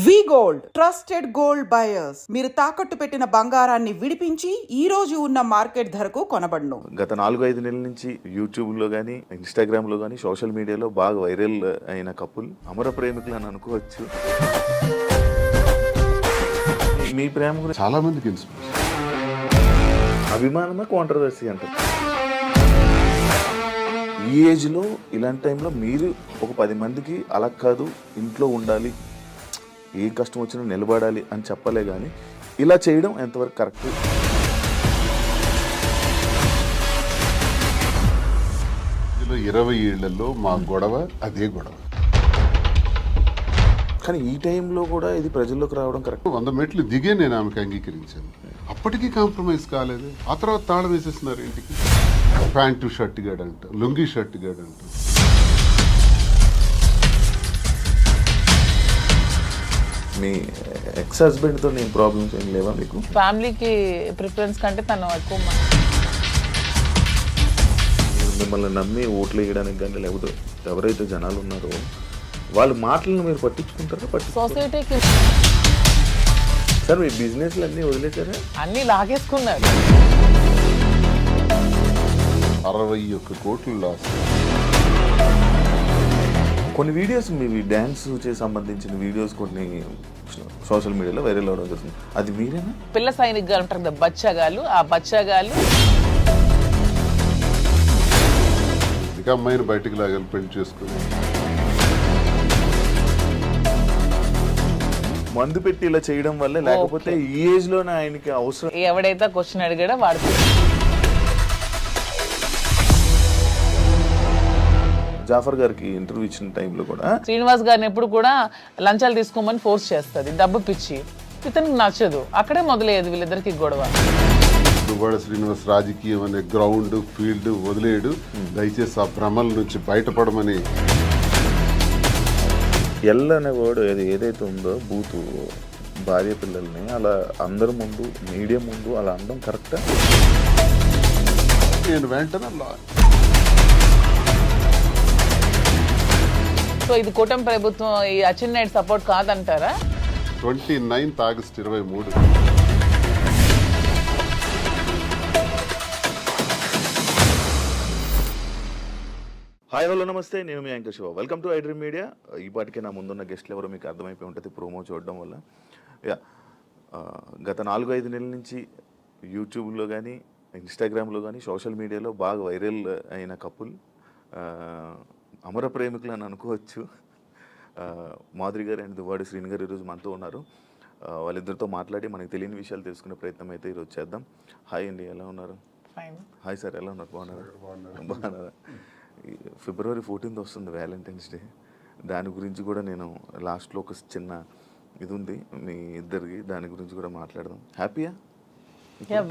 వి gold trusted gold buyers. మీరు తాకట్టు పెట్టిన బంగారాన్ని విడిపించి ఈ రోజు ఉన్న మార్కెట్ ధరకు కొనబడును. గత 4-5 నెలల నుంచి యూట్యూబ్ లో గానీ, ఇన్స్టాగ్రామ్ లో గానీ, సోషల్ మీడియాలో బాగా వైరల్ అయిన కపుల్ అమర ప్రేమికులు అని అనుకోవచ్చు. మీ ప్రేమ గురించి చాలా మందికి ఇన్స్పిరేషన్. అభిమానమే కాంట్రవర్సీ అంటారు. ఈ ఏజ్ లో ఇలాంటి టైంలో మీరు ఒక 10 మందికి అలా కాదు, ఇంట్లో ఉండాలి, ఏ కష్టం వచ్చినా నిలబడాలి అని చెప్పలే కానీ ఇలా చేయడం ఎంతవరకు కరెక్ట్? ఇందులో 20 ఏళ్లలో మా గొడవ అదే గొడవ. కానీ ఈ టైంలో కూడా ఇది ప్రజల్లోకి రావడం కరెక్ట్. 100 మెట్లు దిగే నేను ఆమెకు అంగీకరించాను. అప్పటికీ కాంప్రమైజ్ కాలేదు. ఆ తర్వాత తాళం వేసేస్తున్నారు ఇంటికి. ప్యాంటు షర్ట్ గాడంట, లుంగి షర్ట్ గాడంట. మీ ఎక్స్ హస్బెండ్తో నేను ప్రాబ్లమ్స్ ఏం లేవా మీకు? ఫ్యామిలీకి ప్రిఫరెన్స్ కంటే తను ఎక్కువ మిమ్మల్ని నమ్మి ఓట్లు వేయడానికి కానీ లేకపోతే ఎవరైతే జనాలు ఉన్నారో వాళ్ళ మాటలను మీరు పట్టించుకుంటారా? సొసైటీకి సార్ మీ బిజినెస్లు అన్నీ వదిలేసారా? అన్ని లాగేసుకున్నారు. 61 కోట్లు లాస్. కొన్ని వీడియోస్ మీ డ్యాన్స్ చేసి సంబంధించిన వీడియోస్ కొన్ని సోషల్ మీడియాలో వైరల్ అవడం జరుగుతుంది. అది మీరేనా? పిల్ల సైనిక్ గారు ఉంటారు కదా, బచ్చగాలు. ఆ బచ్చగాలు ఇక అమ్మాయిని బయటికి లాగాలి పెళ్లి చేసుకుని. మందు పెట్టి ఇలా చేయడం వల్ల, లేకపోతే ఈ ఏజ్ లోనే ఆయనకి అవసరం. ఎవడైతే క్వశ్చన్ అడిగాడో వాడు. జాఫర్ గారికి ఇంటర్వ్యూ ఇచ్చిన టైంలో కూడా శ్రీనివాస్ గారిని ఎప్పుడు కూడా లంచాలు తీసుకోమని ఫోర్స్ చేస్తుంది, డబ్బు పిచ్చి. ఇతనికి నచ్చదు. అక్కడే మొదలయ్యేది వీళ్ళిద్దరికి గొడవ. దువ్వాడ శ్రీనివాస్ రాజకీయం అనే గ్రౌండ్ ఫీల్డ్ వదిలేడు. దయచేసి ఆ భ్రమల నుంచి బయటపడమని. ఎల్ అనే వర్డ్ ఏదైతే ఉందో బూతు, భార్య పిల్లల్ని అలా అందరి ముందు, మీడియా ముందు అలా అనడం కరెక్టా? నేను వెంటనే సో ఇది కూటమి ప్రభుత్వం, ఈ అచ్చెన్నాయుడు సపోర్ట్ కాదంటారా? 29 ఆగస్టు 23. హాయ్ హలో నమస్తే, నేను మీ anchor Shiva. Welcome to iDream media. ఈ పాటికి నా ముందున్న గెస్ట్లు ఎవరో మీకు అర్థమైపోయి ఉంటుంది ప్రోమో చూడడం వల్ల. గత 4-5 నెలల నుంచి యూట్యూబ్లో కానీ, ఇన్స్టాగ్రామ్లో కానీ, సోషల్ మీడియాలో బాగా వైరల్ అయిన కపుల్ అమర ప్రేమికులు అని అనుకోవచ్చు. మాధురి గారు అండ్ దువ్వాడి శ్రీని గారు ఈరోజు మనతో ఉన్నారు. వాళ్ళిద్దరితో మాట్లాడి మనకు తెలియని విషయాలు తెలుసుకునే ప్రయత్నం అయితే ఈరోజు చేద్దాం. హాయ్ అండి, ఎలా ఉన్నారు? హాయ్ సార్, ఎలా ఉన్నారు? బాగున్నారా? ఫిబ్రవరి 14th వస్తుంది వ్యాలంటైన్స్ డే. దాని గురించి కూడా నేను లాస్ట్లో ఒక చిన్న ఇది ఉంది మీ ఇద్దరికి, దాని గురించి కూడా మాట్లాడదాం. హ్యాపీయా?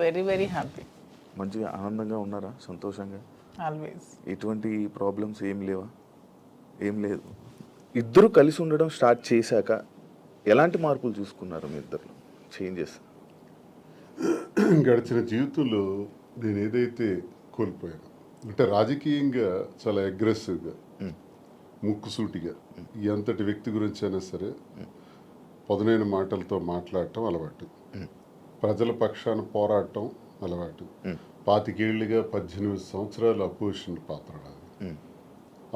Very very happy. మంచిగా ఆనందంగా ఉన్నారా? సంతోషంగా? ఆల్వేస్. ఎటువంటి ప్రాబ్లమ్స్ ఏం లేవా? ఏం లేదు. ఇద్దరు కలిసి ఉండడం స్టార్ట్ చేశాక ఎలాంటి మార్పులు చూసుకున్నారు మీ ఇద్దరు? చేంజెస్ గడిచిన జీవితంలో నేను ఏదైతే కోల్పోయాను అంటే, రాజకీయంగా చాలా అగ్రెసివ్గా, ముక్కుసూటిగా ఎంతటి వ్యక్తి గురించి అయినా సరే పదునైన మాటలతో మాట్లాడటం అలవాటు. ప్రజల పక్షాన పోరాటం అలవాటు. 25 ఏళ్ళుగా 18 సంవత్సరాలు అపోజిషన్ పాత్ర.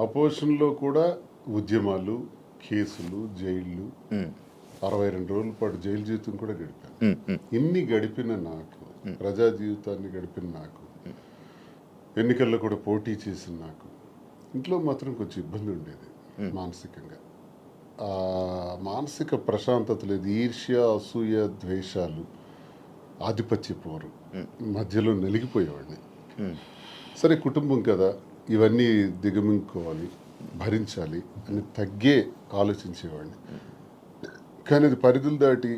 అపోజిషన్లో కూడా ఉద్యమాలు, కేసులు, జైళ్ళు, 62 రోజుల పాటు జైలు జీవితం కూడా గడిపాను. ఇన్ని గడిపిన నాకు, ప్రజా జీవితాన్ని గడిపిన నాకు, ఎన్నికల్లో కూడా పోటీ చేసిన నాకు, ఇంట్లో మాత్రం కొంచెం ఇబ్బంది ఉండేది మానసికంగా. మానసిక ప్రశాంతత లేదు. ఈర్ష్య, అసూయ, ద్వేషాలు, ఆధిపత్య పోరు మధ్యలో నలిగిపోయేవాడిని. సరే, కుటుంబం కదా, ఇవన్నీ దిగమింగుకోవాలి, భరించాలి అని తగ్గే ఆలోచించేవాడిని. కానీ అది పరిధులు దాటి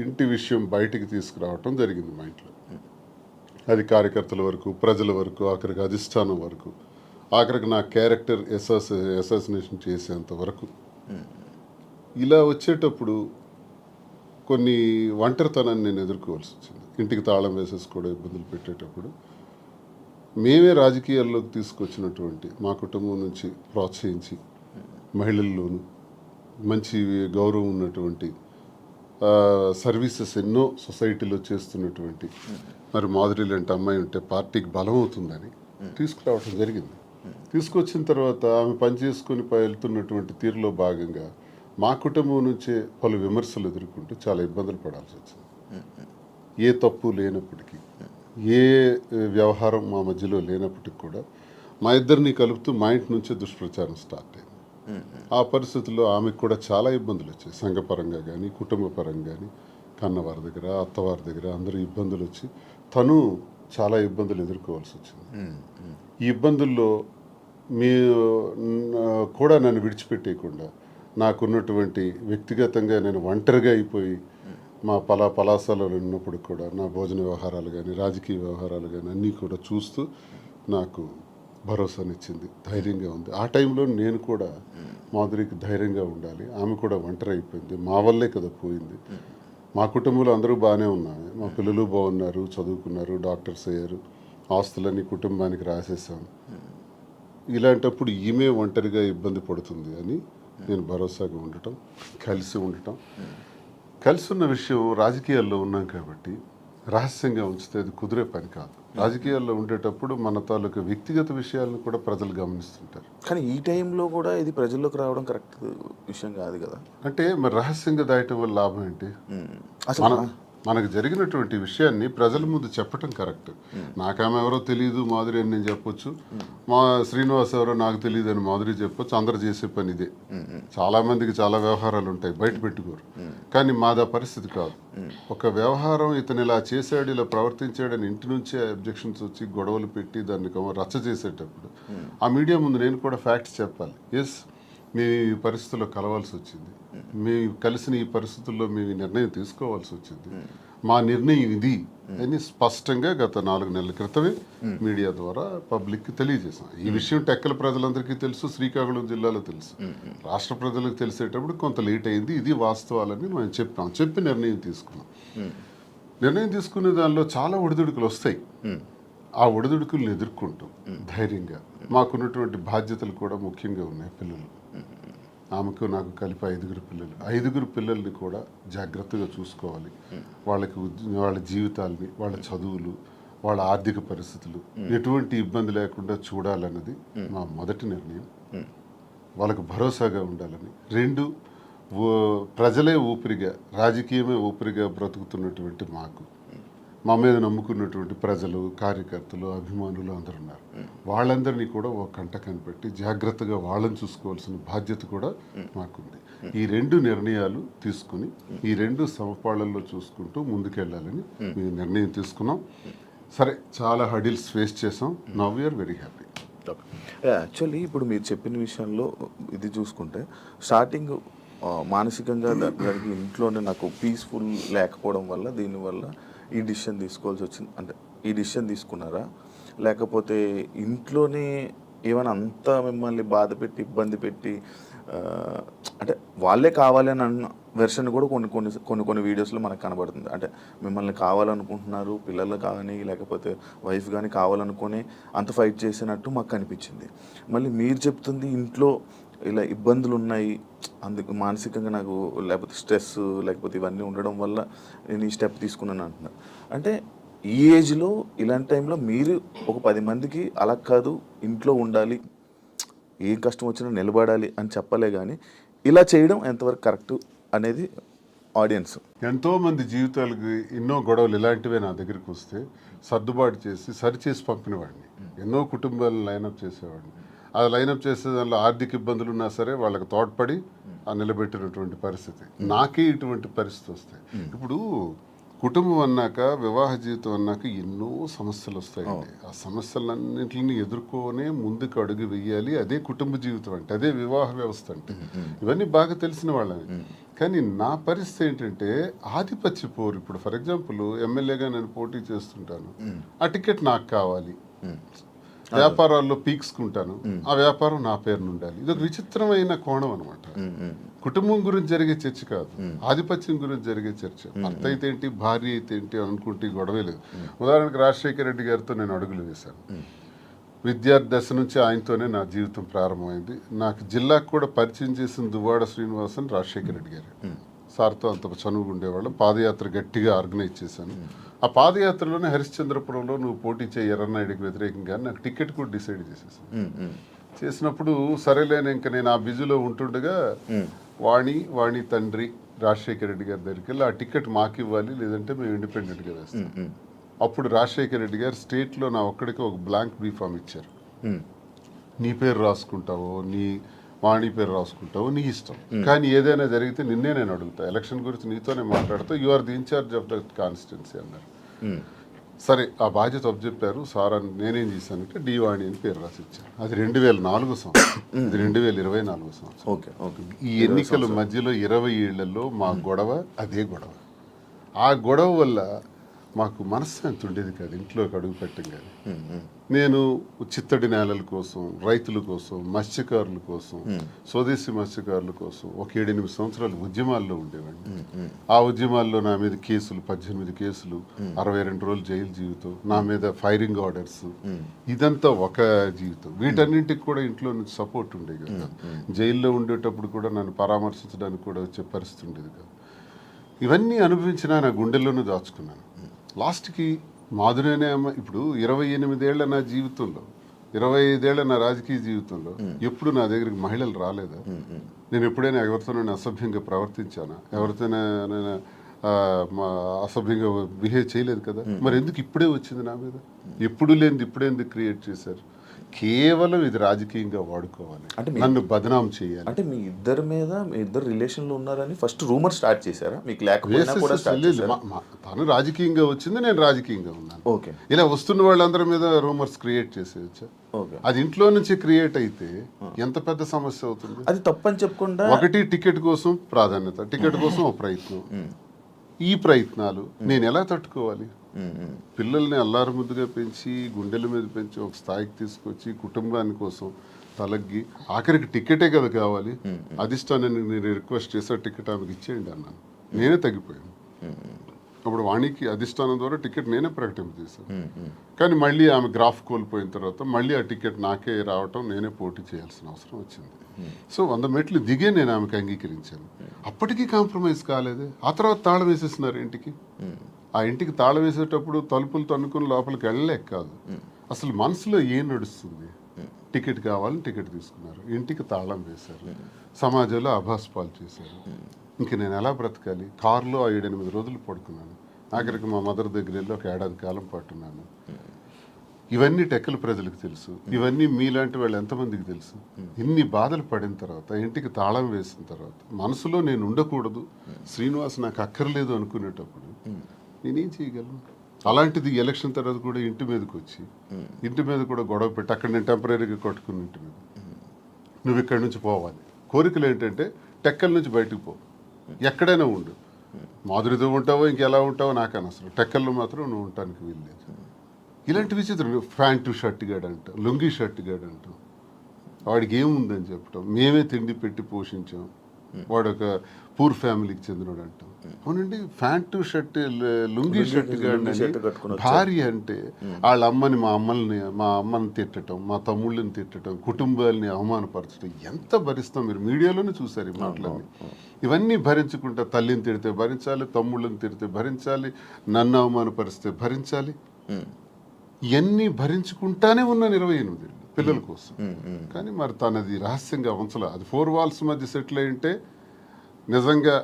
ఇంటి విషయం బయటికి తీసుకురావటం జరిగింది మా ఇంట్లో. అది కార్యకర్తల వరకు, ప్రజల వరకు, ఆఖరికి అధిష్టానం వరకు, ఆఖరికి నా క్యారెక్టర్ అసాసినేషన్ చేసేంత వరకు. ఇలా వచ్చేటప్పుడు కొన్ని ఒంటరితనాన్ని నేను ఎదుర్కోవాల్సి వచ్చింది. ఇంటికి తాళం వేసేసుకోవడం, ఇబ్బందులు పెట్టేటప్పుడు మేమే రాజకీయాల్లోకి తీసుకొచ్చినటువంటి మా కుటుంబం నుంచి ప్రోత్సహించి మహిళల్లోనూ మంచి గౌరవం ఉన్నటువంటి సర్వీసెస్ ఎన్నో సొసైటీలో చేస్తున్నటువంటి మరి మాధురి లాంటి అమ్మాయి ఉంటే పార్టీకి బలం అవుతుందని తీసుకురావడం జరిగింది. తీసుకొచ్చిన తర్వాత ఆమె పనిచేసుకొని వెళ్తున్నటువంటి తీరులో భాగంగా మా కుటుంబం నుంచే పలు విమర్శలు ఎదుర్కొంటూ చాలా ఇబ్బందులు పడాల్సి వచ్చింది. ఏ తప్పు లేనప్పటికీ, ఏ వ్యవహారం మా మధ్యలో లేనప్పటికీ కూడా మా ఇద్దరిని కలుపుతూ మా ఇంటి నుంచే దుష్ప్రచారం స్టార్ట్ అయింది. ఆ పరిస్థితుల్లో ఆమెకు కూడా చాలా ఇబ్బందులు వచ్చాయి. సంఘపరంగా కానీ, కుటుంబ పరంగా కానీ, కన్నవారి దగ్గర, అత్తవారి దగ్గర అందరూ ఇబ్బందులు వచ్చి తను చాలా ఇబ్బందులు ఎదుర్కోవాల్సి వచ్చింది. ఈ ఇబ్బందుల్లో మీ కూడా నన్ను విడిచిపెట్టేయకుండా నాకున్నటువంటి వ్యక్తిగతంగా నేను ఒంటరిగా అయిపోయి మా పలాసాలలో ఉన్నప్పుడు కూడా నా భోజన వ్యవహారాలు కానీ, రాజకీయ వ్యవహారాలు కానీ అన్నీ కూడా చూస్తూ నాకు భరోసానిచ్చింది, ధైర్యంగా ఉంది. ఆ టైంలో నేను కూడా మాధురికి ధైర్యంగా ఉండాలి, ఆమె కూడా ఒంటరి అయిపోయింది, మా వల్లే కదా పోయింది. మా కుటుంబంలో అందరూ బాగానే ఉన్నాము, మా పిల్లలు బాగున్నారు, చదువుకున్నారు, డాక్టర్స్ అయ్యారు, ఆస్తులన్నీ కుటుంబానికి రాసేసాము. ఇలాంటప్పుడు ఈమె ఒంటరిగా ఇబ్బంది పడుతుంది అని నేను భరోసాగా ఉండటం, కలిసి ఉండటం. కలిసి ఉన్న విషయం రాజకీయాల్లో ఉన్నాం కాబట్టి రహస్యంగా ఉంచితే అది కుదిరే పని కాదు. రాజకీయాల్లో ఉండేటప్పుడు మన తాలూకు వ్యక్తిగత విషయాలను కూడా ప్రజలు గమనిస్తుంటారు. కానీ ఈ టైంలో కూడా ఇది ప్రజల్లోకి రావడం కరెక్ట్ విషయం కాదు కదా. అంటే మరి రహస్యంగా దాయటం వల్ల లాభం ఏంటి? మనకు జరిగినటువంటి విషయాన్ని ప్రజల ముందు చెప్పటం కరెక్ట్. నాకేమో ఎవరో తెలియదు మాధురి అని నేను చెప్పొచ్చు, మా శ్రీనివాస్ ఎవరో నాకు తెలియదు అని మాధురి చెప్పొచ్చు. అందరు చేసే పని ఇదే. చాలా మందికి చాలా వ్యవహారాలు ఉంటాయి, బయట పెట్టుకోరు. కానీ మాదా పరిస్థితి కాదు. ఒక వ్యవహారం ఇతను ఇలా చేశాడు, ఇలా ప్రవర్తించాడని ఇంటి నుంచే అబ్జెక్షన్స్ వచ్చి గొడవలు పెట్టి దాన్ని రచ్చ చేసేటప్పుడు ఆ మీడియా ముందు నేను కూడా ఫ్యాక్ట్స్ చెప్పాలి. ఎస్, మీ పరిస్థితుల్లో కలవాల్సి వచ్చింది, మేము కలిసిన ఈ పరిస్థితుల్లో మేము నిర్ణయం తీసుకోవాల్సి వచ్చింది, మా నిర్ణయం ఇది అని స్పష్టంగా గత 4 నెలల క్రితమే మీడియా ద్వారా పబ్లిక్కి తెలియజేసాం. ఈ విషయం టెక్కల ప్రజలందరికీ తెలుసు, శ్రీకాకుళం జిల్లాలో తెలుసు, రాష్ట్ర ప్రజలకు తెలిసేటప్పుడు కొంత లేట్ అయింది. ఇది వాస్తవాలని మేము చెప్పాం, చెప్పి నిర్ణయం తీసుకున్నాం. నిర్ణయం తీసుకునే దానిలో చాలా ఒడిదుడుకులు వస్తాయి. ఆ ఒడిదుడుకులను ఎదుర్కొంటాం ధైర్యంగా. మాకున్నటువంటి బాధ్యతలు కూడా ముఖ్యంగా ఉన్నాయి. పిల్లలు, ఆమెకు నాకు కలిపి 5 పిల్లలు. 5 పిల్లల్ని కూడా జాగ్రత్తగా చూసుకోవాలి. వాళ్ళకి వాళ్ళ జీవితాలని, వాళ్ళ చదువులు, వాళ్ళ ఆర్థిక పరిస్థితులు ఎటువంటి ఇబ్బంది లేకుండా చూడాలన్నది మా మొదటి నిర్ణయం. వాళ్ళకు భరోసాగా ఉండాలని. 2, ప్రజలే ఊపిరిగా, రాజకీయమే ఊపిరిగా బ్రతుకుతున్నటువంటి మాకు, మా మీద నమ్ముకున్నటువంటి ప్రజలు, కార్యకర్తలు, అభిమానులు అందరూ ఉన్నారు. వాళ్ళందరినీ కూడా ఒక కంట కనిపెట్టి జాగ్రత్తగా వాళ్ళని చూసుకోవాల్సిన బాధ్యత కూడా మాకుంది. ఈ 2 నిర్ణయాలు తీసుకుని ఈ 2 సమపాళ్లలో చూసుకుంటూ ముందుకెళ్ళాలని మేము నిర్ణయం తీసుకున్నాం. సరే, చాలా హడిల్స్ ఫేస్ చేసాం. Now we're very happy. Actually ఇప్పుడు మీరు చెప్పిన విషయంలో ఇది చూసుకుంటే స్టార్టింగ్ మానసికంగా దానికి ఇంట్లోనే నాకు పీస్ఫుల్ లేకపోవడం వల్ల దీనివల్ల ఈ డిసిషన్ తీసుకోవాల్సి వచ్చింది. అంటే ఈ డిసిషన్ తీసుకున్నారా, లేకపోతే ఇంట్లోనే ఏమైనా అంతా మిమ్మల్ని బాధ పెట్టి ఇబ్బంది పెట్టి అంటే వాళ్ళే కావాలని అన్న వెర్షన్ కూడా కొన్ని వీడియోస్లో మనకు కనబడుతుంది. అంటే మిమ్మల్ని కావాలనుకుంటున్నారు, పిల్లలు కానీ లేకపోతే వైఫ్ కానీ కావాలనుకుని అంత ఫైట్ చేసినట్టు మాకు కనిపించింది. మళ్ళీ మీరు చెప్తుంది ఇంట్లో ఇలా ఇబ్బందులు ఉన్నాయి, అందుకు మానసికంగా నాకు లేకపోతే స్ట్రెస్ లేకపోతే ఇవన్నీ ఉండడం వల్ల నేను ఈ స్టెప్ తీసుకున్నాను అంటున్నారు. అంటే ఈ ఏజ్లో ఇలాంటి టైంలో మీరు ఒక 10 మందికి అలా కాదు, ఇంట్లో ఉండాలి, ఏం కష్టం వచ్చినా నిలబడాలి అని చెప్పలే, కానీ ఇలా చేయడం ఎంతవరకు కరెక్ట్ అనేది ఆడియన్స్. ఎంతోమంది జీవితాలకు ఎన్నో గొడవలు ఇలాంటివే నా దగ్గరికి వస్తే సర్దుబాటు చేసి సరిచేసి పంపినవాడిని. ఎన్నో కుటుంబాలను లైనప్ చేసేవాడిని. ఆ లైనప్ చేసే దానిలో ఆర్థిక ఇబ్బందులు ఉన్నా సరే వాళ్ళకి తోడ్పడి నిలబెట్టినటువంటి పరిస్థితి. నాకే ఇటువంటి పరిస్థితి వస్తాయి. ఇప్పుడు కుటుంబం అన్నాక, వివాహ జీవితం అన్నాక ఎన్నో సమస్యలు వస్తాయండి. ఆ సమస్యలన్నింటిని ఎదుర్కొనే ముందుకు అడుగు వెయ్యాలి. అదే కుటుంబ జీవితం అంటే, అదే వివాహ వ్యవస్థ అంటే. ఇవన్నీ బాగా తెలిసిన వాళ్ళని. కానీ నా పరిస్థితి ఏంటంటే ఆధిపత్య పోరు. ఇప్పుడు ఫర్ ఎగ్జాంపుల్ ఎమ్మెల్యేగా నేను పోటీ చేస్తుంటాను, ఆ టికెట్ నాకు కావాలి. వ్యాపారాల్లో పీక్స్కుంటాను, ఆ వ్యాపారం నా పేరును ఉండాలి. ఇదొక విచిత్రమైన కోణం అనమాట. కుటుంబం గురించి జరిగే చర్చ కాదు, ఆధిపత్యం గురించి జరిగే చర్చ. భర్త అయితే ఏంటి, భార్య అయితే ఏంటి అనుకుంటే గొడవే లేదు. ఉదాహరణకు రాజశేఖర రెడ్డి గారితో నేను అడుగులు వేశాను. విద్యార్థి దశ నుంచి ఆయనతోనే నా జీవితం ప్రారంభమైంది. నాకు జిల్లాకు కూడా పరిచయం చేసిన దువ్వాడ శ్రీనివాసన్ రాజశేఖర రెడ్డి గారు. సార్తో అంత చనువుగా ఉండేవాళ్ళం. పాదయాత్ర గట్టిగా ఆర్గనైజ్ చేశాను. ఆ పాదయాత్రలోనే హరిశ్చంద్రపురంలో నువ్వు పోటీ చేయి ఎర్రన్నాయుడికి వ్యతిరేకంగా నాకు టికెట్ కూడా డిసైడ్ చేసేసాను. చేసినప్పుడు సరేలేని ఇంకా నేను ఆ బిజీలో ఉంటుండగా వాణి తండ్రి రాజశేఖర రెడ్డి గారి దగ్గరికి వెళ్ళి ఆ టికెట్ మాకు ఇవ్వాలి, లేదంటే మేము ఇండిపెండెంట్గా వేస్తాం. అప్పుడు రాజశేఖర రెడ్డి గారు స్టేట్లో నా ఒక్కడికి ఒక బ్లాంక్ బీఫామ్ ఇచ్చారు. నీ పేరు రాసుకుంటావో నీ వాణి పేరు రాసుకుంటావో నీ ఇష్టం, కానీ ఏదైనా జరిగితే నిన్నే నేను అడుగుతా, ఎలక్షన్ గురించి నీతోనే మాట్లాడుతూ you are the incharge of the constituency అన్నారు. సరే ఆ బాధ్యత అప్పచెప్పారు సార్ అని నేనేం చేశానంటే డి వాణి అని పేరు రాసి ఇచ్చాను. అది 2004 సంవత్సరం, ఇది 2024 సంవత్సరం. Okay okay. ఈ ఎన్నికల మధ్యలో 20 ఏళ్లలో మా గొడవ అదే గొడవ. ఆ గొడవ వల్ల మాకు మనశ్శాంతి ఉండేది కాదు ఇంట్లోకి అడుగు పెట్టంగానే. నేను చిత్తడి నేలల కోసం, రైతుల కోసం, మత్స్యకారుల కోసం, స్వదేశీ మత్స్యకారుల కోసం ఒక 7-8 సంవత్సరాలు ఉద్యమాల్లో ఉండేవాడిని. ఆ ఉద్యమాల్లో నా మీద కేసులు 18 కేసులు, 62 రోజులు జైలు జీవితం, నా మీద ఫైరింగ్ ఆర్డర్స్, ఇదంతా ఒక జీవితం. వీటన్నింటికి కూడా ఇంట్లో నుంచి సపోర్ట్ ఉండేది కదా. జైల్లో ఉండేటప్పుడు కూడా నన్ను పరామర్శించడానికి కూడా వచ్చే పరిస్థితి ఉండేది కాదు. ఇవన్నీ అనుభవించినా నా గుండెల్లోనూ దాచుకున్నాను. లాస్ట్కి మాధురేనే అమ్మ ఇప్పుడు 28 ఏళ్ల నా జీవితంలో, 25 ఏళ్ల నా రాజకీయ జీవితంలో ఎప్పుడు నా దగ్గరికి మహిళలు రాలేదా? నేను ఎప్పుడైనా ఎవరితోనైనా అసభ్యంగా ప్రవర్తించానా? ఎవరితోనైనా అసభ్యంగా బిహేవ్ చేయలేదు కదా. మరి ఎందుకు ఇప్పుడే వచ్చింది నా మీద? ఎప్పుడు లేనిది ఇప్పుడే ఎందుకు క్రియేట్ చేశారు? కేవలం ఇది రాజకీయంగా వాడుకోవాలి, అంటే నన్ను బదనాం చేయాలి. అంటే మీ ఇద్దరి మీద మీ ఇద్దరు రిలేషన్లో ఉన్నారని ఫస్ట్ రూమర్ స్టార్ట్ చేశారా? మీకు లేకపోయినా కూడా స్టార్ట్ చేశారా? తను రాజకీయంగా వచ్చింది, నేను రాజకీయంగా ఉన్నాను. ఓకే. ఇలా వస్తున్న వాళ్ళందరి మీద రూమర్స్ క్రియేట్ చేసేయచ్చా? ఓకే. అది ఇంట్లో నుంచి క్రియేట్ అయితే ఎంత పెద్ద సమస్య అవుతుంది. అది తప్పని చెప్పకుండా ఒకటి టికెట్ కోసం ప్రాధాన్యత, టికెట్ కోసం ఒక ప్రయత్నం. ఈ ప్రయత్నాలు నేను ఎలా తట్టుకోవాలి? పిల్లల్ని అల్లారు ముద్దుగా పెంచి గుండెల మీద పెంచి ఒక స్థాయికి తీసుకొచ్చి కుటుంబాని కోసం తలగ్గి ఆఖరికి టికెటే కదా కావాలి. అధిష్టానాన్ని నేను రిక్వెస్ట్ చేసా, టికెట్ ఆమెకి ఇచ్చేయండి అన్నాను. నేనే తగ్గిపోయాను. అప్పుడు వాణికి అధిష్టానం ద్వారా టికెట్ నేనే ప్రకటింపజేశాను. కానీ మళ్ళీ ఆమె గ్రాఫ్ కోల్పోయిన తర్వాత మళ్ళీ ఆ టికెట్ నాకే రావటం, నేనే పోటీ చేయాల్సిన అవసరం వచ్చింది. సో 100 మెట్లు దిగే నేను ఆమెకు అంగీకరించాను. అప్పటికీ కాంప్రమైజ్ కాలేదే. ఆ తర్వాత తాళం వేసేస్తున్నారు ఇంటికి. ఆ ఇంటికి తాళం వేసేటప్పుడు తలుపులు తన్నుకుని లోపలికి వెళ్ళలేక కాదు, అసలు మనసులో ఏం నడుస్తుంది? టికెట్ కావాలని టికెట్ తీసుకున్నారు, ఇంటికి తాళం వేశారు, సమాజంలో అభాస్పాలు చేశారు. ఇంక నేను ఎలా బ్రతకాలి? కారులో 7-8 రోజులు పడుకున్నాను. ఆఖరికి మా మదర్ దగ్గర వెళ్ళి ఒక 1 ఏడాది కాలం పట్టున్నాను. ఇవన్నీ టెక్కల ప్రజలకు తెలుసు, ఇవన్నీ మీలాంటి వాళ్ళు ఎంతమందికి తెలుసు? ఇన్ని బాధలు పడిన తర్వాత, ఇంటికి తాళం వేసిన తర్వాత, మనసులో నేను ఉండకూడదు, శ్రీనివాస్ నాకు అక్కర్లేదు అనుకునేటప్పుడు నేనేం చేయగలను? అలాంటిది ఎలక్షన్ తర్వాత కూడా ఇంటి మీదకి వచ్చి, ఇంటి మీద కూడా గొడవ పెట్టి, అక్కడ నేను టెంపరీగా కొట్టుకుని ఇంటి మీద, నువ్వు ఇక్కడి నుంచి పోవాలి. కోరికలు ఏంటంటే టెక్కల నుంచి బయటకు పో, ఎక్కడైనా ఉండు, మాధురితో ఉంటావో ఇంకెలా ఉంటావో నాకు అనవసరం, టెక్కల్లో మాత్రం నువ్వు ఉండటానికి వీల్లేదు. ఇలాంటి విచిత్రం. ప్యాంటు షర్ట్ గాడు అంటాం, లుంగీ షర్ట్ గాడు అంటాం, వాడికి ఏముందని చెప్పటం, మేమే తిండి పెట్టి పోషించాం, వాడు ఒక పూర్ ఫ్యామిలీకి చెందినవాడు అంటాం. అవునండి, ప్యాంటు షర్ట్ లుంగీ షర్ట్ గాడిని భార్య అంటే వాళ్ళ అమ్మని మా అమ్మని తిట్టడం, మా తమ్ముళ్ళని తిట్టడం, కుటుంబాలని అవమానపరచడం ఎంత భరిస్తాం? మీరు మీడియాలోనే చూసారు ఈ మాటలన్నీ. ఇవన్నీ భరించుకుంటా తల్లిని తిడితే భరించాలి, తమ్ముళ్ళని తిడితే భరించాలి, నన్ను అవమానపరిస్తే భరించాలి. ఇవన్నీ భరించుకుంటానే ఉన్నాను 28 ఏళ్ళు పిల్లల కోసం. కానీ మరి తనది రహస్యంగా ఉంచలే. అది 4 వాల్స్ మధ్య సెటిల్ అయింటే నిజంగా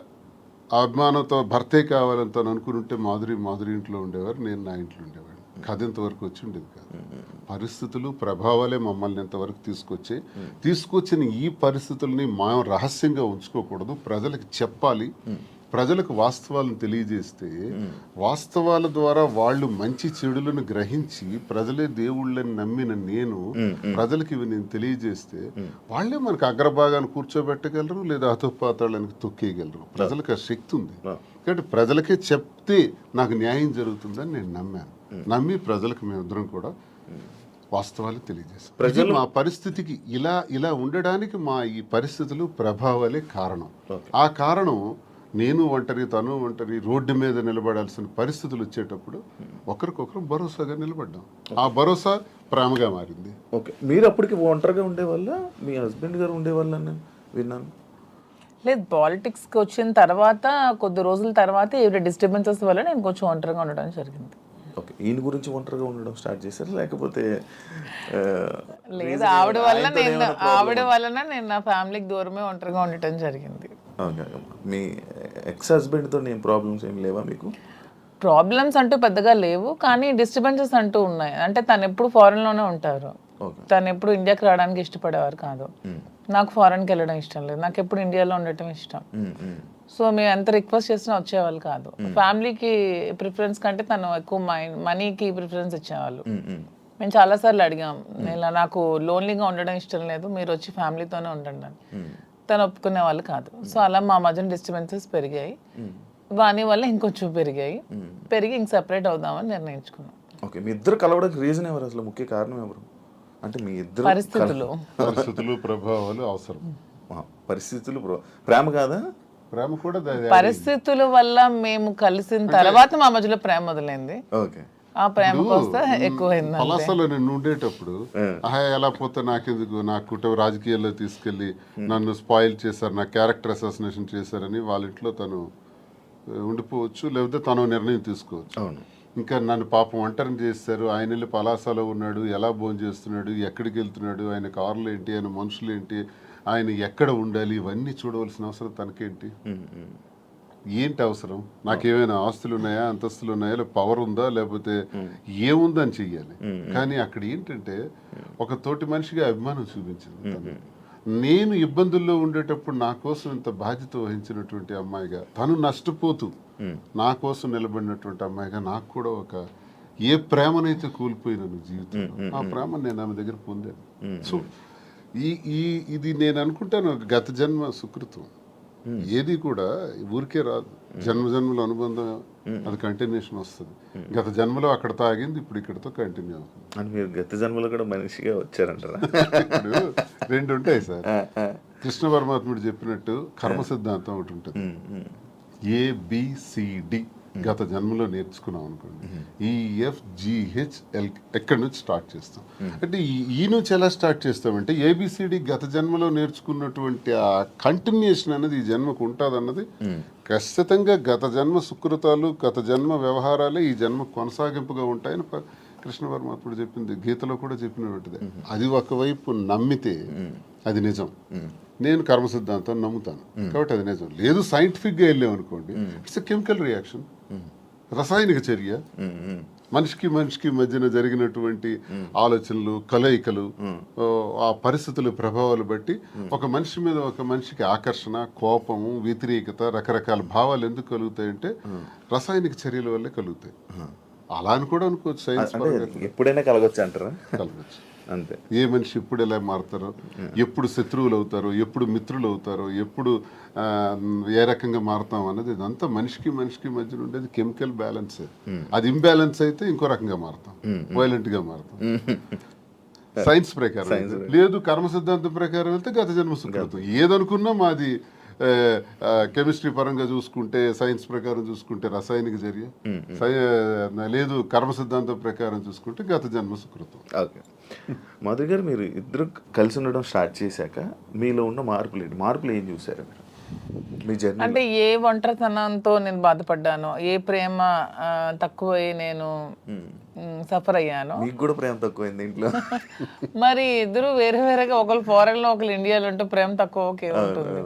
అభిమానంతో భర్తే కావాలని తను అనుకుంటే మాధురి ఇంట్లో ఉండేవారు, నేను నా ఇంట్లో ఉండేవాడిని. కథ ఇంతవరకు వచ్చి ఉండేది కాదు. పరిస్థితులు ప్రభావాలే మమ్మల్ని ఇంతవరకు తీసుకొచ్చిన ఈ పరిస్థితుల్ని మనం రహస్యంగా ఉంచుకోకూడదు, ప్రజలకు చెప్పాలి. ప్రజలకు వాస్తవాలను తెలియజేస్తే వాస్తవాల ద్వారా వాళ్ళు మంచి చెడులను గ్రహించి ప్రజలే దేవుళ్ళని నమ్మిన నేను ప్రజలకు ఇవి నేను తెలియజేస్తే వాళ్ళే మనకు అగ్రభాగాన్ని కూర్చోబెట్టగలరు, లేదా అధోపాతాళానికి తొక్కేయగలరు. ప్రజలకు ఆ శక్తి ఉంది. కాబట్టి ప్రజలకే చెప్తే నాకు న్యాయం జరుగుతుందని నేను నమ్మాను. నమ్మి ప్రజలకు మేమిద్దరం కూడా వాస్తవాలు తెలియజేస్తాం. ప్రజలు మా పరిస్థితికి ఇలా ఉండడానికి మా ఈ పరిస్థితులు ప్రభావాలే కారణం. ఆ కారణం నేను ఒంటరి, తను ఒంటరి, రోడ్డు మీద నిలబడాల్సిన పరిస్థితులు వచ్చేటప్పుడు ఒకరికొకరు భరోసాగా నిలబడ్డాం. ఆ భరోసా ప్రేమగా మారింది. ఓకే, మీరు అప్పటికి ఒంటరిగా ఉండేవాళ్ళ, మీ హస్బెండ్ గారు ఉండేవాళ్ళని విన్నాను. లేదు, పాలిటిక్స్కి వచ్చిన తర్వాత కొద్ది రోజుల తర్వాత ఏవి డిస్టర్బెన్సెస్ వల్ల నేను కొంచెం ఒంటరిగా ఉండడం జరిగింది. ఓకే, ఈయన గురించి ఒంటరిగా ఉండడం స్టార్ట్ చేశారు, లేకపోతే లేదు, ఆవిడ వలన నేను నా ఫ్యామిలీకి దూరమే ఒంటరిగా ఉండటం జరిగింది. ఓకే, మీ ఎక్స్ హస్బెండ్తో నేను ప్రాబ్లమ్స్ ఏం లేవా మీకు? ప్రాబ్లమ్స్ అంటూ పెద్దగా లేవు, కానీ డిస్టర్బెన్సెస్ అంటూ ఉన్నాయి. అంటే తను ఎప్పుడు ఫారెన్లోనే ఉంటారు, తను ఎప్పుడు ఇండియాకి రావడానికి ఇష్టపడేవారు కాదు. నాకు ఫారెన్కి వెళ్ళడం ఇష్టం లేదు, నాకు ఎప్పుడు ఇండియాలో ఉండటం ఇష్టం. సో మేము ఎంత రిక్వెస్ట్ చేసినా వచ్చేవాళ్ళు కాదు. ఫ్యామిలీకి ప్రిఫరెన్స్ కంటే తను ఎక్కువ మనీకి ప్రిఫరెన్స్ ఇచ్చేవాళ్ళు. మేము చాలాసార్లు అడిగాం, ఇలా నాకు లోన్లీగా ఉండడం ఇష్టం లేదు, మీరు వచ్చి ఫ్యామిలీతోనే ఉండండి అని. తను ఒప్పుకునే వాళ్ళు కాదు. సో అలా మా మధ్యన డిస్టర్బెన్సెస్ పెరిగాయి, వాని వల్ల ఇంకొంచెం పెరిగి ఇంక సెపరేట్ అవుదామని నిర్ణయించుకున్నాం. ఓకే, మీ ఇద్దరు కలవడానికి రీజన్ ఎవరు, అసలు ముఖ్య కారణం ఎవరు? అంటే మీ ఇద్దరు పరిస్థితులు, ప్రభావాలు అవసరం. పరిస్థితులు, ప్రేమ కాదా? ప్రేమ కూడా పరిస్థితుల వల్ల మేము కలిసిన తర్వాత మా మధ్యలో ప్రేమ మొదలైంది. ఓకే, ఆ ప్రేమ కోస్తే ఎక్కువైంది. పలాసలో నేను ఉండేటప్పుడు ఎలా పోతే నాకెందుకు, నా కుటుంబ రాజకీయాల్లో తీసుకెళ్లి నన్ను స్పాయిల్ చేశారు, నా క్యారెక్టర్ అసాసినేషన్ చేశారని వాళ్ళ ఇంట్లో తను ఉండిపోవచ్చు, లేకపోతే తను నిర్ణయం తీసుకోవచ్చు. అవును, ఇంకా నన్ను పాపం ఒంటరిని చేస్తారు, ఆయన వెళ్ళి పలాసలో ఉన్నాడు, ఎలా భోజనం చేస్తున్నాడు, ఎక్కడికి వెళ్తున్నాడు, ఆయన కార్లు ఏంటి, ఆయన మనుషులు ఏంటి, ఆయన ఎక్కడ ఉండాలి, ఇవన్నీ చూడవలసిన అవసరం తనకేంటి? ఏంటి అవసరం? నాకేమైనా ఆస్తులు ఉన్నాయా, అంతస్తులు ఉన్నాయా, లేకపోతే పవర్ ఉందా, లేకపోతే ఏముందని చెయ్యాలి. కానీ అక్కడ ఏంటంటే ఒక తోటి మనిషిగా అభిమానం చూపించింది తను. నేను ఇబ్బందుల్లో ఉండేటప్పుడు నా కోసం ఇంత బాధ్యత వహించినటువంటి అమ్మాయిగా, తను నష్టపోతూ నా కోసం నిలబడినటువంటి అమ్మాయిగా నాకు కూడా ఒక ఏ ప్రేమనైతే కోల్పోయినాను జీవితంలో, ఆ ప్రేమ నేను ఆమె దగ్గర పొందాను. సో ఇది నేను అనుకుంటాను గత జన్మ సుకృతం. ఏది కూడా ఊరికే రాదు, జన్మల అనుబంధం, అది కంటిన్యూషన్ వస్తుంది. గత జన్మలో అక్కడ తాగింది, ఇప్పుడు ఇక్కడతో కంటిన్యూ అవుతుంది. అని మీరు గత జన్మలో కూడా మనిషిగా వచ్చారంటారా? ఇప్పుడు రెండు ఉంటాయి సార్. కృష్ణ పరమాత్ముడు చెప్పినట్టు కర్మ సిద్ధాంతం ఒకటి ఉంటుంది. ABCD గత జన్మలో నేర్చుకున్నాం అనుకోండి, EFGHL ఎక్కడి నుంచి స్టార్ట్ చేస్తాం. అంటే ఈ నుంచి ఎలా స్టార్ట్ చేస్తామంటే ABCD గత జన్మలో నేర్చుకున్నటువంటి ఆ కంటిన్యూషన్ అనేది ఈ జన్మకు ఉంటుంది అన్నది ఖచ్చితంగా గత జన్మ సుకృతాలు, గత జన్మ వ్యవహారాలే ఈ జన్మ కొనసాగింపుగా ఉంటాయని కృష్ణ పరమాత్ముడు చెప్పింది, గీతలో కూడా చెప్పినటువంటిది. అది ఒకవైపు నమ్మితే అది నిజం. నేను కర్మ సిద్ధాంతాన్ని నమ్ముతాను కాబట్టి అది నిజం. లేదు సైంటిఫిక్గా వెళ్ళామనుకోండి, ఇట్స్ ఎ కెమికల్ రియాక్షన్, రసాయనిక చర్య. మనిషికి మధ్యన జరిగినటువంటి ఆలోచనలు, కలయికలు, ఆ పరిస్థితుల ప్రభావాలు బట్టి ఒక మనిషి మీద ఒక మనిషికి ఆకర్షణ, కోపము, వ్యతిరేకత, రకరకాల భావాలు ఎందుకు కలుగుతాయంటే రసాయనిక చర్యల వల్లే కలుగుతాయి. అలా అని కూడా అనుకోవచ్చు. సైన్స్ ఎప్పుడైనా కలగొచ్చు అంటారా? కలగచ్చు అంతే. ఏ మనిషి ఎప్పుడు ఎలా మారుతారో, ఎప్పుడు శత్రువులు అవుతారో, ఎప్పుడు మిత్రులు అవుతారో, ఎప్పుడు ఏ రకంగా మారుతాం అన్నది ఇదంతా మనిషికి మధ్యన ఉండేది కెమికల్ బ్యాలెన్స్. అది ఇంబ్యాలెన్స్ అయితే ఇంకో రకంగా మారుతాం, వైలెంట్ గా మారుతాం. సైన్స్ ప్రకారం లేదు, కర్మ సిద్ధాంతం ప్రకారం వెళ్తే గత జన్మ సుకృతం. ఏదనుకున్నా మాది కెమిస్ట్రీ పరంగా చూసుకుంటే, సైన్స్ ప్రకారం చూసుకుంటే రసాయనిక చర్య, లేదు కర్మ సిద్ధాంతం ప్రకారం చూసుకుంటే గత జన్మ సుకృతం. ఓకే, మధు గారు, మీరు ఇద్దరు కలిసి ఉండడం స్టార్ట్ చేశాక మీలో ఉన్న మార్పులు ఏం చూసారు మీరు మీ జర్నీ? అంటే ఏ ఒంటరితనంతో నేను బాధపడ్డాను, ఏ ప్రేమ తక్కువై నేను సఫర్ అయ్యాను. మీకు కూడా ప్రేమ తక్కువైంది ఇంట్లో? మరి ఇద్దరు వేరేగా, ఒకరు ఫారెన్ లో ఒకరు ఇండియాలో ఉంటే ప్రేమ తక్కువ ఉంటుంది.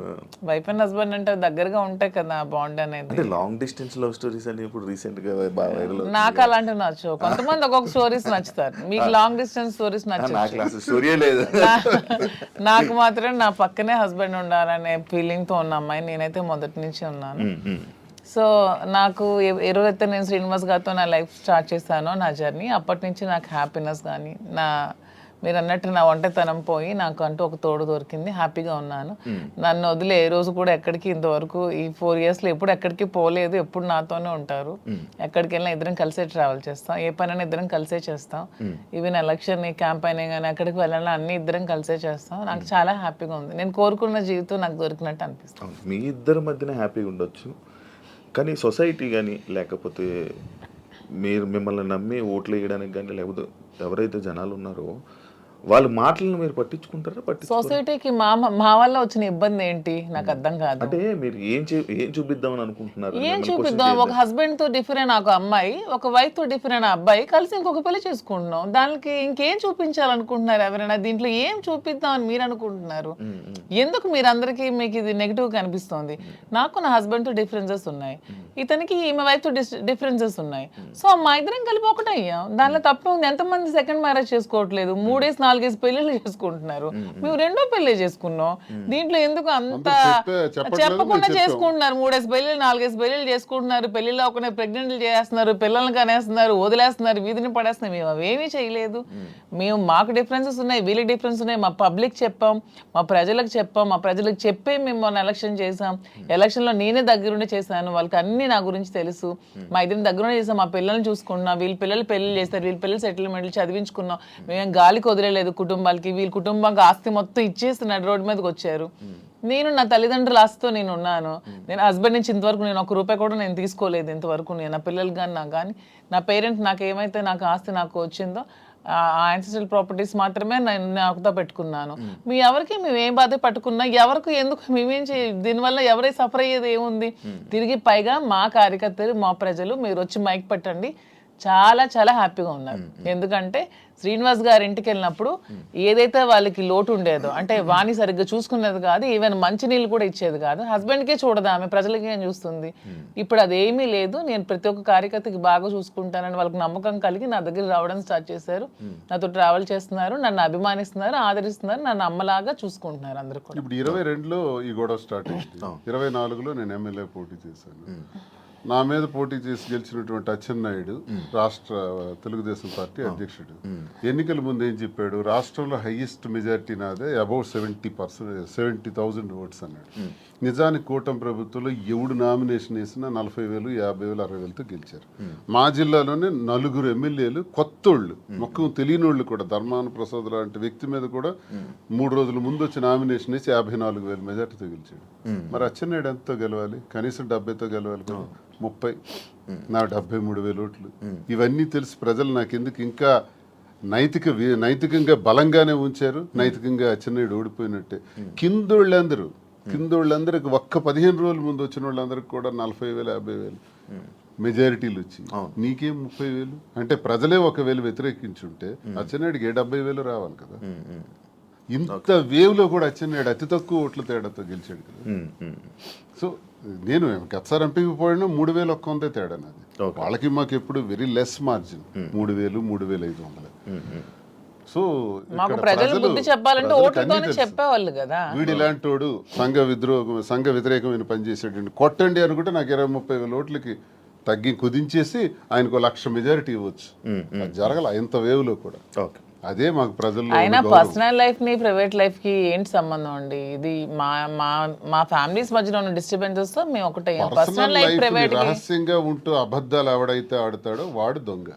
వైఫ్ అండ్ హస్బెండ్ అంటే దగ్గరగా ఉంటాయి కదా బాండ్ అనేది. అంటే లాంగ్ డిస్టెన్స్ లవ్ స్టోరీస్ అని ఇప్పుడు రీసెంట్ గా బాగా వైరల్. నాకు అలాంటివి నచ్చవు. కొంతమంది ఒక్కొక్క స్టోరీస్ నచ్చుతారు. మీకు లాంగ్ డిస్టెన్స్ స్టోరీస్ నచ్చవు. స్టోరీ లేదు. నాకు మాత్రం నా పక్కనే హస్బెండ్ ఉండాలనే ఫీలింగ్ తో ఉన్న అమ్మాయి నేనైతే మొదటి నుంచి ఉన్నాను. సో నాకు ఏ రోజైతే నేను శ్రీనివాస్ గారితో నా లైఫ్ స్టార్ట్ చేశానో, నా జర్నీ, అప్పటి నుంచి నాకు హ్యాపీనెస్ కానీ, నా మీరు అన్నట్టు నా ఒంటరితనం పోయి నాకు అంటూ ఒక తోడు దొరికింది, హ్యాపీగా ఉన్నాను. నన్ను వదిలి ఏ రోజు కూడా ఎక్కడికి ఇంతవరకు ఈ 4 yearsలో ఎప్పుడు ఎక్కడికి పోలేదు, ఎప్పుడు నాతోనే ఉంటారు. ఎక్కడికి వెళ్ళినా ఇద్దరం కలిసే ట్రావెల్ చేస్తాం, ఏ పనైనా ఇద్దరం కలిసే చేస్తాం. ఈవెన్ ఎలక్షన్ క్యాంపెయిన్ కానీ ఎక్కడికి వెళ్ళాలని అన్ని ఇద్దరం కలిసే చేస్తాం. నాకు చాలా హ్యాపీగా ఉంది. నేను కోరుకున్న జీవితం నాకు దొరికినట్టు అనిపిస్తుంది. మీ ఇద్దరి మధ్యన హ్యాపీగా ఉండొచ్చు, కానీ సొసైటీ కానీ లేకపోతే మీరు మిమ్మల్ని నమ్మి ఓట్లు వేయడానికి కానీ లేకపోతే ఎవరైతే జనాలు ఉన్నారో వాళ్ళ మాటలను మీరు పట్టించుకుంటారా? సొసైటీకి మా వల్ల వచ్చిన ఇబ్బంది ఏంటి నాకు అర్థం కాదు. అంటే మీరు ఏం చూపిద్దామని అనుకుంటున్నారు? ఏం చూపిద్దాం? ఒక హస్బెండ్ తో డిఫరెంట్ ఒక అమ్మాయి, ఒక వైఫ్ తో డిఫరెంట్ అబ్బాయి కలిసి ఇంకొక పెళ్లి చేసుకుంటున్నాం. దానికి ఇంకేం చూపించాలనుకుంటున్నారు ఎవరైనా? దీంట్లో ఏం చూపిద్దాం అని మీరు అనుకుంటున్నారు? ఎందుకు మీరందరికీ మీకు ఇది నెగిటివ్ గా అనిపిస్తోంది? నాకు నా హస్బెండ్ తో డిఫరెన్సెస్ ఉన్నాయి, ఇతనికి ఈమె వైఫ్ తో డిఫరెన్సెస్ ఉన్నాయి. సో మా ఇద్దరం కలిపి ఒకటయ్యాం. దానిలో తప్పే ఉంది. ఎంతమంది సెకండ్ మ్యారేజ్ చేసుకోవట్లేదు, 3-4 పెళ్లిళ్ళు చేసుకుంటున్నారు. మేము 2వ పెళ్లి చేసుకున్నాం. దీంట్లో ఎందుకు అంత చెప్పకుండా చేసుకుంటున్నారు? 3 పెళ్లిళ్ళు 4 పెళ్లిళ్ళు చేసుకుంటున్నారు. పెళ్లిలో ఒక ప్రెగ్నెంట్లు చేస్తున్నారు, పిల్లల్ని కనేస్తున్నారు, వదిలేస్తున్నారు, వీధిని పడేస్తున్నారు. మేము అవేమీ చేయలేదు. మేము మాకు డిఫరెన్సెస్ ఉన్నాయి, వీళ్ళకి డిఫరెన్స్ ఉన్నాయి. మా పబ్లిక్ చెప్పాం, మా ప్రజలకు చెప్పాం, మా ప్రజలకు చెప్పే మేము మొన్న ఎలక్షన్ చేసాం. ఎలక్షన్లో నేనే దగ్గరుండి చేశాను, వాళ్ళకి అన్ని నా గురించి తెలుసు. మా ఇద్దరిని దగ్గరుండి చేసాం. మా పిల్లల్ని చూసుకున్నాం, వీళ్ళ పిల్లలు పెళ్లి చేస్తారు, వీళ్ళ పిల్లలు సెటిల్మెంట్లు చదివించుకున్నాం. మేము గాలికి వదిలేదు కుటుంబాలకి. వీళ్ళ కుటుంబానికి ఆస్తి మొత్తం ఇచ్చేస్తున్నాడు, రోడ్డు మీదకి వచ్చారు. నేను నా తల్లిదండ్రుల ఆస్తితో నేను ఉన్నాను. నేను హస్బెండ్ నుంచి ఇంతవరకు నేను ₹1 కూడా నేను తీసుకోలేదు ఇంతవరకు. నేను నా పిల్లలు కానీ కానీ నా పేరెంట్స్ నాకు ఏమైతే నాకు ఆస్తి నాకు వచ్చిందో ఆ యాన్సిస్ట్రల్ ప్రాపర్టీస్ మాత్రమే నేను నాకుతో పెట్టుకున్నాను. మీ ఎవరికి మేము ఏం బాధ పట్టుకున్నా, ఎవరికి ఎందుకు మేమేం దీనివల్ల ఎవరై సఫర్ అయ్యేది ఏముంది? తిరిగి పైగా మా కార్యకర్తలు, మా ప్రజలు మీరు వచ్చి మైక్ పెట్టండి, చాలా చాలా హ్యాపీగా ఉన్నారు. ఎందుకంటే శ్రీనివాస్ గారి ఇంటికి వెళ్ళినప్పుడు ఏదైతే వాళ్ళకి లోటు ఉండేదో, అంటే వాణి సరిగ్గా చూసుకునేది కాదు, ఈవెన్ మంచినీళ్ళు కూడా ఇచ్చేది కాదు. హస్బెండ్కే చూడదు ఆమె, ప్రజలకి ఏం చూస్తుంది. ఇప్పుడు అదేమీ లేదు. నేను ప్రతి ఒక్క కార్యకర్తకి బాగా చూసుకుంటానని వాళ్ళకి నమ్మకం కలిగి నా దగ్గర రావడం స్టార్ట్ చేశారు. నాతో ట్రావెల్ చేస్తున్నారు, నన్ను అభిమానిస్తున్నారు, ఆదరిస్తున్నారు, నన్ను అమ్మలాగా చూసుకుంటున్నారు అందరూ కూడా. ఇప్పుడు 22లో ఈ గొడవ స్టార్ట్ అయింది. 24లో నేను ఎమ్మెల్యే పోటీ చేశాను. నా మీద పోటీ చేసి గెలిచినటువంటి అచ్చెన్నాయుడు రాష్ట్ర తెలుగుదేశం పార్టీ అధ్యక్షుడు ఎన్నికల ముందు ఏం చెప్పాడు? రాష్ట్రంలో హైయెస్ట్ మెజారిటీ నాదే, అబౌట్ 70,000 ఓట్స్ అన్నాడు. నిజానికి కూటమి ప్రభుత్వంలో ఎవడు నామినేషన్ వేసినా 40,000, 50,000, 60,000తో గెలిచారు. మా జిల్లాలోనే 4 ఎమ్మెల్యేలు కొత్తోళ్ళు, మొక్కం తెలియనోళ్ళు కూడా, ధర్మాన ప్రసాద్ లాంటి వ్యక్తి మీద కూడా 3 రోజుల ముందు వచ్చి నామినేషన్ వేసి 54,000 మెజార్టీతో గెలిచాడు. మరి అచ్చెన్నాయుడు ఎంతో గెలవాలి? కనీసం 70తో గెలవాలి కదా. 30, నా 73,000 ఓట్లు. ఇవన్నీ తెలిసి ప్రజలు నాకెందుకు ఇంకా నైతికంగా బలంగానే ఉంచారు. నైతికంగా అచ్చెన్నాయుడు ఓడిపోయినట్టే. కిందోళ్ళందరికి ఒక్క 15 రోజుల ముందు వచ్చిన వాళ్ళందరికి కూడా 40,000, 50,000 మెజారిటీలు వచ్చి నీకేం 30,000? అంటే ప్రజలే 1,000 వ్యతిరేకించుంటే అచ్చెన్నాయుడికి 70,000 రావాలి కదా. ఇంత వేవ్ లో కూడా అచ్చెన్నాయుడు అతి తక్కువ ఓట్ల తేడాతో గెలిచాడు కదా. సో నేను గతసారి ఎంపీకి పోయినా 3,100 తేడా నాది. వాళ్ళకి మాకు ఎప్పుడు వెరీ లెస్ మార్జిన్, 3,000, 3,500. సో వీడు ఇలాంటోడు సంఘ వ్యతిరేకమైన పని చేసాడు, కొట్టండి అనుకుంటే నాకు 20-30,000 ఓట్లకి తగ్గి కుదించేసి ఆయనకు 1,00,000 మెజారిటీ ఇవ్వచ్చు. అది జరగల ఇంత వేవ్ లో కూడా. అదే మాకు ప్రజల్లో. అయినా పర్సనల్ లైఫ్ ని ప్రైవేట్ లైఫ్ కి ఏంటి సంబంధం అండి? ఇది మా ఫ్యామిలీస్ మధ్యలో ఉన్న డిస్టర్బెన్సెస్ తో మేము ఒకటే. పర్సనల్ లైఫ్ ప్రైవేట్ రహస్యంగా ఉంటూ అబద్ధాలు ఎవడైతే ఆడతాడో వాడు దొంగ.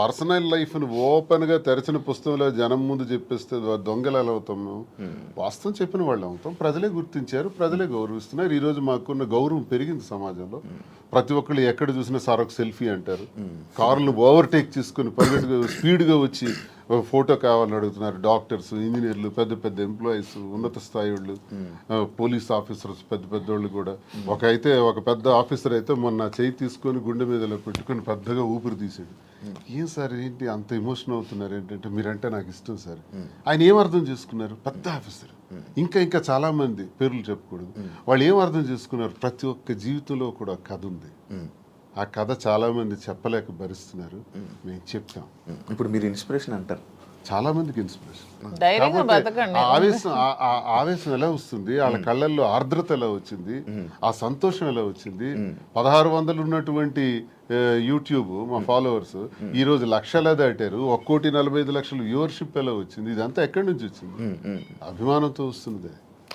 పర్సనల్ లైఫ్ ను ఓపెన్ గా తెరచిన పుస్తకంలో జనం ముందు చెప్పేస్తే దొంగలు ఎలా అవుతాం? మేము వాస్తవం చెప్పిన వాళ్ళు అవుతాం. ప్రజలే గుర్తించారు, ప్రజలే గౌరవిస్తున్నారు. ఈ రోజు మాకున్న గౌరవం పెరిగింది సమాజంలో. ప్రతి ఒక్కళ్ళు ఎక్కడ చూసినా సార్ ఒక సెల్ఫీ అంటారు. కార్లు ఓవర్టేక్ చేసుకుని స్పీడ్గా వచ్చి ఫోటో కావాలని అడుగుతున్నారు. డాక్టర్స్, ఇంజనీర్లు, పెద్ద పెద్ద ఎంప్లాయీస్, ఉన్నత స్థాయి వాళ్ళు, పోలీస్ ఆఫీసర్స్, పెద్ద వాళ్ళు కూడా. ఒక పెద్ద ఆఫీసర్ అయితే మొన్న చేయి తీసుకొని గుండె మీదలో పెట్టుకొని పెద్దగా ఊపిరి తీసాడు. ఏం సార్ ఏంటి అంత ఎమోషన్ అవుతున్నారు? ఏంటంటే మీరంటే నాకు ఇష్టం సార్. ఆయన ఏం అర్థం చేసుకున్నారు? పెద్ద ఆఫీసర్. ఇంకా చాలా మంది పేర్లు చెప్పకూడదు. వాళ్ళు ఏం అర్థం చేసుకున్నారు? ప్రతి ఒక్క జీవితంలో కూడా కథ ఉంది. ఆ కథ చాలా మంది చెప్పలేక భరిస్తున్నారు. మేము చెప్తాం. ఇప్పుడు మీరు ఇన్స్పిరేషన్ అంటారు, చాలా మందికి ఇన్స్పిరేషన్. ధైర్యంగా కాకపోతే బతకండి. ఆ ఆవేశం ఆవేశం ఎలా వస్తుంది, వాళ్ళ కళ్ళల్లో ఆర్ద్రత ఎలా వచ్చింది, ఆ సంతోషం ఎలా వచ్చింది. 1600 ఉన్నటువంటి యూట్యూబ్ మా ఫాలోవర్స్ ఈ రోజు లక్షలా దాటారు. 1,45,00,000 వ్యూవర్షిప్ ఎలా వచ్చింది? ఇదంతా ఎక్కడి నుంచి వచ్చింది? అభిమానంతో వస్తుంది.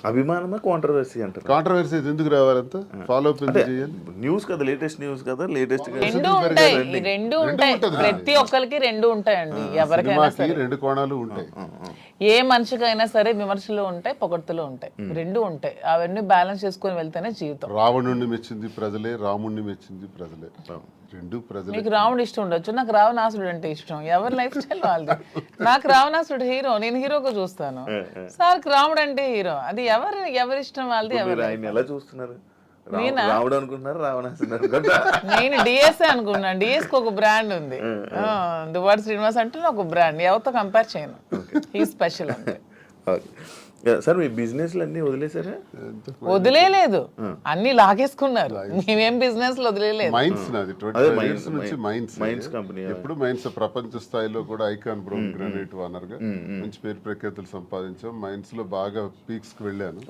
అభిమానమా కాంట్రవర్సీ అంటారు? కాంట్రవర్సీ ఎందుకు రావాలంతా? ఫాలో అప్ ఎందుకు చేయాలి? న్యూస్ కదా, లేటెస్ట్ న్యూస్ కదా, లేటెస్ట్ రెండు ఉంటాయి, ఈ రెండు ఉంటాయి. ప్రతి ఒక్కరికి రెండు ఉంటాయండి. ఎవరికైనా సినిమాకి సరే, 2 కోణాలు ఉంటాయి. ఏ మనిషికైనా సరే విమర్శలు ఉంటాయి, పొగడ్తలు ఉంటాయి, రెండు ఉంటాయి. అవన్నీ బ్యాలెన్స్ చేసుకొని వెళ్తేనే జీవితం. రావణుణ్ణి మెచ్చింది ప్రజలే, రాముణ్ణి మెచ్చింది ప్రజలే. రెండు ప్రజలే. మీకు రావణుడు ఇష్టం ఉండొచ్చు, నాకు రావణాసుడు అంటే ఇష్టం. ఎవరి లైఫ్ స్టైల్ వాళ్ళది. నాకు రావణాసుడు హీరో, నేను హీరోగా చూస్తాను. సార్కి రాముడు అంటే హీరో. అది ఎవరి ఇష్టం వాళ్ళది. మీరు ఆయన ఎలా చూస్తున్నారు? రావడం అనుకుంటున్నారు, రావణాసుడు నేను డిఎస్ఏ అనుకున్నాను. డిఎస్కి ఒక బ్రాండ్ ఉంది, దువ్వాడ శ్రీనివాస్ అంటే ఒక బ్రాండ్. ఎవరితో కంపేర్ చేయను, ఈ స్పెషల్ అంటే. సార్ మీ బిజినెస్లు అన్నీ వదిలేసారా? వదిలేదు, అన్ని లాగేసుకున్నారు. మేమేం బిజినెస్ వదిలేదు. మైన్స్ నాది 25 years నుంచి మైన్స్ కంపెనీ. ఎప్పుడు మైన్స్ ప్రపంచ స్థాయిలో కూడా ఐకాన్ బ్రౌన్ గ్రానైట్ ఓనర్ గా మంచి పేరు ప్రఖ్యాతులు సంపాదించాం. మైన్స్ లో బాగా పీక్స్ కి వెళ్ళాను.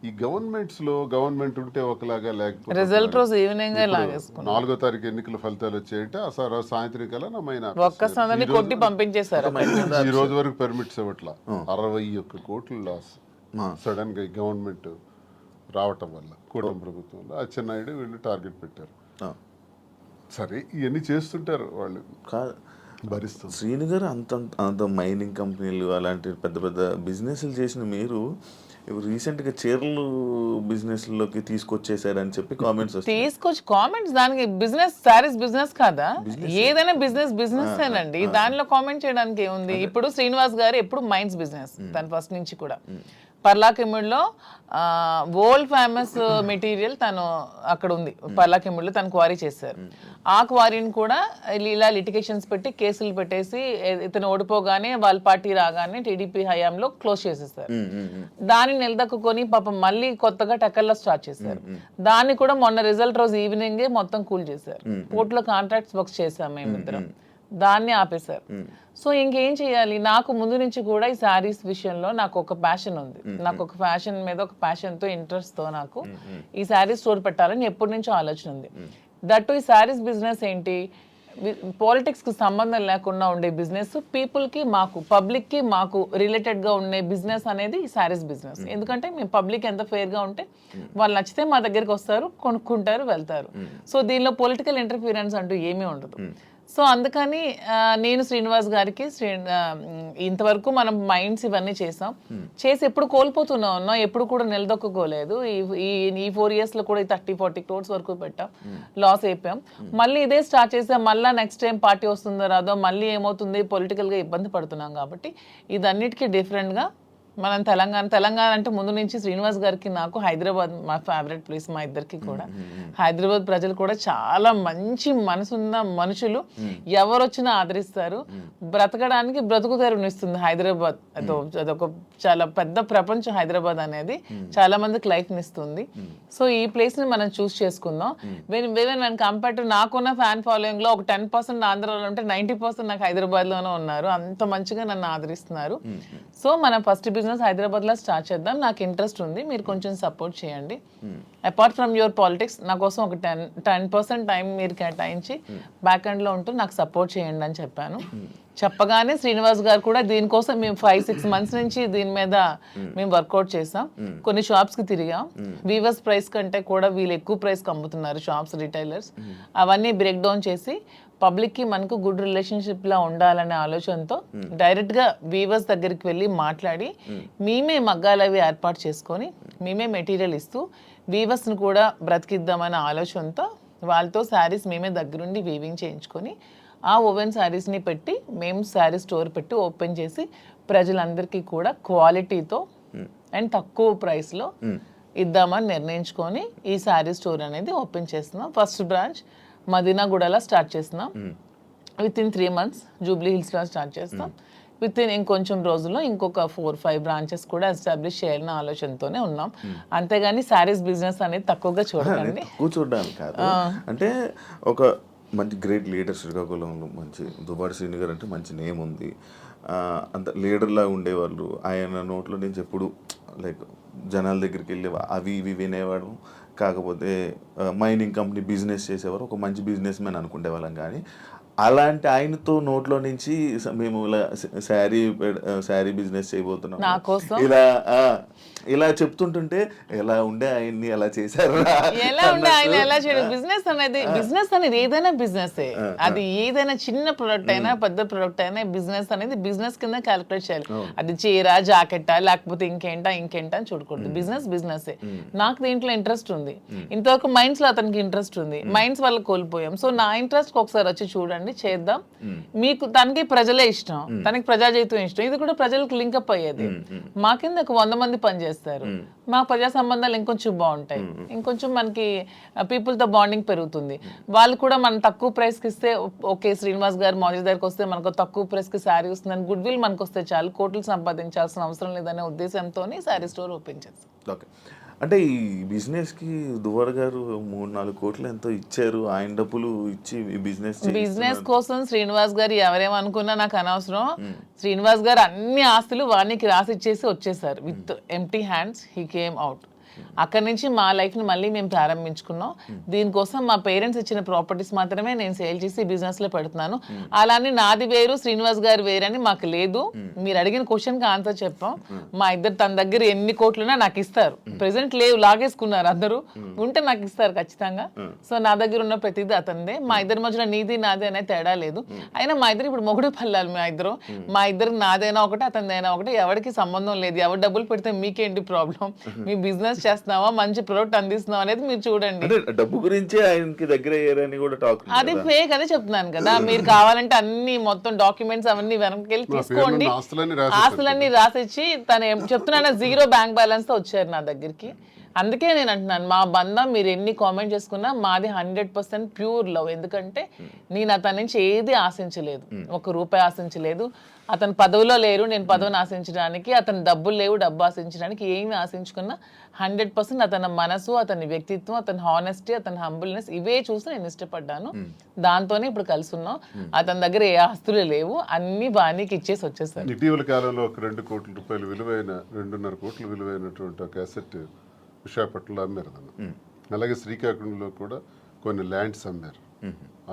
ఈ గవర్నమెంట్స్ లో గవర్నమెంట్ ఉంటే ఒకలాగా, లేకపోతే రిజల్ట్ రోజు ఈవినింగ్ లాగేసుకున్నాం. 4వ తారీఖు ఎన్నికల ఫలితాలు వచ్చాయంటే ఆ సాయంత్రం కల్లా నా మైనా ఒక్కసారి కొట్టి పంపించేశారు. ఈ రోజు వరకు పర్మిట్స్ ఇవ్వట్లా. 61 కోట్లు లాస్ సడన్ గా గవర్నమెంట్ రావటం వల్ల, కూటమి ప్రభుత్వంలో అచ్చెన్నాయుడు వీళ్ళు టార్గెట్ పెట్టారు. సరే ఇవన్నీ చేస్తుంటారు వాళ్ళు, భరిస్తారు. శ్రీను గారు అంత మైనింగ్ కంపెనీలు అలాంటి పెద్ద పెద్ద బిజినెస్లు చేసిన మీరు రీసెంట్గా చీరలు బిజినెస్లోకి తీసుకొచ్చేసారని చెప్పి కామెంట్స్ తీసుకొచ్చి కామెంట్స్. దానికి బిజినెస్, సారీస్ బిజినెస్ కాదా? ఏదైనా బిజినెస్ ఏనండి. దానిలో కామెంట్ చేయడానికి ఏముంది? ఇప్పుడు శ్రీనివాస్ గారు ఎప్పుడు మైన్స్ బిజినెస్, తను ఫస్ట్ నుంచి కూడా. పర్లాకిముడిలో వరల్డ్ ఫేమస్ మెటీరియల్ తను అక్కడ ఉంది. పర్లాకిముడిలో తను క్వారీ చేశారు. ఆ క్వారీని కూడా ఇలా లిటిగేషన్స్ పెట్టి కేసులు పెట్టేసి ఇతను ఓడిపోగానే వాళ్ళ పార్టీ రాగానే టీడీపీ హయాంలో క్లోజ్ చేసేస్తారు. దాన్ని నిలదక్కుని పాపం మళ్ళీ కొత్తగా టెక్కల్లో స్టార్ట్ చేశారు. దాన్ని కూడా మొన్న రిజల్ట్ రోజు ఈవినింగే మొత్తం కూల్ చేశారు. కోర్టులో కాంట్రాక్ట్స్ వర్క్స్ చేశాం మేమిద్దరం, దాన్ని ఆపేశారు. సో ఇంకేం చేయాలి? నాకు ముందు నుంచి కూడా ఈ శారీస్ విషయంలో నాకు ఒక ప్యాషన్ ఉంది. నాకు ఒక ఫ్యాషన్ మీద ఒక ప్యాషన్తో, ఇంట్రెస్ట్తో నాకు ఈ శారీస్ స్టోర్ పెట్టాలని ఎప్పటి నుంచో ఆలోచన ఉంది. దట్టు ఈ శారీస్ బిజినెస్ ఏంటి, పాలిటిక్స్కి సంబంధం లేకుండా ఉండే బిజినెస్, పీపుల్కి మాకు, పబ్లిక్కి మాకు రిలేటెడ్గా ఉండే బిజినెస్ అనేది ఈ శారీస్ బిజినెస్. ఎందుకంటే మేము పబ్లిక్ ఎంత ఫెయిర్గా ఉంటే వాళ్ళు నచ్చితే మా దగ్గరికి వస్తారు, కొనుక్కుంటారు, వెళ్తారు. సో దీనిలో పొలిటికల్ ఇంటర్ఫీరెన్స్ అంటూ ఏమీ ఉండదు. సో అందుకని నేను శ్రీనివాస్ గారికి ఇంతవరకు మనం మైండ్స్ ఇవన్నీ చేసి ఎప్పుడు కోల్పోతున్నాం, ఎప్పుడు కూడా నిలదొక్కుకోలేదు. ఈ 4 yearsలో కూడా 30-40 crores వరకు పెట్టాం, లాస్ అయిపోయాం. మళ్ళీ ఇదే స్టార్ట్ చేసాం. మళ్ళీ నెక్స్ట్ టైం పార్టీ వస్తుందో రాదో, మళ్ళీ ఏమవుతుంది, పొలిటికల్గా ఇబ్బంది పడుతున్నాం. కాబట్టి ఇదన్నిటికీ డిఫరెంట్గా మనం తెలంగాణ అంటే ముందు నుంచి శ్రీనివాస్ గారికి నాకు హైదరాబాద్ మా ఫేవరెట్ ప్లేస్, మా ఇద్దరికి కూడా. హైదరాబాద్ ప్రజలు కూడా చాలా మంచి మనసున్న మనుషులు, ఎవరు వచ్చినా ఆదరిస్తారు. బ్రతకడానికి బ్రతుకు తెరువునిస్తుంది హైదరాబాద్. అదొక చాలా పెద్ద ప్రపంచం హైదరాబాద్ అనేది, చాలా మందికి లైఫ్ ఇస్తుంది. సో ఈ ప్లేస్ ని మనం చూస్ చేసుకుందాం. వెన్ కంపేర్ టు నాకున్న ఫ్యాన్ ఫాలోయింగ్ లో ఒక 10% ఆంధ్రాలో ఉంటే 90% నాకు హైదరాబాద్ లోనే ఉన్నారు. అంత మంచిగా నన్ను ఆదరిస్తున్నారు. సో మనం ఫస్ట్ బిజినెస్ హైదరాబాద్ లో స్టార్ట్ చేద్దాం. నాకు ఇంట్రెస్ట్ ఉంది, మీరు కొంచెం సపోర్ట్ చేయండి. అపార్ట్ ఫ్రమ్ యువర్ పాలిటిక్స్ నా కోసం ఒక 10% టైం మీరు కేటాయించి బ్యాక్ ఎండ్ లో ఉంటూ నాకు సపోర్ట్ చేయండి అని చెప్పాను. చెప్పగానే శ్రీనివాస్ గారు కూడా దీనికోసం మేము 5-6 months నుంచి దీని మీద మేము వర్కౌట్ చేసాం. కొన్ని షాప్స్ కి తిరిగాం. వీవర్స్ ప్రైస్ కంటే కూడా వీళ్ళు ఎక్కువ ప్రైస్ కి అమ్ముతున్నారు షాప్స్, రిటైలర్స్. అవన్నీ బ్రేక్ డౌన్ చేసి పబ్లిక్ కి మనకు గుడ్ రిలేషన్షిప్ లా ఉండాలనే ఆలోచనతో డైరెక్ట్ గా వీవర్స్ దగ్గరికి వెళ్ళి మాట్లాడి మేమే మగ్గాలు అవి ఏర్పాటు చేసుకొని మేమే మెటీరియల్ ఇస్తూ వీవర్స్ ని కూడా బ్రతికిద్దామనే ఆలోచనతో వాళ్ళతో శారీస్ మేమే దగ్గరుండి వీవింగ్ చేయించుకొని ఆ ఓవెన్ శారీస్ని పెట్టి మేము శారీ స్టోర్ పెట్టి ఓపెన్ చేసి ప్రజలందరికీ కూడా క్వాలిటీతో అండ్ తక్కువ ప్రైస్లో ఇద్దామని నిర్ణయించుకొని ఈ శారీ స్టోర్ అనేది ఓపెన్ చేస్తున్నాం. ఫస్ట్ బ్రాంచ్ మదీనాగూడలో స్టార్ట్ చేస్తున్నాం. విత్ ఇన్ 3 months జూబ్లీ హిల్స్లో స్టార్ట్ చేస్తాం. విత్ ఇన్ ఇంకొంచెం రోజుల్లో ఇంకొక 4-5 branches కూడా ఎస్టాబ్లిష్ చేయాలన్న ఆలోచనతోనే ఉన్నాం. అంతేగాని శారీస్ బిజినెస్ అనేది తక్కువగా చూడండి. చూడడానికి కాదు, అంటే ఒక మంచి గ్రేట్ లీడర్ శ్రీకాకుళంలో మంచి దువ్వాడ శ్రీను గారు అంటే మంచి నేమ్ ఉంది. అంత లీడర్లా ఉండేవాళ్ళు. ఆయన నోట్లో నుంచి ఎప్పుడు లైక్ జనాల దగ్గరికి వెళ్ళి అవి ఇవి వినేవాడు. కాకపోతే మైనింగ్ కంపెనీ బిజినెస్ చేసేవారు, ఒక మంచి బిజినెస్ మ్యాన్ అనుకునేవాళ్ళం. కానీ అలాంటి ఆయనతో నోట్లో నుంచి మేము ఇలా శారీ బిజినెస్ చేయబోతున్నాం నా కోసం ఇలా చెప్తుంటుంటే ఎలా ఉండే ఆయన్ని ఎలా చేశారు, ఎలా ఉండే ఆయన ఎలా చేయడం. బిజినెస్ అనేది ఏదైనా బిజినెస్, అది ఏదైనా చిన్న ప్రొడక్ట్ అయినా పెద్ద ప్రొడక్ట్ అయినా బిజినెస్ అనేది బిజినెస్ కింద క్యాలిక్యులేట్ చేయాలి. అది చీర జాకెట్టా లేకపోతే ఇంకేంటా అని చూడకూడదు. బిజినెస్ నాకు దీంట్లో ఇంట్రెస్ట్ ఉంది. ఇంతవరకు మైండ్స్ లో అతనికి ఇంట్రెస్ట్ ఉంది, మైండ్స్ వల్ల కోల్పోయాం. సో నా ఇంట్రెస్ట్ ఒకసారి వచ్చి చూడండి, చేద్దాం. మీకు తనకి ప్రజలే ఇష్టం, తనకి ప్రజాజీవితం ఇష్టం, ఇది కూడా ప్రజలకు లింకప్ అయ్యేది. మా కింద ఒక 100 మంది పనిచేస్తారు, మా ప్రజా సంబంధాలు ఇంకొంచెం బాగుంటాయి, ఇంకొంచెం మనకి పీపుల్ తో బాండింగ్ పెరుగుతుంది. వాళ్ళు కూడా మనం తక్కువ ప్రైస్ కి ఇస్తే ఓకే, శ్రీనివాస్ గారు మాజీ దగ్గరకు వస్తే మనకు తక్కువ ప్రైస్ కి శారీ వస్తుందని గుడ్ విల్ మనకు వస్తే చాలు, కోట్లు సంపాదించాల్సిన అవసరం లేదనే ఉద్దేశంతో శారీ స్టోర్ ఓపెన్ చేస్తాం. ఓకే, అంటే ఈ బిజినెస్కి దువ్వాడ గారు 3-4 కోట్లు ఎంతో ఇచ్చారు. ఆయన డబ్బులు ఇచ్చి ఈ బిజినెస్ కోసం శ్రీనివాస్ గారు ఎవరేమనుకున్నా నాకు అనవసరం. శ్రీనివాస్ గారు అన్ని ఆస్తులు వానికి రాసిచ్చేసి వచ్చేసారు. With empty hands he came out. అక్కడి నుంచి మా లైఫ్ ని మళ్ళీ మేము ప్రారంభించుకున్నాం. దీనికోసం మా పేరెంట్స్ ఇచ్చిన ప్రాపర్టీస్ మాత్రమే నేను సేల్ చేసి బిజినెస్ లో పెడుతున్నాను. అలానే నాది వేరు శ్రీనివాస్ గారు వేరు అని మాకు లేదు. మీరు అడిగిన క్వశ్చన్ కి ఆన్సర్ చెప్పాం. మా ఇద్దరు తన దగ్గర ఎన్ని కోట్లున్నా నాకు ఇస్తారు. ప్రెసెంట్ లేవు, లాగేసుకున్నారు అందరూ, ఉంటే నాకు ఇస్తారు ఖచ్చితంగా. సో నా దగ్గర ఉన్న ప్రతిదీ అతనిదే. మా ఇద్దరి మధ్యలో నీది నాది అనే తేడా లేదు. అయినా మా ఇద్దరు ఇప్పుడు మొగుడు పల్లాలి. మా ఇద్దరు నాదైనా ఒకటి అతనిదైనా ఒకటి, ఎవరికి సంబంధం లేదు. ఎవరు డబ్బులు పెడితే మీకేంటి ప్రాబ్లం? మీ బిజినెస్ చేస్తున్నావా, మంచి ప్రొడక్ట్ అందిస్తున్నావా అనేది మీరు చూడండి. డబ్బు గురించి ఆయనకి దగ్గర అయ్యారని కూడా టాక్. అది ఫేక్, అదే చెప్తున్నాను కదా. మీరు కావాలంటే అన్ని మొత్తం డాక్యుమెంట్స్ అవన్నీ వెనక్కి వెళ్ళి తీసుకోండి. ఆస్తులన్నీ రాసిచ్చి తను చెప్తున్నా 0 బ్యాంక్ బ్యాలెన్స్ తో వచ్చారు నా దగ్గరికి. అందుకే నేను అంటున్నాను, మా బంధం మీరు ఎన్ని కామెంట్ చేసుకున్నా మాది 100% ప్యూర్ లవ్. ఎందుకంటే నేను అతని నుంచి ఏది ఆశించలేదు, 1 రూపాయి ఆశించలేదు. అతను పదవిలో లేరు, నేను పదవిని ఆశించడానికి, అతను డబ్బులు లేవు, డబ్బు ఆశించడానికి. ఏమి ఆశించుకున్నా 100% అతని మనసు, అతని వ్యక్తిత్వం, అతని హానెస్టీ, అతని హంబుల్నెస్ ఇవే చూసి నేను ఇష్టపడ్డాను. దాంతోనే ఇప్పుడు కలిసి ఉన్నాం. అతని దగ్గర ఏ ఆస్తులు లేవు, అన్ని బాణీకి ఇచ్చేసి వచ్చేసారు. ఇటీవల కాలంలో ఒక 2 కోట్ల రూపాయలు విలువైన 2.5 కోట్ల విలువైనటువంటి ఒక అసెట్ విశాఖపట్నంలో అమ్మారు. అలాగే శ్రీకాకుళంలో కూడా కొన్ని ల్యాండ్స్ అమ్మారు.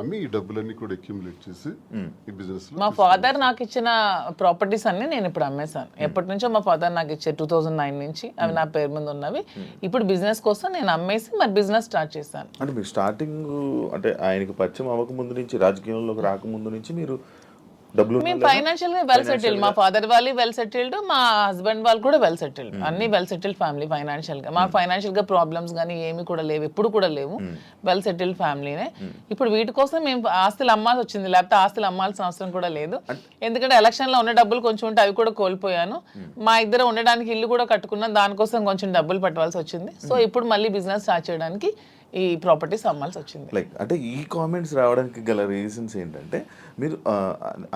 అమ్మి ఈ డబ్బులన్నీ కూడా అక్యుములేట్ చేసి ఈ బిజినెస్ లో మా ఫాదర్ నాకు ఇచ్చిన ప్రాపర్టీస్ అన్ని నేను ఇప్పుడు అమ్మేశాను. ఎప్పటి నుంచో మా ఫాదర్ నాకు ఇచ్చే 2009 నుంచి అవి నా పేరు మీద ఉన్నవి. ఇప్పుడు బిజినెస్ కోసం నేను అమ్మేసి మరి బిజినెస్ స్టార్ట్ చేశాను. అంటే మీరు స్టార్టింగ్ అంటే ఆయనకి పరిచయం అవ్వక ముందు నుంచి, రాజకీయంలోకి రాకముందు నుంచి మీరు డబ్బులు మేము ఫైనాన్షియల్ గా వెల్ సెటిల్డ్. మా ఫాదర్ వాళ్ళు వెల్ సెటిల్డ్, మా హస్బెండ్ వాళ్ళు కూడా వెల్ సెటిల్డ్. అన్ని వెల్ సెటిల్డ్ ఫ్యామిలీ ఫైనాన్షియల్ గా. మా ఫైనాన్షియల్ గా ప్రాబ్లమ్స్ కానీ ఏమి కూడా లేవు, ఎప్పుడు కూడా లేవు. వెల్ సెటిల్డ్ ఫ్యామిలీనే. ఇప్పుడు వీటి కోసం మేము ఆస్తులు అమ్మాల్సి వచ్చింది, లేకపోతే ఆస్తులు అమ్మాల్సిన అవసరం కూడా లేదు. ఎందుకంటే ఎలక్షన్ లో ఉన్న డబ్బులు కొంచెం ఉంటే అవి కూడా కోల్పోయాను. మా ఇద్దరు ఉండడానికి ఇల్లు కూడా కట్టుకున్నాం, దానికోసం కొంచెం డబ్బులు పెట్టవలసి వచ్చింది. సో ఇప్పుడు మళ్ళీ బిజినెస్ స్టార్ట్ చేయడానికి ఈ ప్రాపర్టీస్ అమ్మాల్సి వచ్చింది. లైక్ అంటే ఈ కామెంట్స్ రావడానికి గల రీజన్స్ ఏంటంటే, మీరు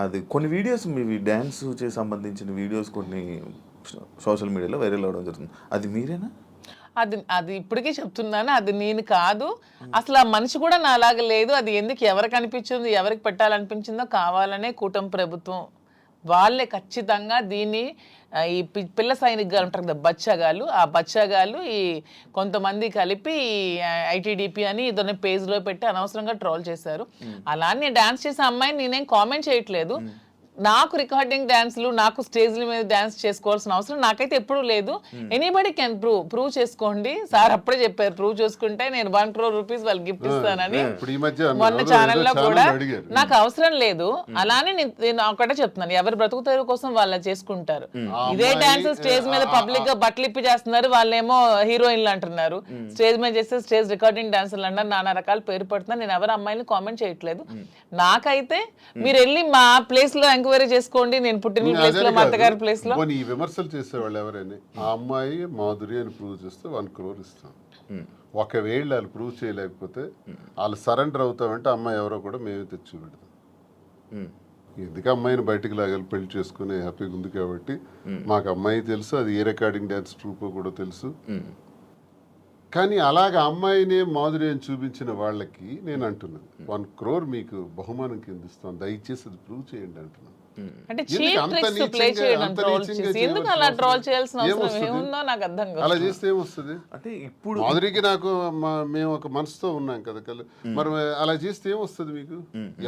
అది కొన్ని వీడియోస్ మీ డ్యాన్స్ చేసి సంబంధించిన వీడియోస్ కొన్ని సోషల్ మీడియాలో వైరల్ అవ్వడం జరుగుతుంది. అది మీరేనా? అది ఇప్పటికీ చెప్తున్నాను, అది నేను కాదు. అసలు ఆ మనిషి కూడా నా అలాగే లేదు. అది ఎందుకు ఎవరికి అనిపించింది, ఎవరికి పెట్టాలనిపించిందో కావాలనే కూటమి ప్రభుత్వం వాళ్ళే ఖచ్చితంగా దీన్ని ఈ పిల్ల సైనిక్ గారు ఉంటారు కదా, బచ్చగాళ్ళు, ఆ బచ్చగాళ్ళు ఈ కొంతమంది కలిపి ఐటీడీపీ అని ఇదొన్న పేజ్లో పెట్టి అనవసరంగా ట్రోల్ చేశారు. అలానే డాన్స్ చేసే అమ్మాయిని నేనేం కామెంట్ చేయట్లేదు. నాకు రికార్డింగ్ డాన్స్లు, నాకు స్టేజ్ల మీద డాన్స్ చేసుకోవాల్సిన అవసరం నాకైతే ఎప్పుడూ లేదు. ఎనీబడి కెన్ ప్రూవ్ చేసుకోండి. సార్ అప్పుడే చెప్పారు, ప్రూవ్ చేసుకుంటే నేను 1 crore rupees వాళ్ళు గిఫ్ట్ ఇస్తానని మొన్న ఛానల్లో కూడా. నాకు అవసరం లేదు. అలానే నేను ఒకటే చెప్తున్నాను, ఎవరి బ్రతుకు తెరువు కోసం వాళ్ళు చేసుకుంటారు. ఇదే డాన్స్ స్టేజ్ మీద పబ్లిక్ గా బట్టలు ఇప్పి చేస్తున్నారు, వాళ్ళేమో హీరోయిన్లు అంటున్నారు. స్టేజ్ మీద చేస్తే స్టేజ్ రికార్డింగ్ డాన్సర్లు అంటారు, నానా రకాల పేరు పడుతున్నారు. నేను ఎవరి అమ్మాయిని కామెంట్ చేయట్లేదు. నాకైతే మీరు వెళ్ళి మా ప్లేస్ లో ఎంక్వైరీ చేసుకోండి, నేను పుట్టిన ప్లేస్ లో, మా అత్తగారి ప్లేస్ లో. ఈ విమర్శలు చేసేవాళ్ళు ఎవరైనా ఆ అమ్మాయి మాధురి అని ప్రూవ్ చేస్తే 1 crore ఇస్తాం. ఒకవేళ వాళ్ళు ప్రూవ్ చేయలేకపోతే వాళ్ళు సరెండర్ అవుతామంటే అమ్మాయి ఎవరో కూడా మేమే తెచ్చి పెడతాం. ఎందుకు అమ్మాయిని బయటకు లాగాలి, పెళ్లి చేసుకుని హ్యాపీగా ఉంది కాబట్టి. మాకు అమ్మాయి తెలుసు, అది ఏ రికార్డింగ్ డాన్స్ ట్రూప్ కూడా తెలుసు. కానీ అలాగ అమ్మాయినే మాధురి అని చూపించిన వాళ్ళకి నేను అంటున్నాను, 1 crore మీకు బహుమానం కింద ఇస్తాను, దయచేసి అది ప్రూవ్ చేయండి అంటున్నాను. అంటే ఎందుకు చీప్ అంత ట్రిక్స్ ప్లే నీచంగా- చేయడం, అంత ట్రోల్ నీచంగా చేసి ఎందుకు చేయవలసిన అలా ట్రోల్ అవసరం చేయాల్సిన అవసరం ఏమొస్తుంది? ఏముందో నాకు అర్థం కాదు. అలా చేస్తే ఏమొస్తుంది? అంటే ఇప్పుడు మాధురికి నాకు మేము ఒక మనసుతో ఉన్నాం కదా మరి అలా చేస్తే ఏమొస్తుంది మీకు?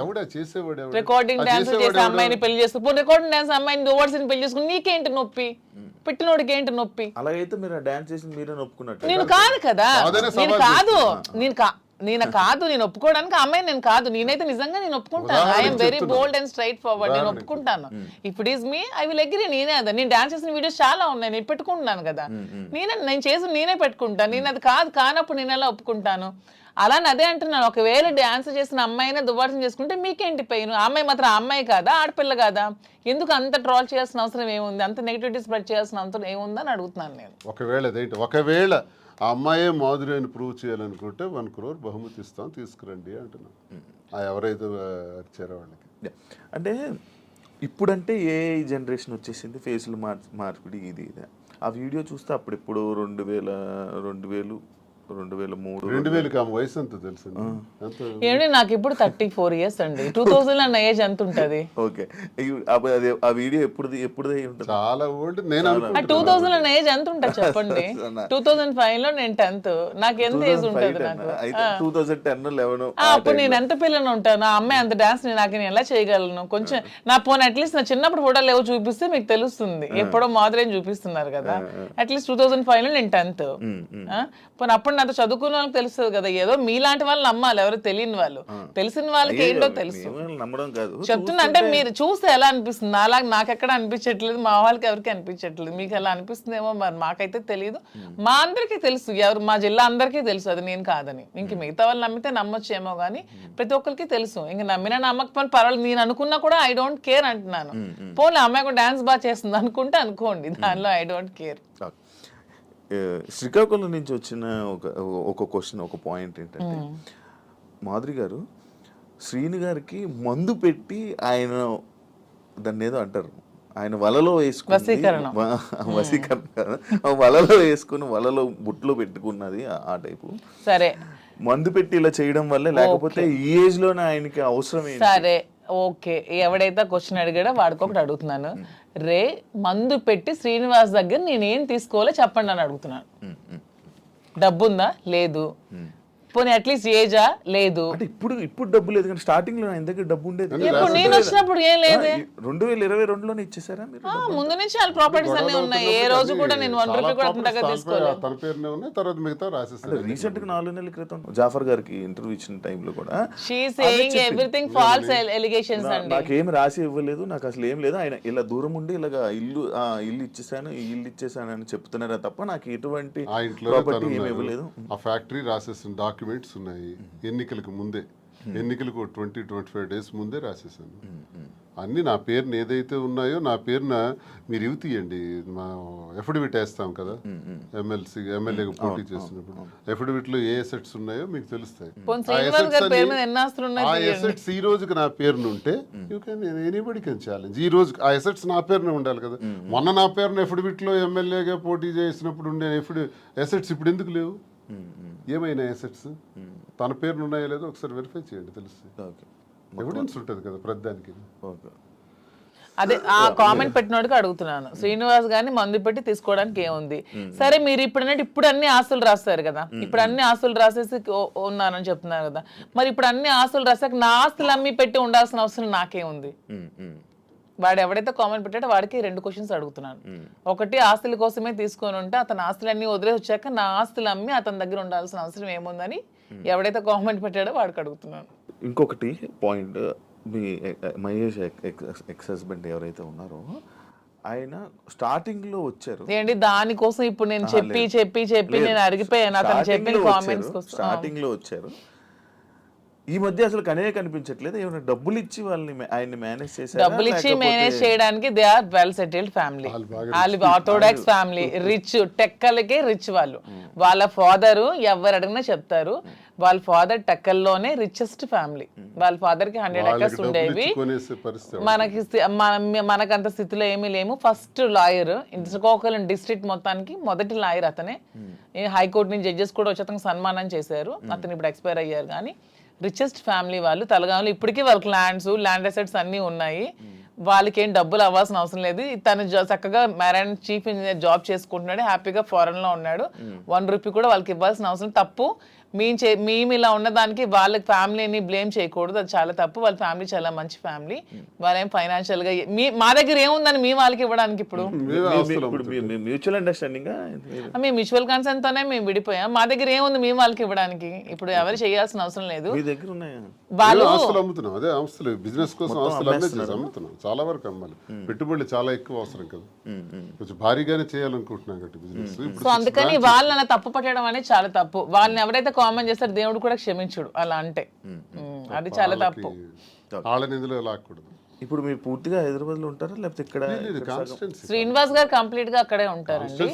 ఎవడా చేసేవాడు ఎవడు? రికార్డింగ్ ఆ డాన్స్ చేసేవాడు చేసి ఎవడు? అమ్మాయిని పెళ్లి చేసుకుని రికార్డింగ్ డాన్స్ అమ్మాయిని ఓవర్స్ని పెళ్లి చేసుకుని నీకేంటి నొప్పి, పెట్టినోడికి ఏంటి నొప్పి? అలాగైతే మీరు డాన్స్ చేసి మీరే ఒప్పుకున్నట్టు. నేను కాదు కదా, కాదనే నేను సవాల్ కాదు, నేను ఒప్పుకోవడానికి అమ్మాయి నేను కాదు. నేనైతే నిజంగా నేను ఒప్పుకుంటాను. I'm very bold and straight forward. నేను ఒప్పుకుంటాను. If it is me I will agree. నేనే అదా, నేను డాన్స్ చేసిన వీడియోస్ చాలా ఉన్నాయి, నేను పెట్టుకుంటున్నాను కదా. నేనే పెట్టుకుంటాను. నేను అది కానప్పుడు నేను ఎలా ఒప్పుకుంటాను? అలానే అదే అంటున్నాను, ఒకవేళ డాన్స్ చేసిన అమ్మాయినే దువ్వాసం చేసుకుంటే మీకేంటి పెయిన్? అమ్మాయి మాత్రం అమ్మాయి కాదా, ఆడపిల్ల కాదా? ఎందుకు అంత ట్రోల్ చేయాల్సిన అవసరం ఏముంది? అంత నెగిటివిటీ స్ప్రెడ్ చేయాల్సిన అవసరం ఏముందని అడుగుతున్నాను నేను. ఒకవేళ ఆ అమ్మాయే మాధురి అని ప్రూవ్ చేయాలనుకుంటే 1 crore బహుమతి ఇస్తాం, తీసుకురండి అంటున్నాం. ఎవరైతే వచ్చారో వాళ్ళకి. అంటే ఇప్పుడంటే ఏ జనరేషన్ వచ్చేసింది, ఫేస్లు మార్పిడి ఇది ఇదే. ఆ వీడియో చూస్తే అప్పుడెప్పుడు 2003 2000 ఆమె వయసు ఎంత తెలుసు? ఏమంటే నాకు ఇప్పుడు 34 years అండి. 2000 అన్న ఏజ్ ఎంత ఉంటది? ఓకే, ఆ వీడియో ఎప్పుడుదే ఉంటుంది? చాలా ఓల్డ్. నేను 2000 అన్న ఏజ్ ఎంత ఉంటుంది చెప్పండి? 2005 లో నేను 10th. నాకు ఎంత ఏజ్ ఉంటుంది నాకు? అయితే 2010, 11 అప్పుడు నేను ఎంత పిల్లని ఉంటాను? నా అమ్మాయి అంత డాన్స్ నాకు నేను ఎలా చేయగలను? కొంచెం నా పోనీ అట్లీస్ట్ నా చిన్నప్పుడు ఫోటోలు ఏవో చూపిస్తే మీకు తెలుస్తుంది. ఎప్పుడో మాదిరి చూపిస్తున్నారు కదా. అట్లీస్ట్ 2005 లో నేను 10th. పోనీ అప్పుడు నాతో చదువుకున్న వాళ్ళకి తెలుస్తుంది కదా. ఏదో మీలాంటి వాళ్ళు నమ్మాలి, ఎవరు తెలియని వాళ్ళు. తెలిసిన వాళ్ళకి ఏంటో తెలుసు. నమ్మడం కాదు చెప్తున్నా, అంటే మీరు చూస్తే ఎలా అనిపిస్తుంది? అలాగే నాకు ఎక్కడ అనిపించట్లేదు, మా వాళ్ళకి ఎవరికి అనిపించట్లేదు. మీకు ఎలా అనిపిస్తుందేమో మరి, మాకైతే తెలియదు. మా అందరికీ తెలుసు, ఎవరు మా జిల్లా అందరికీ తెలుసు అది నేను కాదని. ఇంక మిగతా వాళ్ళు నమ్మితే నమ్మొచ్చేమో కానీ ప్రతి ఒక్కరికి తెలుసు. ఇంక నమ్మినా నమ్మకపోయినా పర్వాలేదు, నేను అనుకున్నా కూడా ఐ డోంట్ కేర్ అంటున్నాను. పోనీ అమ్మాయి కూడా డాన్స్ బాగా చేస్తుంది అనుకుంటే అనుకోండి, దానిలో ఐ డోంట్ కేర్. శ్రీకాకుళం నుంచి వచ్చిన ఒక క్వశ్చన్, ఒక పాయింట్ ఏంటంటే, మాధురి గారు శ్రీను గారికి మందు పెట్టి ఆయన దాన్ని ఏదో అంటారు, ఆయన వలలో వేసుకుని వసీకరణ వలలో వేసుకుని వలలో బుట్లో పెట్టుకున్నది ఆ టైపు. సరే, మందు పెట్టి ఇలా చేయడం వల్ల, లేకపోతే ఈ ఏజ్ లోనే ఆయనకి అవసరం ఏంటి? సరే ఓకే, ఎవడైతే క్వశ్చన్ అడిగాడో వాడికి ఒకటి అడుగుతున్నాను. మందు పెట్టి శ్రీనివాస్ దగ్గర నేనేం తీసుకోవాలో చెప్పండి అని అడుగుతున్నాను. డబ్బుందా? లేదు. పోనీ అట్లీస్ట్ ఏజా? లేదు. అంటే ఇప్పుడు డబ్బు లేదు కానీ స్టార్టింగ్ లో ఆయన దగ్గర డబ్బు ఉండేది. ఇప్పుడు నేను వచ్చినప్పుడు ఏం లేదే. 2022లోనే ఇచ్చేసారా మీరు? ముందు నుంచి వాళ్ళ ప్రాపర్టీస్ అన్ని ఉన్నాయి. ఏ రోజు కూడా నేను 1 రూపీ కూడా అంతగా తీసుకోలేదు. తన పేరునే ఉన్నాయి, తర్వాత మిగతా రాసేస్తారు. రీసెంట్ గా 4 నెలల క్రితం జాఫర్ గారికి ఇంటర్వ్యూ ఇచ్చిన టైంలో కూడా she saying everything false allegations అండి. నాకేం రాసి ఇవ్వలేదు, నాకు అసలు ఏం లేదు, ఆయన ఇలా దూరం ఉండి ఇలాగా ఇల్లు ఇచ్చేసాను అని చెప్తున్నారా తప్ప నాకు ఎటువంటి ప్రాపర్టీ ఏమి ఇవ్వలేదు. ఆ ఫ్యాక్టరీ రాసేసిన డాక్యుమెంట్స్ ఉన్నాయి. ఎన్నికలకు ముందే, ఎన్నికలకు 20-25 days ముందే రాసేసాను అన్ని. నా పేరున ఏదైతే ఉన్నాయో నా పేరున మీరు ఇవి తీయండి, మా ఎఫిడవిట్ వేస్తాం కదా ఎమ్మెల్యేగా పోటీ చేసినప్పుడు. ఎఫిడవిట్ లో ఏ అసెట్స్ ఉన్నాయో మీకు తెలుస్తాయి. ఆ అసెట్స్ ఈ రోజుకి నా పేరున ఉంటే you can anybody can challenge. ఈ రోజు ఆ అసెట్స్ నా పేరున ఉండాలి కదా. మొన్న నా పేరున ఎఫిడవిట్ లో ఎమ్మెల్యేగా పోటీ చేసినప్పుడు ఉండే అసెట్స్ ఇప్పుడు ఎందుకు లేవు? ఏమైనా అసెట్స్ తన పేరున ఉన్నాయో లేదో ఒకసారి వెరిఫై చేయండి, తెలుస్తుంది. ఎవిడెన్స్ ఉంటుంది కదా ప్రతిదానికి. అదే ఆ కామెంట్ పెట్టినోడికి అడుగుతున్నాను. శ్రీనివాస్ గారిని మందు పెట్టి తీసుకోవడానికి ఏముంది? సరే, మీరు ఇప్పుడు అన్ని ఆస్తులు రాస్తారు కదా, ఇప్పుడు అన్ని ఆస్తులు రాసేసి ఉన్నానని చెప్తున్నారు కదా, మరి ఇప్పుడు అన్ని ఆస్తులు రాసాక నా ఆస్తులు అమ్మి పెట్టి ఉండాల్సిన అవసరం నాకేముంది? వాడు ఎవడైతే కామెంట్ పెట్టాడో వాడికి 2 క్వశ్చన్స్ అడుగుతున్నాను. ఒకటి, ఆస్తుల కోసమే తీసుకొని ఉంటే అతని ఆస్తులన్నీ వదిలేసి వచ్చాక నా ఆస్తులు అమ్మి అతని దగ్గర ఉండాల్సిన అవసరం ఏముందని ఎవడైతే కామెంట్ పెట్టాడో వాడికి అడుగుతున్నాను. ఇంకొకటి పాయింట్, మీ మహేష్ ఎక్స్ హస్బెండ్ ఎవరైతే ఉన్నారో ఆయన స్టార్టింగ్ లో వచ్చారు ఏంటి దానికోసం ఇప్పుడు నేను చెప్పి నేను అరిగిపోయాను అతను చెప్పిన కామెంట్స్ కోసం. స్టార్టింగ్ లో వచ్చారు, ఈ మధ్య అసలు కనిపించట్లేదు. ఏమైనా డబ్బులు ఇచ్చి వాళ్ళని ఆయన్ని మేనేజ్ చేశారు? డబ్బులు ఇచ్చి మేనేజ్ చేయడానికి they are well settled family. వాళ్ళు ఆర్థోడాక్స్ ఫ్యామిలీ, రిచ్, టెక్కలకే రిచ్ వాళ్ళు. వాళ్ళ ఫాదర్ ఎవరు అడిగినా చెప్తారు, వాళ్ళ ఫాదర్ టెక్కల్లోనే రిచెస్ట్ ఫ్యామిలీ. వాళ్ళ ఫాదర్ కి 100 acres ఉండేవి. మనకంత స్థితిలో ఏమీ లేము. ఫస్ట్ లాయర్ శ్రీకాకుళం డిస్ట్రిక్ట్ మొత్తానికి మొదటి లాయర్ అతనే. హైకోర్టు నుంచి జడ్జెస్ కూడా వచ్చి అతనికి సన్మానం చేశారు. అతను ఇప్పుడు ఎక్స్పైర్ అయ్యారు. కానీ రిచెస్ట్ ఫ్యామిలీ వాళ్ళు. తలగాములు ఇప్పటికీ వాళ్ళకి ల్యాండ్ అసెట్స్ అన్నీ ఉన్నాయి. వాళ్ళకి ఏం డబ్బులు అవ్వాల్సిన అవసరం లేదు. తను చక్కగా మెరైన్ చీఫ్ ఇంజనీర్ జాబ్ చేసుకుంటున్నాడు, హ్యాపీగా ఫారెన్ లో ఉన్నాడు. 1 రూపీ కూడా వాళ్ళకి ఇవ్వాల్సిన అవసరం తప్పు. మేము ఇలా ఉన్నదానికి వాళ్ళకి ఫ్యామిలీని బ్లేమ్ చేయకూడదు, అది చాలా తప్పు. వాళ్ళ ఫ్యామిలీ చాలా మంచి ఫ్యామిలీ, వాళ్ళేం ఫైనాన్షియల్ గా మా దగ్గర ఏముందని మీ వాళ్ళకి ఇవ్వడానికి. ఇప్పుడు మ్యూచువల్ అండర్స్టాండింగ్ మేము మ్యూచువల్ కన్సెంట్ తోనే మేము విడిపోయాం. మా దగ్గర ఏముంది మేము వాళ్ళకి ఇవ్వడానికి? ఇప్పుడు ఎవరు చేయాల్సిన అవసరం లేదు. మీ దగ్గర ఉన్నాయా? వాళ్ళు ఆస్తులు అమ్ముతున్నాం, అదే ఆస్తులు బిజినెస్ కోసం ఆస్తులు అమ్ముతున్నాం. చాలా వరకు అమ్మాలి, పెట్టుబడులు చాలా ఎక్కువ అవసరం కదా, కొంచెం భారీగానే చేయాలనుకుంటున్నాం కాబట్టి బిజినెస్. సో అందుకని వాళ్ళని తప్పు పట్టడం అనేది చాలా తప్పు. వాళ్ళని ఎవరైతే కామెంట్ చేస్తారు దేవుడు కూడా క్షమించుడు అలా అంటే, అది చాలా తప్పు. వాళ్ళని ఇందులో లాక్కూడదు. ఇప్పుడు మీరు పూర్తిగా హైదరాబాద్ లో ఉంటారా లేకపోతే ఇక్కడ? శ్రీనివాస్ గారు కంప్లీట్ గా అక్కడే ఉంటారండి.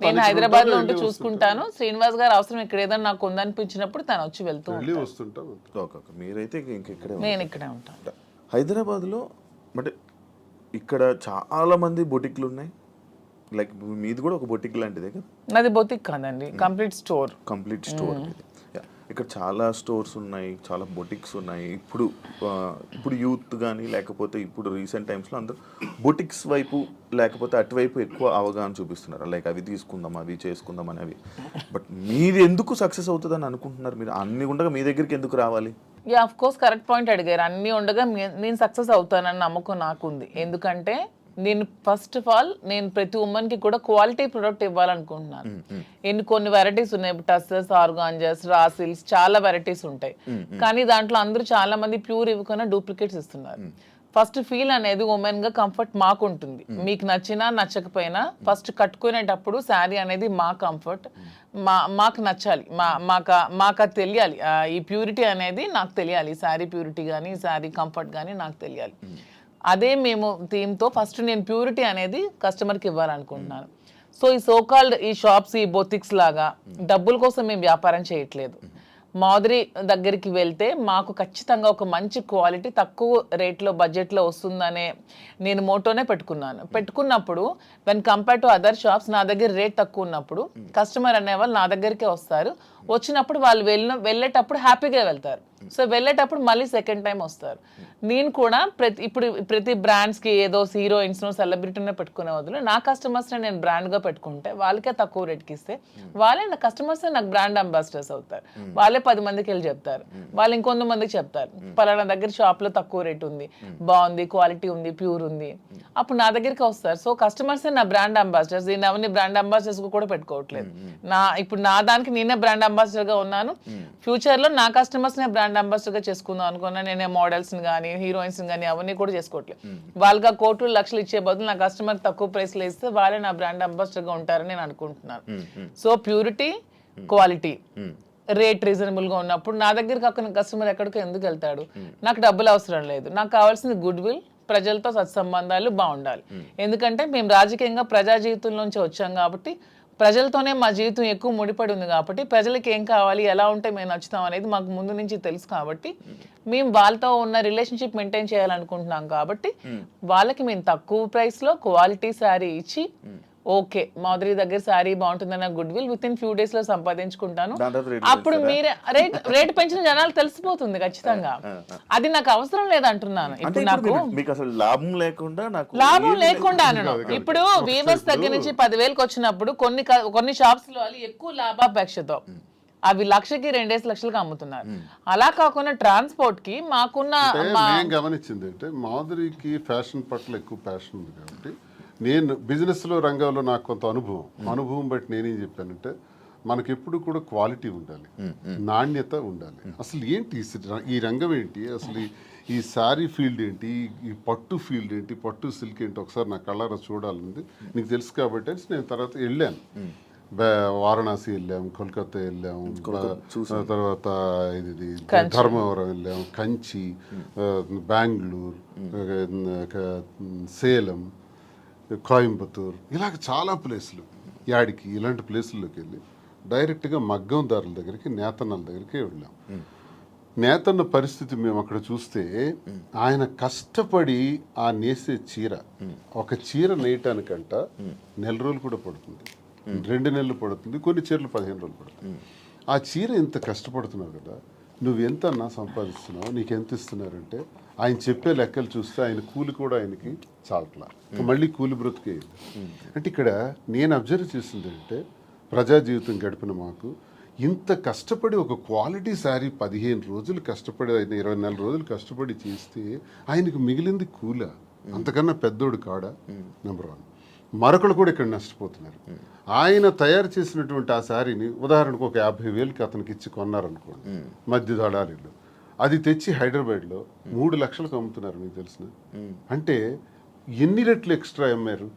నేను హైదరాబాద్ లో ఉంటూ చూసుకుంటాను. శ్రీనివాస్ గారు అవసరం ఇక్కడ ఏదైనా నాకు ఉందనిపించినప్పుడు తను వచ్చి వెళ్తూ వస్తుంటాం. మీరైతే ఇంకెక్కడే? నేను ఇక్కడే ఉంటాను. హైదరాబాద్ లో అంటే ఇక్కడ చాలా మంది బొటిక్లు ఉన్నాయి, లైక్ మీది కూడా ఒక బొటిక్ లాంటిదే కదా? నాది బొటిక్ కాదండి, కంప్లీట్ స్టోర్. ఇక్కడ చాలా స్టోర్స్ ఉన్నాయి, చాలా బొటిక్స్ ఉన్నాయి. ఇప్పుడు యూత్ కానీ లేకపోతే ఇప్పుడు రీసెంట్ టైమ్స్లో అందరూ బొటిక్స్ వైపు లేకపోతే అటువైపు ఎక్కువ అవగాహన చూపిస్తున్నారు, లైక్ అవి తీసుకుందాం అవి చేసుకుందాం అనేవి. బట్ మీది ఎందుకు సక్సెస్ అవుతుందని అనుకుంటున్నారు? మీరు అన్ని ఉండగా మీ దగ్గరికి ఎందుకు రావాలి? Yeah, of course correct point అడిగారు. అన్నీ ఉండగా నేను సక్సెస్ అవుతానని నమ్మకం నాకుంది. ఎందుకంటే నేను ఫస్ట్ ఆఫ్ ఆల్ నేను ప్రతి ఉమెన్ కి కూడా క్వాలిటీ ప్రొడక్ట్ ఇవ్వాలనుకుంటున్నాను. కొన్ని వెరైటీస్ ఉన్నాయి, టస్సెస్, ఆర్గాంజాస్, రాసిల్స్, చాలా వెరైటీస్ ఉంటాయి. కానీ దాంట్లో అందరూ చాలా మంది ప్యూర్ ఇవ్వకుండా డూప్లికేట్స్ ఇస్తున్నారు. ఫస్ట్ ఫీల్ అనేది ఉమెన్ గా కంఫర్ట్ మాకు ఉంటుంది. మీకు నచ్చినా నచ్చకపోయినా ఫస్ట్ కట్టుకునేటప్పుడు శారీ అనేది మా కంఫర్ట్, మాకు నచ్చాలి, మాకు అది తెలియాలి. ఈ ప్యూరిటీ అనేది నాకు తెలియాలి, శారీ ప్యూరిటీ కానీ శారీ కంఫర్ట్ కానీ నాకు తెలియాలి. అదే మేము థీమ్తో ఫస్ట్ నేను ప్యూరిటీ అనేది కస్టమర్కి ఇవ్వాలనుకుంటున్నాను. సో ఈ సోకాల్డ్ ఈ షాప్స్, ఈ బొటిక్స్ లాగా డబ్బుల కోసం మేము వ్యాపారం చేయట్లేదు. మాధురి దగ్గరికి వెళ్తే మాకు ఖచ్చితంగా ఒక మంచి క్వాలిటీ తక్కువ రేట్లో బడ్జెట్లో వస్తుందనే నేను మోటోనే పెట్టుకున్నప్పుడు when compare to other shops నా దగ్గర రేట్ తక్కువ ఉన్నప్పుడు కస్టమర్ అనేవాళ్ళు నా దగ్గరికే వస్తారు. వచ్చినప్పుడు వాళ్ళు వెళ్ళేటప్పుడు హ్యాపీగా వెళ్తారు. సో వెళ్ళేటప్పుడు మళ్ళీ సెకండ్ టైం వస్తారు. నేను కూడా ప్రతి బ్రాండ్స్కి ఏదో హీరోయిన్స్నో సెలబ్రిటీనో పెట్టుకునే వదిలే నా కస్టమర్స్ని నేను బ్రాండ్గా పెట్టుకుంటే వాళ్ళకే తక్కువ రేట్కి ఇస్తే వాళ్ళే నా కస్టమర్స్ నాకు బ్రాండ్ అంబాసిడర్స్ అవుతారు. వాళ్ళే 10 మందికి వెళ్ళి చెప్తారు, వాళ్ళు ఇంకొంతమందికి చెప్తారు పలానా దగ్గర షాప్లో తక్కువ రేట్ ఉంది, బాగుంది, క్వాలిటీ ఉంది, ప్యూర్ ఉంది, అప్పుడు నా దగ్గరికి వస్తారు. సో కస్టమర్సే నా బ్రాండ్ అంబాసిడర్స్. దీన్ని ఎవరిని బ్రాండ్ అంబాసిడర్స్ కూడా పెట్టుకోవట్లేదు. ఇప్పుడు నా దానికి నేనే బ్రాండ్ అంబాసిడర్గా ఉన్నాను. ఫ్యూచర్లో నా కస్టమర్స్నే బ్రాండ్ అంబాసిడర్గా చేసుకుందాం అనుకున్నా. నేనే మోడల్స్ని కానీ హీరోయిన్స్ కానీ అవన్నీ కూడా చేసుకోవట్లేదు. వాళ్ళకి కోట్లు లక్షలు ఇచ్చే బదులు నా కస్టమర్ తక్కువ ప్రైస్లో ఇస్తే వాళ్ళే నా బ్రాండ్ అంబాసిడర్గా ఉంటారని నేను అనుకుంటున్నాను. సో ప్యూరిటీ, క్వాలిటీ, రేట్ రీజనబుల్గా ఉన్నప్పుడు నా దగ్గర కాకుండా కస్టమర్ ఎక్కడికో ఎందుకు వెళ్తాడు? నాకు డబ్బులు అవసరం లేదు, నాకు కావాల్సింది గుడ్ విల్, ప్రజలతో సత్సంబంధాలు బాగుండాలి. ఎందుకంటే మేము రాజకీయంగా ప్రజా జీవితం నుంచి వచ్చాం కాబట్టి ప్రజలతోనే మా జీవితం ఎక్కువ ముడిపడి ఉంది కాబట్టి ప్రజలకి ఏం కావాలి, ఎలా ఉంటే మేము నచ్చుతాం అనేది మాకు ముందు నుంచి తెలుసు. కాబట్టి మేము వాళ్ళతో ఉన్న రిలేషన్షిప్ మెయింటైన్ చేయాలనుకుంటున్నాం. కాబట్టి వాళ్ళకి మేము తక్కువ ప్రైస్లో క్వాలిటీ శారీ ఇచ్చి ఓకే మాధురి దగ్గర శారీ బాగుంటుందన్న good will within few days లో సంపాదించుకుంటాను. అప్పుడు మీరే రేట్ పెంచిన జనాలు తెలిసిపోతుంది ఖచ్చితంగా. అది నాకు అవసరం లేదంటున్నాను. ఇప్పుడు నాకు అసలు లాభం లేకుండా ఇప్పుడు వీవర్స్ దగ్గర నుంచి 10,000కి వచ్చినప్పుడు కొన్ని షాప్స్ లో ఎక్కువ లాభాపేక్షతో అవి 1,00,000కి 2 లక్షలకి అమ్ముతున్నారు. అలా కాకుండా ట్రాన్స్పోర్ట్ కి మాకున్న గమనించింది అంటే మాధురికి ఫ్యాషన్ పట్ల ఎక్కువ ప్యాషన్ ఉంది కాబట్టి నేను బిజినెస్లో రంగంలో నాకు కొంత అనుభవం బట్టి నేనేం చెప్పానంటే మనకి ఎప్పుడు కూడా క్వాలిటీ ఉండాలి, నాణ్యత ఉండాలి. అసలు ఏంటి ఈ రంగం ఏంటి, అసలు ఈ శారీ ఫీల్డ్ ఏంటి, ఈ పట్టు ఫీల్డ్ ఏంటి, పట్టు సిల్క్ ఏంటి, ఒకసారి నా కళ్ళారా చూడాలంది. నీకు తెలుసు కాబట్టి నేను తర్వాత వెళ్ళాను, వారణాసి వెళ్ళాము, కోల్కతా వెళ్ళాము, తర్వాత ఇది ధర్మవరం వెళ్ళాము, కంచి, బెంగళూరు, సేలం, కోయంబత్తూర్, ఇలాగ చాలా ప్లేసులు. యాడికి ఇలాంటి ప్లేసుల్లోకి వెళ్ళి డైరెక్ట్గా మగ్గందారుల దగ్గరికి, నేతన్నల దగ్గరికి వెళ్ళాం. నేతన్న పరిస్థితి మేము అక్కడ చూస్తే ఆయన కష్టపడి ఆ నేసే చీర, ఒక చీర నేయటానికంట 1 నెల రోజులు కూడా పడుతుంది, 2 నెలలు పడుతుంది, కొన్ని చీరలు 15 రోజులు పడుతుంది. ఆ చీర ఇంత కష్టపడుతున్నారు కదా, నువ్వు ఎంత అన్నా సంపాదిస్తున్నావు, నీకు ఎంత ఇస్తున్నారంటే ఆయన చెప్పే లెక్కలు చూస్తే ఆయన కూలి కూడా ఆయనకి చాలట్లా, మళ్ళీ కూలి బ్రతుకే. అంటే ఇక్కడ నేను అబ్జర్వ్ చేసింది అంటే ప్రజా జీవితం గడిపిన మాకు ఇంత కష్టపడి ఒక క్వాలిటీ శారీ 15 రోజులు కష్టపడి, 24 రోజులు కష్టపడి చేస్తే ఆయనకు మిగిలింది కూల, అంతకన్నా పెద్దోడు కాడా? నెంబర్ 1. మరొకరు కూడా ఇక్కడ నష్టపోతున్నారు. ఆయన తయారు చేసినటువంటి ఆ శారీని ఉదాహరణకు ఒక 50,000కి అతనికి ఇచ్చి కొన్నారనుకోండి మధ్య దళారీలు, అది తెచ్చి హైదరాబాద్లో 3 లక్షలకు అమ్ముతున్నారు. మీకు తెలిసిన అంటే ఎన్ని రెట్లు ఎక్స్ట్రా అమ్మారు?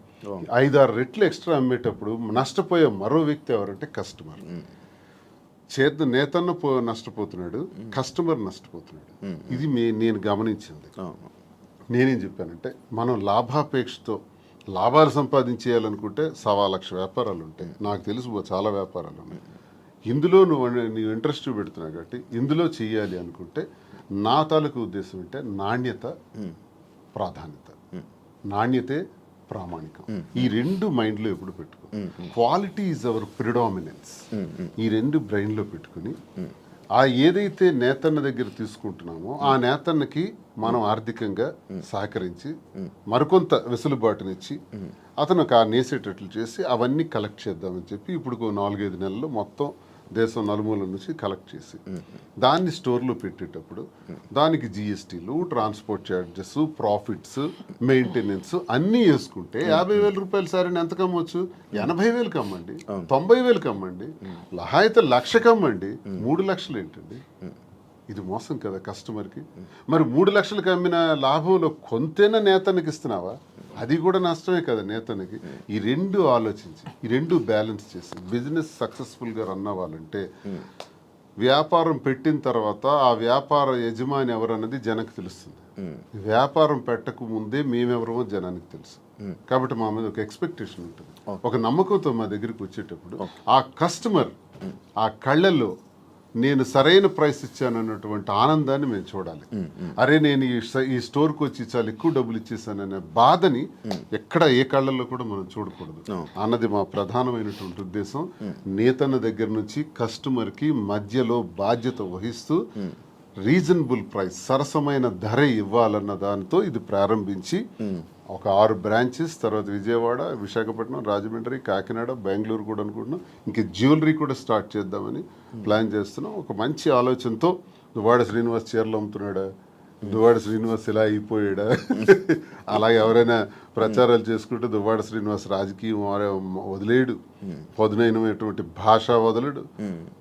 5-6 రెట్లు ఎక్స్ట్రా అమ్మేటప్పుడు నష్టపోయే మరో వ్యక్తి ఎవరంటే కస్టమర్. నేతన్న నష్టపోతున్నాడు, కస్టమర్ నష్టపోతున్నాడు. ఇది నేను గమనించింది. నేనేం చెప్పానంటే మనం లాభాపేక్షతో లాభాలు సంపాదించేయాలనుకుంటే 1,00,000 వ్యాపారాలు ఉంటాయి. నాకు తెలుసు చాలా వ్యాపారాలు ఉన్నాయి. ఇందులో నీవు ఇంట్రెస్ట్ పెడుతున్నావు కాబట్టి ఇందులో చెయ్యాలి అనుకుంటే నా తాలూకు ఉద్దేశం అంటే నాణ్యత ప్రాధాన్యత, నాణ్యతే ప్రామాణికం. ఈ 2 మైండ్లో ఎప్పుడు పెట్టుకో. Quality is our predominance. ఈ 2 బ్రెయిన్లో పెట్టుకుని ఆ ఏదైతే నేతన్న దగ్గర తీసుకుంటున్నామో ఆ నేతన్నకి మనం ఆర్థికంగా సహకరించి మరికొంత వెసులుబాటునిచ్చి అతను ఆ నేసేటట్లు చేసి అవన్నీ కలెక్ట్ చేద్దామని చెప్పి ఇప్పుడు 4-5 నెలల్లో మొత్తం దేశం నలుమూల నుంచి కలెక్ట్ చేసి దాన్ని స్టోర్లో పెట్టేటప్పుడు దానికి జిఎస్టీలు, ట్రాన్స్పోర్ట్ ఛార్జెస్, ప్రాఫిట్స్, మెయింటెనెన్స్ అన్నీ వేసుకుంటే 50,000 రూపాయల సారీని ఎంత కమ్మొచ్చు? 80,000కి అమ్మండి, 90,000కి అమ్మండి, అయితే 1,00,000కి అమ్మండి. 3 లక్షలు ఏంటండి? ఇది మోసం కదా కస్టమర్కి. మరి 3 లక్షలకు అమ్మిన లాభంలో కొంతైనా నేతనికి ఇస్తున్నావా? అది కూడా నష్టమే కదా నేతనికి. ఈ 2 ఆలోచించి ఈ 2 బ్యాలెన్స్ చేసి బిజినెస్ సక్సెస్ఫుల్గా రన్ అవ్వాలంటే వ్యాపారం పెట్టిన తర్వాత ఆ వ్యాపార యజమాని ఎవరన్నది జనానికి తెలుస్తుంది. వ్యాపారం పెట్టక ముందే మేమెవరమో జనానికి తెలుసు. కాబట్టి మా మీద ఒక ఎక్స్పెక్టేషన్ ఉంటుంది, ఒక నమ్మకంతో మా దగ్గరికి వచ్చేటప్పుడు ఆ కస్టమర్ ఆ కళ్ళల్లో నేను సరైన ప్రైస్ ఇచ్చాను అన్నటువంటి ఆనందాన్ని మేము చూడాలి. అరే నేను ఈ స్టోర్కి వచ్చి చాలా ఎక్కువ డబ్బులు ఇచ్చేసాననే బాధని ఎక్కడ ఏ కళ్ళల్లో కూడా మనం చూడకూడదు అన్నది మా ప్రధానమైనటువంటి ఉద్దేశం. నేతన్న దగ్గర నుంచి కస్టమర్కి మధ్యలో బాధ్యత వహిస్తూ రీజనబుల్ ప్రైస్, సరసమైన ధర ఇవ్వాలన్న దానితో ఇది ప్రారంభించి ఒక 6 బ్రాంచెస్, తర్వాత విజయవాడ, విశాఖపట్నం, రాజమండ్రి, కాకినాడ, బెంగళూరు కూడా అనుకుంటున్నాం. ఇంక జ్యువెలరీ కూడా స్టార్ట్ చేద్దామని ప్లాన్ చేస్తున్నాం. ఒక మంచి ఆలోచనతో దువ్వాడ శ్రీనివాస్ చీరలు అమ్ముతున్నాడా, దువ్వాడ శ్రీనివాస్ ఇలా అయిపోయాడా, అలాగే ఎవరైనా ప్రచారాలు చేసుకుంటే దువ్వాడ శ్రీనివాస్ రాజకీయం వదిలేడు, పదునైనటువంటి భాష వదలడు,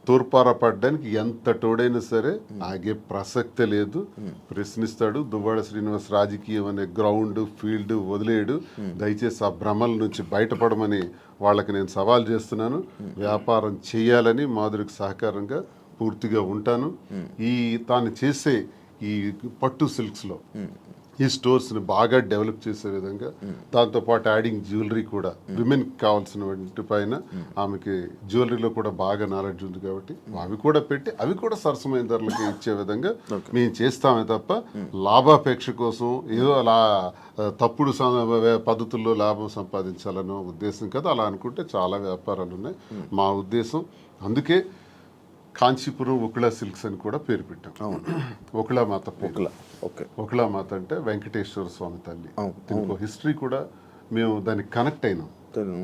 తూర్పార పడ్డానికి ఎంత తోడైనా సరే ఆగే ప్రసక్తే లేదు, ప్రశ్నిస్తాడు. దువ్వాడ శ్రీనివాస్ రాజకీయం అనే గ్రౌండ్ ఫీల్డ్ వదిలేడు. దయచేసి ఆ భ్రమల నుంచి బయటపడమని వాళ్ళకి నేను సవాల్ చేస్తున్నాను. వ్యాపారం చేయాలని మాధురికి సహకారంగా పూర్తిగా ఉంటాను. తాను చేసే ఈ పట్టు సిల్క్స్లో ఈ స్టోర్స్ని బాగా డెవలప్ చేసే విధంగా, దాంతోపాటు యాడింగ్ జ్యువెలరీ కూడా విమెన్కి కావాల్సిన వాటి పైన ఆమెకి జ్యువెలరీలో కూడా బాగా నాలెడ్జ్ ఉంది కాబట్టి అవి కూడా పెట్టి అవి కూడా సరసమైన ధరలకి ఇచ్చే విధంగా మేము చేస్తామే తప్ప లాభాపేక్ష కోసం ఏదో అలా తప్పుడు పద్ధతుల్లో లాభం సంపాదించాలనో ఉద్దేశం కదా. అలా అనుకుంటే చాలా వ్యాపారాలు ఉన్నాయి. మా ఉద్దేశం అందుకే కాంచీపురం ఒకళా సిల్క్స్ అని కూడా పేరు పెట్టాం. ఒకళా మాత పేరు. ఒకళా మాత అంటే వెంకటేశ్వర స్వామి తల్లి. ఇంకో హిస్టరీ కూడా మేము దానికి కనెక్ట్ అయినాం.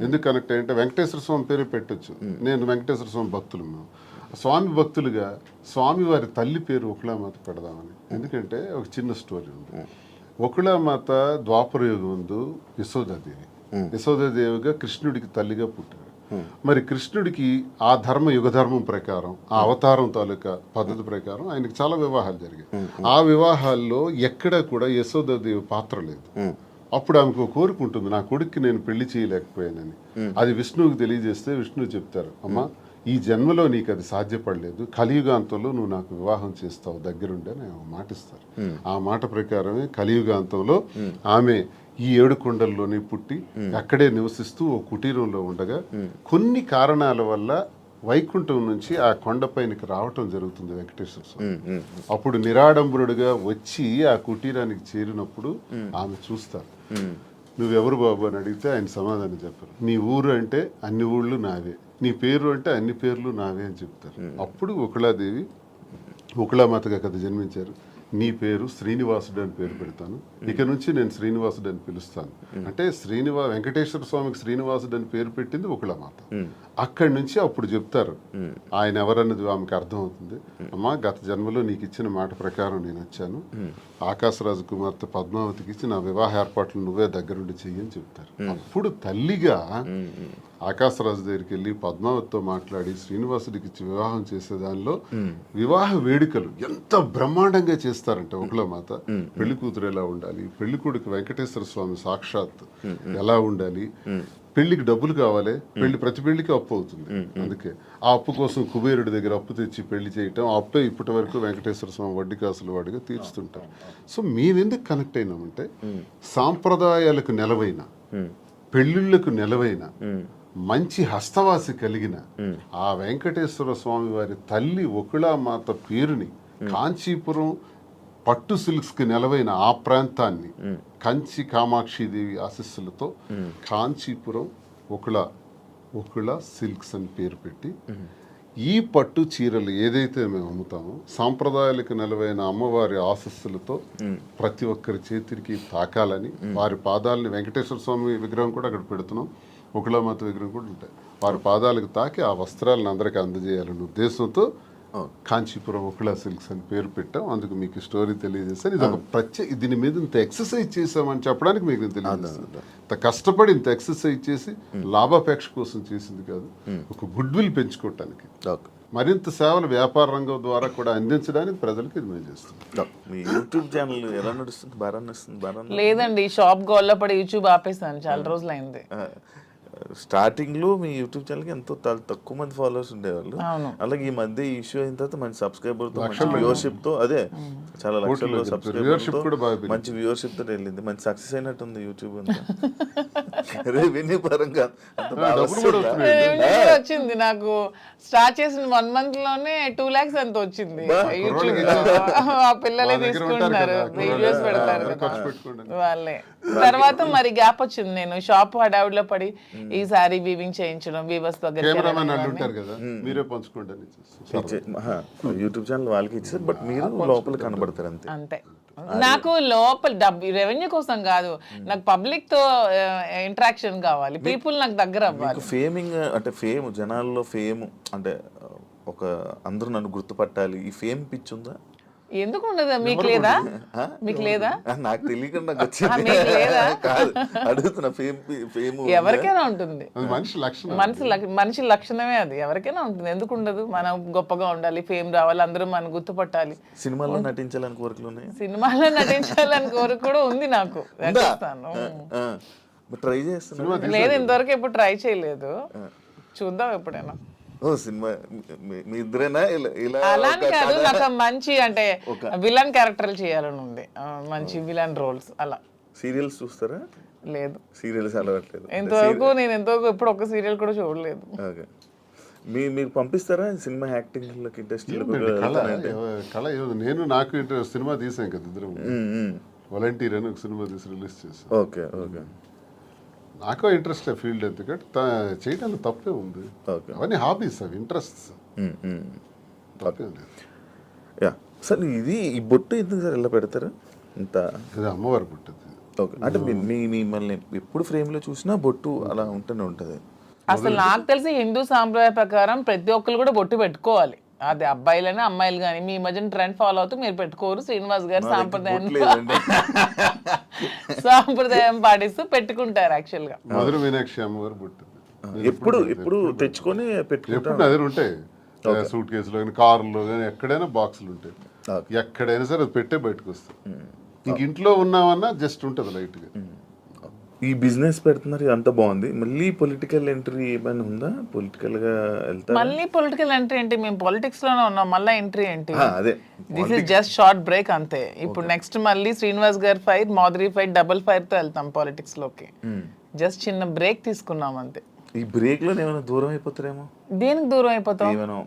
ఎందుకు కనెక్ట్ అయ్యంటే వెంకటేశ్వర స్వామి పేరు పెట్టొచ్చు, నేను వెంకటేశ్వర స్వామి భక్తులు, మేము స్వామి భక్తులుగా స్వామి వారి తల్లి పేరు ఒకళా మాత పెడదామని. ఎందుకంటే ఒక చిన్న స్టోరీ ఉంది. ఒకళా మాత ద్వాపర యుగం ముందు యశోదాదేవిగా కృష్ణుడికి తల్లిగా పుట్టారు. మరి కృష్ణుడికి ఆ యుగధర్మం ప్రకారం, ఆ అవతారం తాలూకా పద్ధతి ప్రకారం ఆయనకి చాలా వివాహాలు జరిగాయి. ఆ వివాహాల్లో ఎక్కడా కూడా యశోదాదేవి పాత్ర లేదు. అప్పుడు ఆమెకు కోరుకుంటుంది, నా కొడుక్కి నేను పెళ్లి చేయలేకపోయానని. అది విష్ణువుకి తెలియజేస్తే విష్ణువు చెప్తారు, అమ్మా ఈ జన్మలో నీకు అది సాధ్యపడలేదు, కలియుగాంతంలో నువ్వు నాకు వివాహం చేస్తావు దగ్గరుండి అని మాటిస్తారు. ఆ మాట ప్రకారమే కలియుగాంతంలో ఆమె ఈ 7 కొండల్లోనే పుట్టి అక్కడే నివసిస్తూ ఓ కుటీరంలో ఉండగా కొన్ని కారణాల వల్ల వైకుంఠం నుంచి ఆ కొండపైనకి రావటం జరుగుతుంది వెంకటేశ్వర స్వామి. అప్పుడు నిరాడంబరుడుగా వచ్చి ఆ కుటీరానికి చేరినప్పుడు ఆమె చూస్తారు. నువ్వెవరు బాబు అని అడిగితే ఆయన సమాధానం చెప్పారు, నీ ఊరు అంటే అన్ని ఊళ్ళు నావే, నీ పేరు అంటే అన్ని పేర్లు నావే అని చెప్తారు. అప్పుడు ఒకళాదేవి ఒకళామాతగా కదా జన్మించారు. నీ పేరు శ్రీనివాసుడు అని పేరు పెడతాను, ఇక నుంచి నేను శ్రీనివాసుడు అని పిలుస్తాను అంటే వెంకటేశ్వర స్వామికి శ్రీనివాసుడు అని పేరు పెట్టింది ఒకళామాత. అక్కడి నుంచి అప్పుడు చెప్తారు ఆయన ఎవరన్నది ఆమెకి అర్థమవుతుంది. అమ్మా, గత జన్మలో నీకు ఇచ్చిన మాట ప్రకారం నేను వచ్చాను, ఆకాశరాజు కుమార్తె పద్మావతికి ఇచ్చి నా వివాహ ఏర్పాట్లు నువ్వే దగ్గరుండి చెయ్యని చెప్తారు. అప్పుడు తల్లిగా ఆకాశరాజు దగ్గరికి వెళ్ళి పద్మావతితో మాట్లాడి శ్రీనివాసుడికి ఇచ్చి వివాహం చేసే దానిలో వివాహ వేడుకలు ఎంత బ్రహ్మాండంగా చేస్తారంటే ఒకళామాత. పెళ్లి కూతురు ఎలా ఉండాలి, పెళ్లి కొడుకు వెంకటేశ్వర స్వామి సాక్షాత్ ఎలా ఉండాలి, పెళ్లికి డబ్బులు కావాలి, ప్రతి పెళ్లికి అప్పు అవుతుంది. అందుకే ఆ అప్పు కోసం కుబేరుడి దగ్గర అప్పు తెచ్చి పెళ్లి చేయటం, ఆ అప్పే ఇప్పటి వరకు వెంకటేశ్వర స్వామి వడ్డీ కాసులు వాడిగా తీర్చుతుంటాం. సో మేమెందుకు కనెక్ట్ అయినామంటే సాంప్రదాయాలకు నెలవైన, పెళ్లిళ్లకు నెలవైన, మంచి హస్తవాసి కలిగిన ఆ వెంకటేశ్వర స్వామి వారి తల్లి ఒకళామాత పేరుని కాంచీపురం పట్టు సిల్క్స్ కి నెలవైన ఆ ప్రాంతాన్ని కంచి కామాక్షిదేవి ఆశీస్సులతో కాంచీపురం ఒకళ సిల్క్స్ అని పేరు పెట్టి ఈ పట్టు చీరలు ఏదైతే మేము అమ్ముతామో సాంప్రదాయాలకు నెలవైన అమ్మవారి ఆశీస్సులతో ప్రతి ఒక్కరి చేతికి తాకాలని, వారి పాదాలని, వెంకటేశ్వర స్వామి విగ్రహం కూడా అక్కడ పెడుతున్నాం, ఒకళామాత విగ్రహం కూడా ఉంటాయి, వారి పాదాలకు తాకి ఆ వస్త్రాలను అందరికీ అందజేయాలనే ఉద్దేశంతో కాంచీపురం ఒకళ సిల్క్స్ అని పేరు పెట్టాం. అందుకు మీకు స్టోరీ తెలియజేస్తాను. ఇది ఒక దీని మీద ఇంత ఎక్సర్సైజ్ చేసామని చెప్పడానికి మీకు తెలియజేస్తాను. ఇంత కష్టపడి ఇంత ఎక్సర్సైజ్ చేసి లాభాపేక్ష కోసం చేసింది కాదు, ఒక గుడ్ విల్ పెంచుకోవటానికి, మరింత సేవలు వ్యాపార రంగం ద్వారా కూడా అందించడానికి ప్రజలకు ఇది మేము చేస్తాం. మీ యూట్యూబ్ ఛానల్ ఎలా నడుస్తుంది? బాగా నడుస్తుంది? లేదండి, షాప్ గోల్లా పడి యూట్యూబ్ ఆపేసాను, చాలా రోజులు అయింది. స్టార్టింగ్ లో మీ యూట్యూబ్ ఛానల్ కి ఎంతో తక్కువ మంది ఫాలోవర్స్ ఉండేవాళ్ళు. అలాగే ఈ మధ్య ఇష్యూ అయిన తర్వాత మంచి సబ్స్క్రైబర్ తో, మంచి వ్యూవర్షిప్ తో, అదే చాలా లక్షల సబ్స్క్రైబర్, మంచి వ్యూవర్షిప్ తో వెళ్ళింది. మంచి సక్సెస్ అయినట్టుంది యూట్యూబ్ అంతా. రెవెన్యూ పరంగా వచ్చింది. నాకు స్టార్ట్ చేసిన 1 month లోనే 2 lakhs అంత వచ్చింది యూట్యూబ్ లో. ఆ పిల్లలే తీసుకుంటున్నారు, వీడియోస్ పెడతారు వాళ్ళే. తర్వాత మరి గ్యాప్ వచ్చింది. నేను షాప్ హడావుడిలో పడి ఈసారి వీవింగ్ చేయించడం, వీవర్స్ దగ్గర యూట్యూబ్ ఛానల్ వాళ్ళకి ఇచ్చారు, బట్ మీరు లోపల కనబడతారు అంతే. అంతే. నాకు లోపల డబ్బు రెవెన్యూ కోసం కాదు, నాకు పబ్లిక్ తో ఇంటరాక్షన్ కావాలి, పీపుల్ నాకు దగ్గర అవ్వాలి. ఫేమింగ్ అంటే ఫేమ్, జనాల్లో ఫేమ్ అంటే ఒక అందరూ నన్ను గుర్తుపట్టాలి, ఈ ఫేమ్ పిచ్ ఉందా? ఎందుకు ఉండదు? మీకు లేదా? మీకు లేదా? నాకు తెలియకుండా అడుగుతున్నా. ఫేమ్ ఎవరికైనా ఉంటుంది, మనిషి లక్షణమే అది, ఎవరికైనా ఉంటుంది. ఎందుకు ఉండదు? మనం గొప్పగా ఉండాలి, ఫేమ్ రావాలి, అందరూ మనం గుర్తుపట్టాలి. సినిమాలో నటించాలని కోరికలు ఉన్నాయి? సినిమాలో నటించాలని కోరిక కూడా ఉంది నాకు. ట్రై చేస్తున్నా. లేదు, ఇంతవరకు ఎప్పుడు ట్రై చేయలేదు, చూద్దాం ఎప్పుడైనా. సినిమా మీ ఇద్దరేనా? అలానే కాదు, నాకు మంచి అంటే విలన్ క్యారెక్టర్లు చేయాలని ఉంది, మంచి విలన్ రోల్స్. అలా సీరియల్స్ చూస్తారా? లేదు, సీరియల్స్ అలవాట్లేదు ఎంతవరకు. నేను ఎప్పుడు ఒక సీరియల్ కూడా చూడలేదు. మీకు పంపిస్తారా సినిమా యాక్టింగ్ ఇండస్ట్రీ? నాకు ఇంట్రెస్ట్, సినిమా తీసాం కదా ఇద్దరు, వాలంటీర్ అని ఒక సినిమా తీసి రిలీజ్ చేసాం. Okay okay. నాకు ఇంట్రెస్ట్ ఫీల్డ్, ఎందుకంటే చేయడానికి తప్పే ఉంది. అవన్నీ హాబీస్, అవి ఇంట్రెస్ట్, తప్పే లేదు. సార్ ఇది ఈ బొట్టు ఎందుకు సార్ ఎలా పెడతారు? ఇంత అమ్మవారి బొట్టు. ఓకే, అంటే మిమ్మల్ని ఎప్పుడు ఫ్రేమ్లో చూసినా బొట్టు అలా ఉంటూనే ఉంటుంది. అసలు నాకు తెలిసి హిందూ సాంప్రదాయ ప్రకారం ప్రతి ఒక్కరు కూడా బొట్టు పెట్టుకోవాలి. అది అబ్బాయిలైనా అమ్మాయిలు కానీ. మీ మధ్యన ట్రెండ్ ఫాలో అవుతూ మీరు పెట్టుకోరు. శ్రీనివాస్ గారు సాంప్రదాయం పాటిస్తూ పెట్టుకుంటారు. యాక్చువల్ గా మధుర మీనాక్షి అమ్మవారు బొట్టు ఎప్పుడు తెచ్చుకొని పెట్టుకుంటారు. అదే ఉంటాయి సూట్ కేసులో కానీ, కారులో కానీ, ఎక్కడైనా బాక్సులు ఉంటాయి. ఎక్కడైనా సరే అది పెట్టే బయటకు వస్తాయి. ఇంక ఇంట్లో ఉన్నామన్నా జస్ట్ ఉంటుంది లైట్ గా. ఈ బిజినెస్ పెడుతున్నారు, అంత బాగుంది. మళ్ళీ పొలిటికల్ ఎంట్రీ ఏమైనా ఉందా? పొలిటికల్ గా వెళ్తారు? మళ్ళీ పొలిటికల్ ఎంట్రీ ఏంటి? మేము పాలిటిక్స్ లోనే ఉన్నాం, మళ్ళీ ఎంట్రీ ఏంటి? అదే, this is just short break అంతే. ఇప్పుడు నెక్స్ట్ మళ్ళీ శ్రీనివాస్ గారి fire, Madhuri fire, double fire తో వెళ్తాం పాలిటిక్స్ లోకి. జస్ట్ చిన్న బ్రేక్ తీసుకున్నాం అంతే. ఈ బ్రేక్ లో ఏమైనా దూరం అయిపోతారేమో? దేనికి దూరం అయిపోతాం? ఏమైనా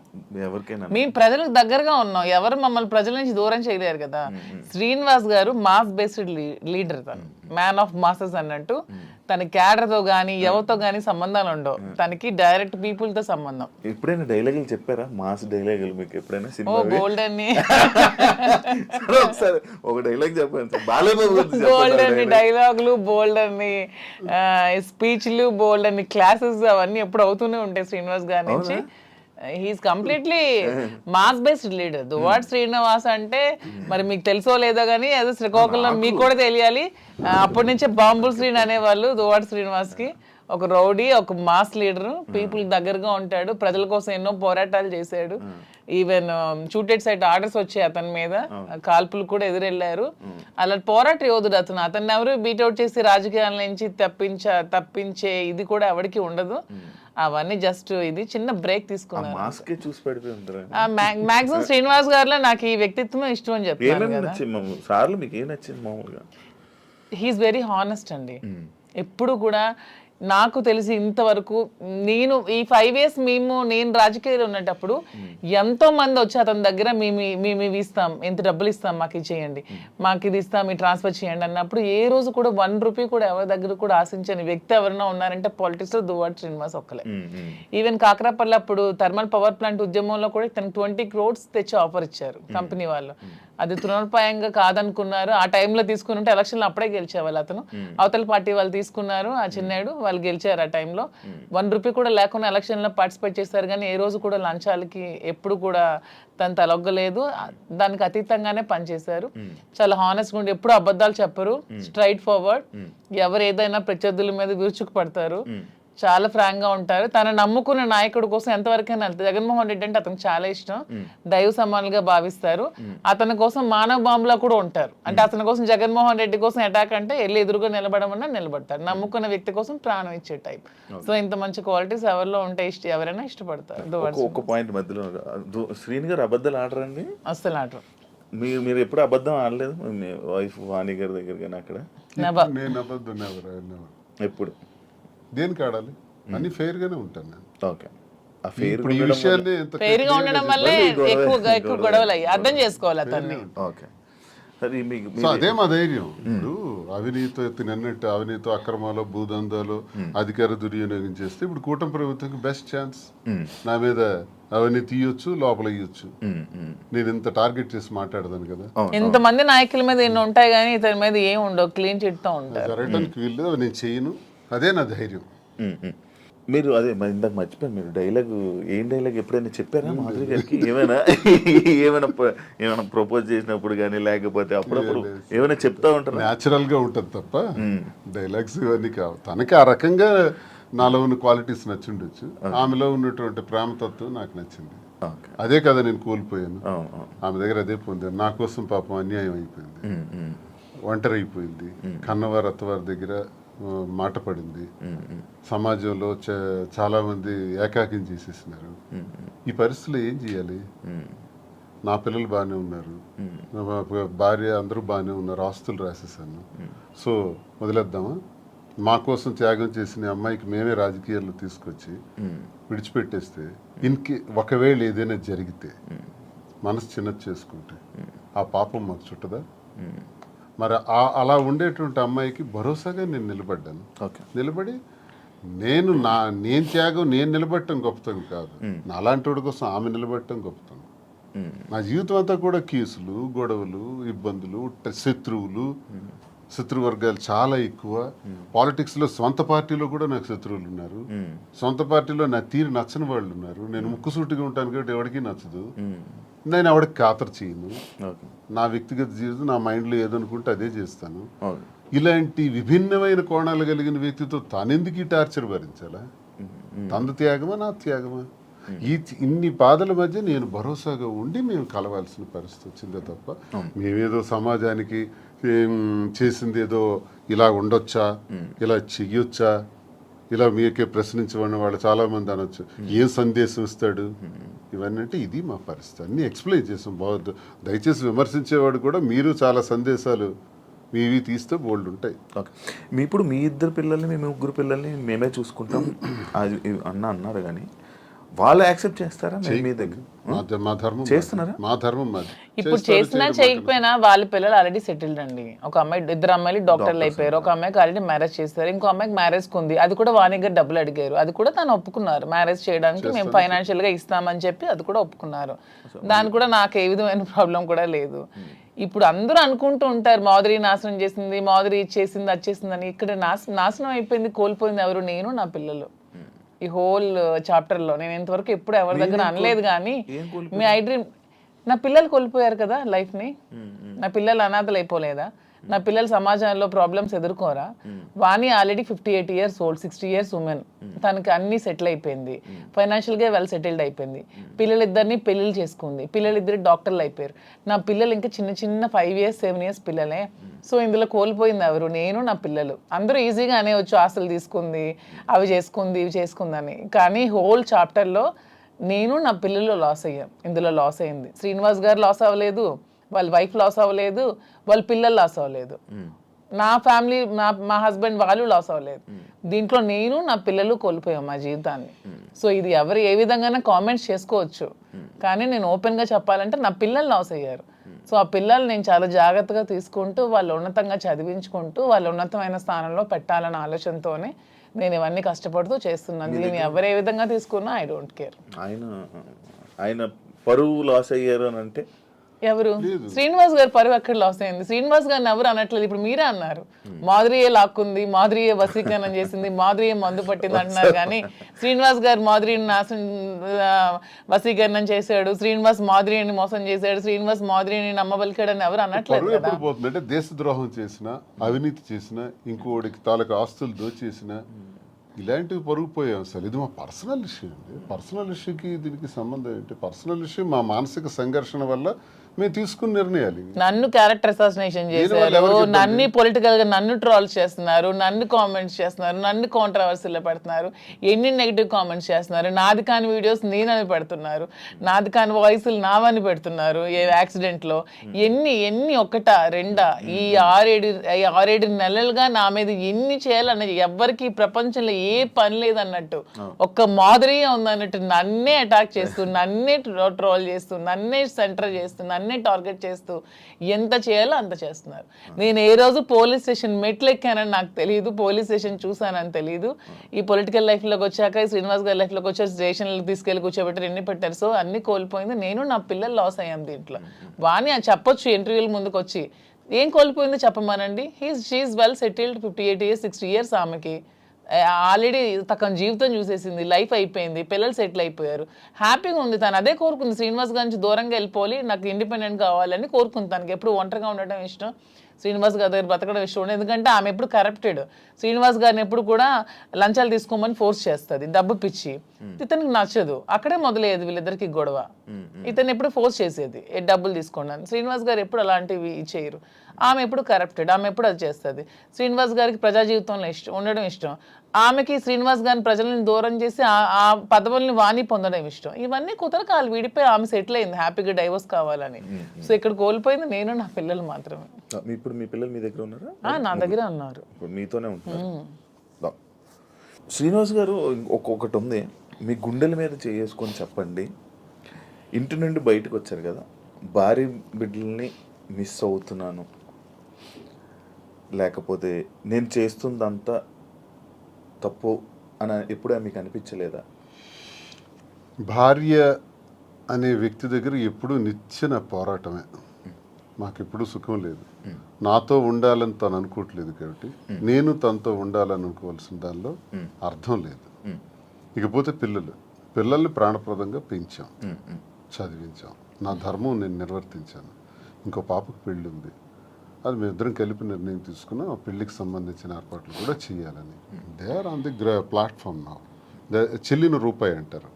ఎవరికైనా మేము ప్రజలకు దగ్గరగా ఉన్నాం, ఎవరు మమ్మల్ని ప్రజల నుంచి దూరం చేయలేరు కదా. శ్రీనివాస్ గారు మాస్ బేస్డ్ లీడర్, తను మ్యాన్ ఆఫ్ మాసెస్ అన్నట్టు. తన క్యాడర్ తో గానీ ఎవరితో గానీ సంబంధాలు ఉండవు, తనకి డైరెక్ట్ పీపుల్ తో సంబంధం. ఎప్పుడైనా డైలాగులు చెప్పారా, మాస్ డైలాగులు మీకు ఎప్పుడైనా ఓ సినిమా? గోల్డ్ అని ఒకసారి ఒక డైలాగ్ చెప్పండి, బాలయ్య బోల్డ్ అని డైలాగులు, బోల్డ్ అని స్పీచ్లు, బోల్డ్ అని క్లాసెస్, అవన్నీ ఎప్పుడు అవుతూనే ఉంటాయి శ్రీనివాస్ గారి నుంచి. He is completely mass based leader. Duvvada Srinivas అంటే మరి మీకు తెలుసో లేదో కానీ అదే శ్రీకాకుళం మీకు కూడా తెలియాలి. అప్పటి నుంచే బాంబుల్ శ్రీని అనేవాళ్ళు దువ్వాడ శ్రీనివాస్ కి. ఒక రౌడీ, ఒక మాస్ లీడర్, పీపుల్ దగ్గరగా ఉంటాడు, ప్రజల కోసం ఎన్నో పోరాటాలు చేశాడు. ఈవెన్ షూటెడ్ సైట్ ఆర్డర్స్ వచ్చాయి అతని మీద, కాల్పులు కూడా ఎదురెళ్లారు. అలా పోరాట యోధుడు అతను. అతన్ని ఎవరు బీట్అవుట్ చేసి రాజకీయాల నుంచి తప్పించే ఇది కూడా ఎవరికి ఉండదు. అవన్నీ జస్ట్ ఇది చిన్న బ్రేక్ తీసుకున్నాను. మాస్కే చూసి పడిపోయి మాక్సిమం శ్రీనివాస్ గారిలో నాకు ఈ వ్యక్తిత్వం ఇష్టం అని చెప్తాను కదా. సార్లు మీకు ఏం నచ్చింది మామూలుగా? హీఈస్ వెరీ హానెస్ట్ అండి. ఎప్పుడు కూడా నాకు తెలిసి ఇంతవరకు నేను ఈ 5 years నేను రాజకీయాలు ఉన్నప్పుడు ఎంతో మంది వచ్చి అతని దగ్గర మేము ఇవి ఇస్తాం, ఎంత డబ్బులు ఇస్తాం, మాకు ఇది చేయండి, మాకు ఇది ఇస్తాం, మీ ట్రాన్స్ఫర్ చేయండి అన్నప్పుడు ఏ రోజు కూడా 1 రూపీ కూడా ఎవరి దగ్గర కూడా ఆశించని వ్యక్తి ఎవరైనా ఉన్నారంటే పాలిటిక్స్ లో దువ్వాడ శ్రీనివాస్ ఒక్కలే. ఈవెన్ కాకరాపల్లి అప్పుడు థర్మల్ పవర్ ప్లాంట్ ఉద్యమంలో కూడా తనకు 20 crores తెచ్చి ఆఫర్ ఇచ్చారు కంపెనీ వాళ్ళు. అది తృణోపాయంగా కాదనుకున్నారు. ఆ టైంలో తీసుకుని ఉంటే ఎలక్షన్లు అప్పుడే గెలిచేవాళ్ళు. అతను అవతల పార్టీ వాళ్ళు తీసుకున్నారు, ఆ చిన్నాడు వాళ్ళు గెలిచారు. ఆ టైంలో 1 రూపీ కూడా లేకుండా ఎలక్షన్ లో పార్టిసిపేట్ చేశారు. కానీ ఏ రోజు కూడా లంచాలకి ఎప్పుడు కూడా తను తలొగ్గలేదు. దానికి అతీతంగానే పనిచేశారు. చాలా హానెస్ట్ గా ఉండి ఎప్పుడు అబద్ధాలు చెప్పరు, స్ట్రైట్ ఫార్వర్డ్. ఎవరు ఏదైనా ప్రత్యర్థుల మీద విరుచుకు పడతారు, చాలా ఫ్రాంక్ గా ఉంటారు. తన నమ్ముకున్న నాయకుడి కోసం ఎంతవరకైనా వెళ్తారు. జగన్మోహన్ రెడ్డి అంటే అతనికి చాలా ఇష్టం, దైవ సమానులుగా భావిస్తారు. అతని కోసం మానవ బాంబులా కూడా ఉంటారు. అంటే అతని కోసం జగన్మోహన్ రెడ్డి కోసం అటాక్ అంటే వెళ్ళి ఎదురుగా నిలబడమన్నా నిలబడతారు. నమ్ముకున్న వ్యక్తి కోసం ప్రాణం ఇచ్చే టైప్. సో ఇంత మంచి క్వాలిటీస్ ఎవరిలో ఉంటే ఎవరైనా ఇష్టపడతారు. ఒక పాయింట్ మధ్యలో, శ్రీని గారు అబద్ధాలు ఆడరండి? అస్సలు ఆడరు. మీరు ఎప్పుడు అబద్ధం ఆడలేదు మీ వైఫ్ వాణి గారి దగ్గర కానీ అక్కడ? నేను అబద్ధం ఎప్పుడు? దేనికి ఆడాలి? అన్ని ఫెయిర్ గానే ఉంటాను నేను. ఓకే. ఆ ఫెయిర్ ఇప్పుడు ఈ విషయాన్ని ఫెయిర్ గా ఉండడం వల్లే ఎక్కువ గొడవలు అయ్యి అర్థం చేసుకోవాలి అతన్ని. ఓకే. సరే, మీకు సో అదే మా ధైర్యం. ఇప్పుడు అవినీతి తిన్నట్టు అవినీతి అక్రమాలు భూదందాలు అధికార దుర్వినియోగం చేస్తే ఇప్పుడు కూటమి ప్రభుత్వంకి బెస్ట్ ఛాన్స్. నా మీద అవన్నీ తీయొచ్చు, లోపల ఇయ్యొచ్చు. నేను ఇంత టార్గెట్ చేసి మాట్లాడదాను కదా. ఇంతమంది నాయకుల మీద ఎన్ని ఉంటాయి కానీ ఇతని మీద ఏం ఉండవు, క్లీన్ చిట్ తో ఉంటారు. జరగడానికి వీళ్ళు అవి నేను చేయను. అదే నా ధైర్యం. మీరు అదే ఇందాక మర్చిపోయాను, మీరు ఏం డైలాగ్ ఎప్పుడైనా చెప్పారా మాధురి గారికి? ఏమైనా ప్రపోజ్ చేసినప్పుడు కానీ లేకపోతే అప్పుడప్పుడు ఏమైనా చెప్తా ఉంటారు? న్యాచురల్ గా ఉంటుంది తప్ప డైలాగ్స్ ఇవన్నీ కావు. తనకి ఆ రకంగా నాలో ఉన్న క్వాలిటీస్ నచ్చిండొచ్చు. ఆమెలో ఉన్నటువంటి ప్రేమతత్వం నాకు నచ్చింది. అదే కదా నేను కోల్పోయాను. ఆమె దగ్గర అదే పొందాను. నా కోసం పాపం అన్యాయం అయిపోయింది, ఒంటరి అయిపోయింది, కన్నవారి అత్తవారి దగ్గర మాట పడింది. సమాజంలో చాలా మంది ఏకాకిం చేసేసినారు. ఈ పరిస్థితుల్లో ఏం చేయాలి? నా పిల్లలు బాగానే ఉన్నారు, భార్య అందరూ బాగానే ఉన్నారు, ఆస్తులు రాసేసాను. సో వదిలేద్దామా? మా కోసం త్యాగం చేసిన అమ్మాయికి మేమే రాజకీయాల్లో తీసుకొచ్చి విడిచిపెట్టేస్తే ఒకవేళ ఏదైనా జరిగితే మనసు చిన్నది చేసుకుంటే ఆ పాపం మాకు చుట్టదా? మరి అలా ఉండేటువంటి అమ్మాయికి భరోసాగా నేను నిలబడ్డాను. నిలబడి నేను త్యాగం నేను నిలబడటం గొప్పతనం కాదు, నాలాంటి వాడి కోసం ఆమె నిలబడటం గొప్పతనం. నా జీవితం అంతా కూడా కేసులు, గొడవలు, ఇబ్బందులు, శత్రువర్గాలు చాలా ఎక్కువ. పాలిటిక్స్ లో సొంత పార్టీలో కూడా నాకు శత్రువులు ఉన్నారు. సొంత పార్టీలో నా తీరు నచ్చని వాళ్ళు ఉన్నారు. నేను ముక్కుసూటిగా ఉంటాను కాబట్టి ఎవరికి నచ్చదు. నేను ఎవరికి ఖాతరు చేయను. నా వ్యక్తిగత జీవితం నా మైండ్లో ఏదనుకుంటే అదే చేస్తాను. ఇలాంటి విభిన్నమైన కోణాలు కలిగిన వ్యక్తితో తానెందుకు ఈ టార్చర్ భరించాలా? తన త్యాగమా నా త్యాగమా? ఇన్ని బాధల మధ్య నేను భరోసాగా ఉండి మేము కలవాల్సిన పరిస్థితి వచ్చిందే తప్ప మేమేదో సమాజానికి చేసింది ఏదో ఇలా ఉండొచ్చా, ఇలా చెయ్యొచ్చా, ఇలా మీకే ప్రశ్నించబడిన వాళ్ళు చాలా మంది అనొచ్చు, ఏం సందేశం ఇస్తాడు, ఇవన్నీ అంటే ఇది మా పరిస్థితి. అన్నీ ఎక్స్ప్లెయిన్ చేసాం. బాగుంది. దయచేసి విమర్శించేవాడు కూడా మీరు చాలా సందేశాలు మీవి తీస్తే బోల్డ్ ఉంటాయి. ఓకే. ఇప్పుడు మీ 2 పిల్లల్ని, మీ 3 పిల్లల్ని మేమే చూసుకుంటాం అది అన్నారు. కానీ వాళ్ళు యాక్సెప్ట్ చేస్తారా మీ దగ్గర మా ధర్మం చేస్తున్నారా? మా ధర్మం మాది. ఇప్పుడు చేసినా చేయకపోయినా వాళ్ళ పిల్లలు ఆల్రెడీ సెటిల్డ్ అండి. ఒక అమ్మాయి, ఇద్దరు అమ్మాయిలు డాక్టర్లు అయిపోయారు. ఒక అమ్మాయికి ఆల్రెడీ మ్యారేజ్ చేస్తారు, ఇంకో అమ్మాయికి మ్యారేజ్ ఉంది. అది కూడా వాణి గారు డబ్బులు అడిగారు, అది కూడా తను ఒప్పుకున్నారు. మ్యారేజ్ చేయడానికి మేము ఫైనాన్షియల్ గా ఇస్తామని చెప్పి అది కూడా ఒప్పుకున్నారు. దాని కూడా నాకు ఏ విధమైన ప్రాబ్లం కూడా లేదు. ఇప్పుడు అందరూ అనుకుంటూ ఉంటారు మాధురి నాశనం చేసింది, మాధురి ఇచ్చేసింది, అది చేసింది అని. ఇక్కడ నాశనం అయిపోయింది, కోల్పోయింది ఎవరు? నేను, నా పిల్లలు. ఈ హోల్ చాప్టర్ లో నేను ఇంతవరకు ఎప్పుడు ఎవరి దగ్గర అనలేదు, కానీ మీ ఐ డ్రీమ్, నా పిల్లలు కోల్పోయారు కదా లైఫ్ ని. నా పిల్లలు అనాథలు అయిపోలేదా? నా పిల్లలు సమాజంలో ప్రాబ్లమ్స్ ఎదుర్కోరా? Vani already 58 years old, 60 years women. తనకి అన్ని సెటిల్ అయిపోయింది, ఫైనాన్షియల్ గా వెల్ సెటిల్డ్ అయిపోయింది. పిల్లలిద్దరిని పెళ్లిళ్ళు చేసుకుంది, పిల్లలిద్దరు డాక్టర్లు అయిపోయారు. నా పిల్లలు ఇంకా చిన్న చిన్న 5 years 7 years పిల్లలే. సో ఇందులో కోల్పోయింది ఎవరు? నేను, నా పిల్లలు. అందరూ ఈజీగా అనేవచ్చు ఆస్తులు తీసుకుంది, అవి చేసుకుంది, ఇవి చేసుకుందని. కానీ హోల్ చాప్టర్లో నేను, నా పిల్లలు లాస్ అయ్యాం. ఇందులో లాస్ అయింది శ్రీనివాస్ గారు లాస్ అవ్వలేదు, వాళ్ళ వైఫ్ లాస్ అవ్వలేదు, వాళ్ళ పిల్లలు లాస్ అవ్వలేదు, నా ఫ్యామిలీ, మా హస్బెండ్ వాళ్ళు లాస్ అవ్వలేదు. దీంట్లో నేను, నా పిల్లలు కోల్పోయాం మా జీవితాన్ని. సో ఇది ఎవరు ఏ విధంగానే కామెంట్స్ చేసుకోవచ్చు, కానీ నేను ఓపెన్గా చెప్పాలంటే నా పిల్లలు లాస్ అయ్యారు. సో ఆ పిల్లలు నేను చాలా జాగ్రత్తగా తీసుకుంటూ, వాళ్ళు ఉన్నతంగా చదివించుకుంటూ, వాళ్ళు ఉన్నతమైన స్థానంలో పెట్టాలన్న ఆలోచనతోనే నేను ఇవన్నీ కష్టపడుతూ చేస్తున్నాను. దీన్ని ఎవరు ఏ విధంగా తీసుకున్నా ఐ డోంట్ కేర్. ఆయన పరువు లాస్ అయ్యారు అని అంటే ఎవరు? శ్రీనివాస్ గారు పరువు ఎక్కడ లాస్ అయింది? శ్రీనివాస్ గారిని ఎవరు అనట్లేదు. ఇప్పుడు మీరే అన్నారు మాధురియే లాక్కుంది, మాధురియే వశీకరణం చేసింది, మాధురియే మందు పట్టింది అంటున్నారు. కానీ శ్రీనివాస్ గారు మాధురిని వశీకరణం చేశాడు, శ్రీనివాస్ మాధురిని మోసం చేశాడు, శ్రీనివాస్ మాధురిని నమ్మబలికాడని ఎవరు అనట్లేదు కదా. పోతుందంటే దేశద్రోహం చేసిన, అవినీతి చేసిన, ఇంకోటికి తాలూకు ఆస్తులు దోచేసిన, ఇలాంటివి పరుగుపోయాం. అసలు ఇది మా పర్సనల్ ఇష్యూ అండి. పర్సనల్ ఇష్యూకి దీనికి సంబంధం ఏంటి? పర్సనల్ ఇష్యూ మా మానసిక సంఘర్షణ వల్ల మేము తీసుకున్న నిర్ణయాలు. నన్ను క్యారెక్టర్ అసాసినేషన్ చేశారు, నన్ను పొలిటికల్ గా నన్ను ట్రోల్స్ చేస్తున్నారు, నన్ను కామెంట్స్ చేస్తున్నారు, నన్ను కాంట్రవర్సీలో పెడుతున్నారు, ఎన్ని నెగిటివ్ కామెంట్స్ చేస్తున్నారు, నాది కాని వీడియోస్ నేనని పెడుతున్నారు, నాది కాని వాయిస్లు నావని పెడుతున్నారు. ఏ యాక్సిడెంట్ లో ఎన్ని ఒకటా రెండా? ఈ 6-7 నెలలుగా నా మీద ఎన్ని చేయాలన్నది ఎవ్వరికి ప్రపంచంలో ఏ పని లేదన్నట్టు, ఒక్క మాధురియే ఉందన్నట్టు నన్నే అటాక్ చేస్తూ, నన్నే ట్రోల్ చేస్తూ, నన్నే సెంటర్ చేస్తూ, నన్నే టార్గెట్ చేస్తూ ఎంత చేయాలో అంత చేస్తున్నారు. నేను ఏ రోజు పోలీస్ స్టేషన్ మెట్లు ఎక్కానని నాకు తెలియదు, పోలీస్ స్టేషన్ చూసానని తెలియదు. ఈ పొలిటికల్ లైఫ్లోకి వచ్చాక, శ్రీనివాస్ గారి లైఫ్లోకి వచ్చాక స్టేషన్లకు తీసుకెళ్ళి కూర్చోబెట్టారు, ఎన్ని పెట్టారు. సో అన్ని కోల్పోయింది నేను, నా పిల్లలు లాస్ అయ్యాం దీంట్లో. వాణి అని చెప్పొచ్చు ఇంటర్వ్యూల ముందుకు వచ్చి, ఏం కోల్పోయిందో చెప్పమానండి. She is well settled, 58 years 60 years ఆమెకి ఆల్రెడీ తన జీవితం చూసేసింది, లైఫ్ అయిపోయింది, పిల్లలు సెటిల్ అయిపోయారు, హ్యాపీగా ఉంది. తను అదే కోరుకుంది, శ్రీనివాస్ గారి నుంచి దూరంగా వెళ్ళిపోయి నాకు ఇండిపెండెంట్ కావాలని కోరుకుంది. తనకి ఎప్పుడు ఒంటరిగా ఉండటం ఇష్టం, శ్రీనివాస్ గారి దగ్గర బతకడం ఇష్టం ఉండదు. ఎందుకంటే ఆమె ఎప్పుడు కరప్టెడ్, శ్రీనివాస్ గారిని ఎప్పుడు కూడా లంచాలు తీసుకోమని ఫోర్స్ చేస్తుంది, డబ్బు పిచ్చి. ఇతనికి నచ్చదు, అక్కడే మొదలయ్యేది వీళ్ళిద్దరికి గొడవ. ఇతను ఎప్పుడు ఫోర్స్ చేసేది డబ్బులు తీసుకోండి. శ్రీనివాస్ గారు ఎప్పుడు అలాంటివి చేయరు. ఆమె ఎప్పుడు కరప్టెడ్, ఆమె ఎప్పుడు అది చేస్తుంది. శ్రీనివాస్ గారికి ప్రజా జీవితంలో ఉండడం ఇష్టం, ఆమెకి శ్రీనివాస్ గారిని ప్రజలను దూరం చేసి ఆ పదవుల్ని వాణి పొందడం ఇష్టం. ఇవన్నీ కుదరక వాళ్ళు విడిపోయి ఆమె సెటిల్ అయింది, హ్యాపీగా డైవర్స్ కావాలని. సో ఇక్కడ కోల్పోయింది నేను, నా పిల్లలు మాత్రమే. ఇప్పుడు మీ పిల్లలు మీ దగ్గర ఉన్నారా? నా దగ్గర ఉన్నారు, మీతోనే ఉంటున్నారు. శ్రీనివాస్ గారు ఒక్కొక్కటి ఉంది, మీ గుండెల మీద చేసుకొని చెప్పండి. ఇంటి నుండి బయటకు వచ్చారు కదా, భార్య బిడ్డల్ని మిస్ అవుతున్నాను, లేకపోతే నేను చేస్తుందంతా తప్పు అని ఎప్పుడే మీకు అనిపించలేదా? భార్య అనే వ్యక్తి దగ్గర ఎప్పుడు నిచ్చెన పోరాటమే. మాకెప్పుడు సుఖం లేదు. నాతో ఉండాలని తను అనుకోవట్లేదు కాబట్టి నేను తనతో ఉండాలని అనుకోవాల్సిన దానిలో అర్థం లేదు. ఇకపోతే పిల్లల్ని ప్రాణప్రదంగా పెంచాం, చదివించాం, నా ధర్మం నేను నిర్వర్తించాను. ఇంకో పాపకు పెళ్ళి ఉంది, అది మేమిద్దరం కలిపి నిర్ణయం తీసుకున్నాం. ఆ పెళ్లికి సంబంధించిన ఏర్పాట్లు కూడా చేయాలని. They are on the platform నా. చెల్లిన రూపాయి అంటారు.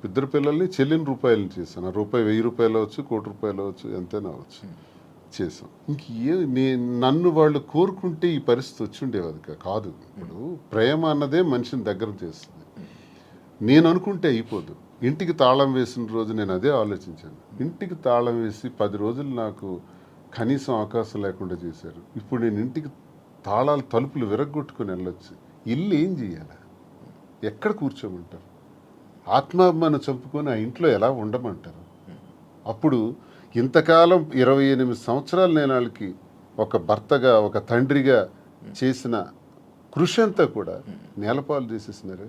ఇద్దరు పిల్లల్ని చెల్లిన రూపాయలని చేశాను. ఆ రూపాయి 1000 రూపాయలు అవచ్చు, 1 కోటి రూపాయలు అవచ్చు, ఎంతైనా అవచ్చు, చేసాం. నన్ను వాళ్ళు కోరుకుంటే ఈ పరిస్థితి వచ్చి ఉండేది కాదు. ఇప్పుడు ప్రేమ అన్నదే మనిషిని దగ్గర చేస్తుంది. నేను అనుకుంటే అయిపోదు. ఇంటికి తాళం వేసిన రోజు నేను అదే ఆలోచించాను. ఇంటికి తాళం వేసి 10 రోజులు నాకు కనీసం అవకాశం లేకుండా చేశారు. ఇప్పుడు నేను ఇంటికి తాళాలు తలుపులు విరగొట్టుకుని వెళ్ళొచ్చు. ఇల్లు ఏం చేయాలి? ఎక్కడ కూర్చోమంటారు? ఆత్మాభిమానం చంపుకొని ఆ ఇంట్లో ఎలా ఉండమంటారు? అప్పుడు ఇంతకాలం 28 సంవత్సరాలు నేను వాళ్ళకి ఒక భర్తగా ఒక తండ్రిగా చేసిన కృషి అంతా కూడా నేలపాలు చేసేసినారు.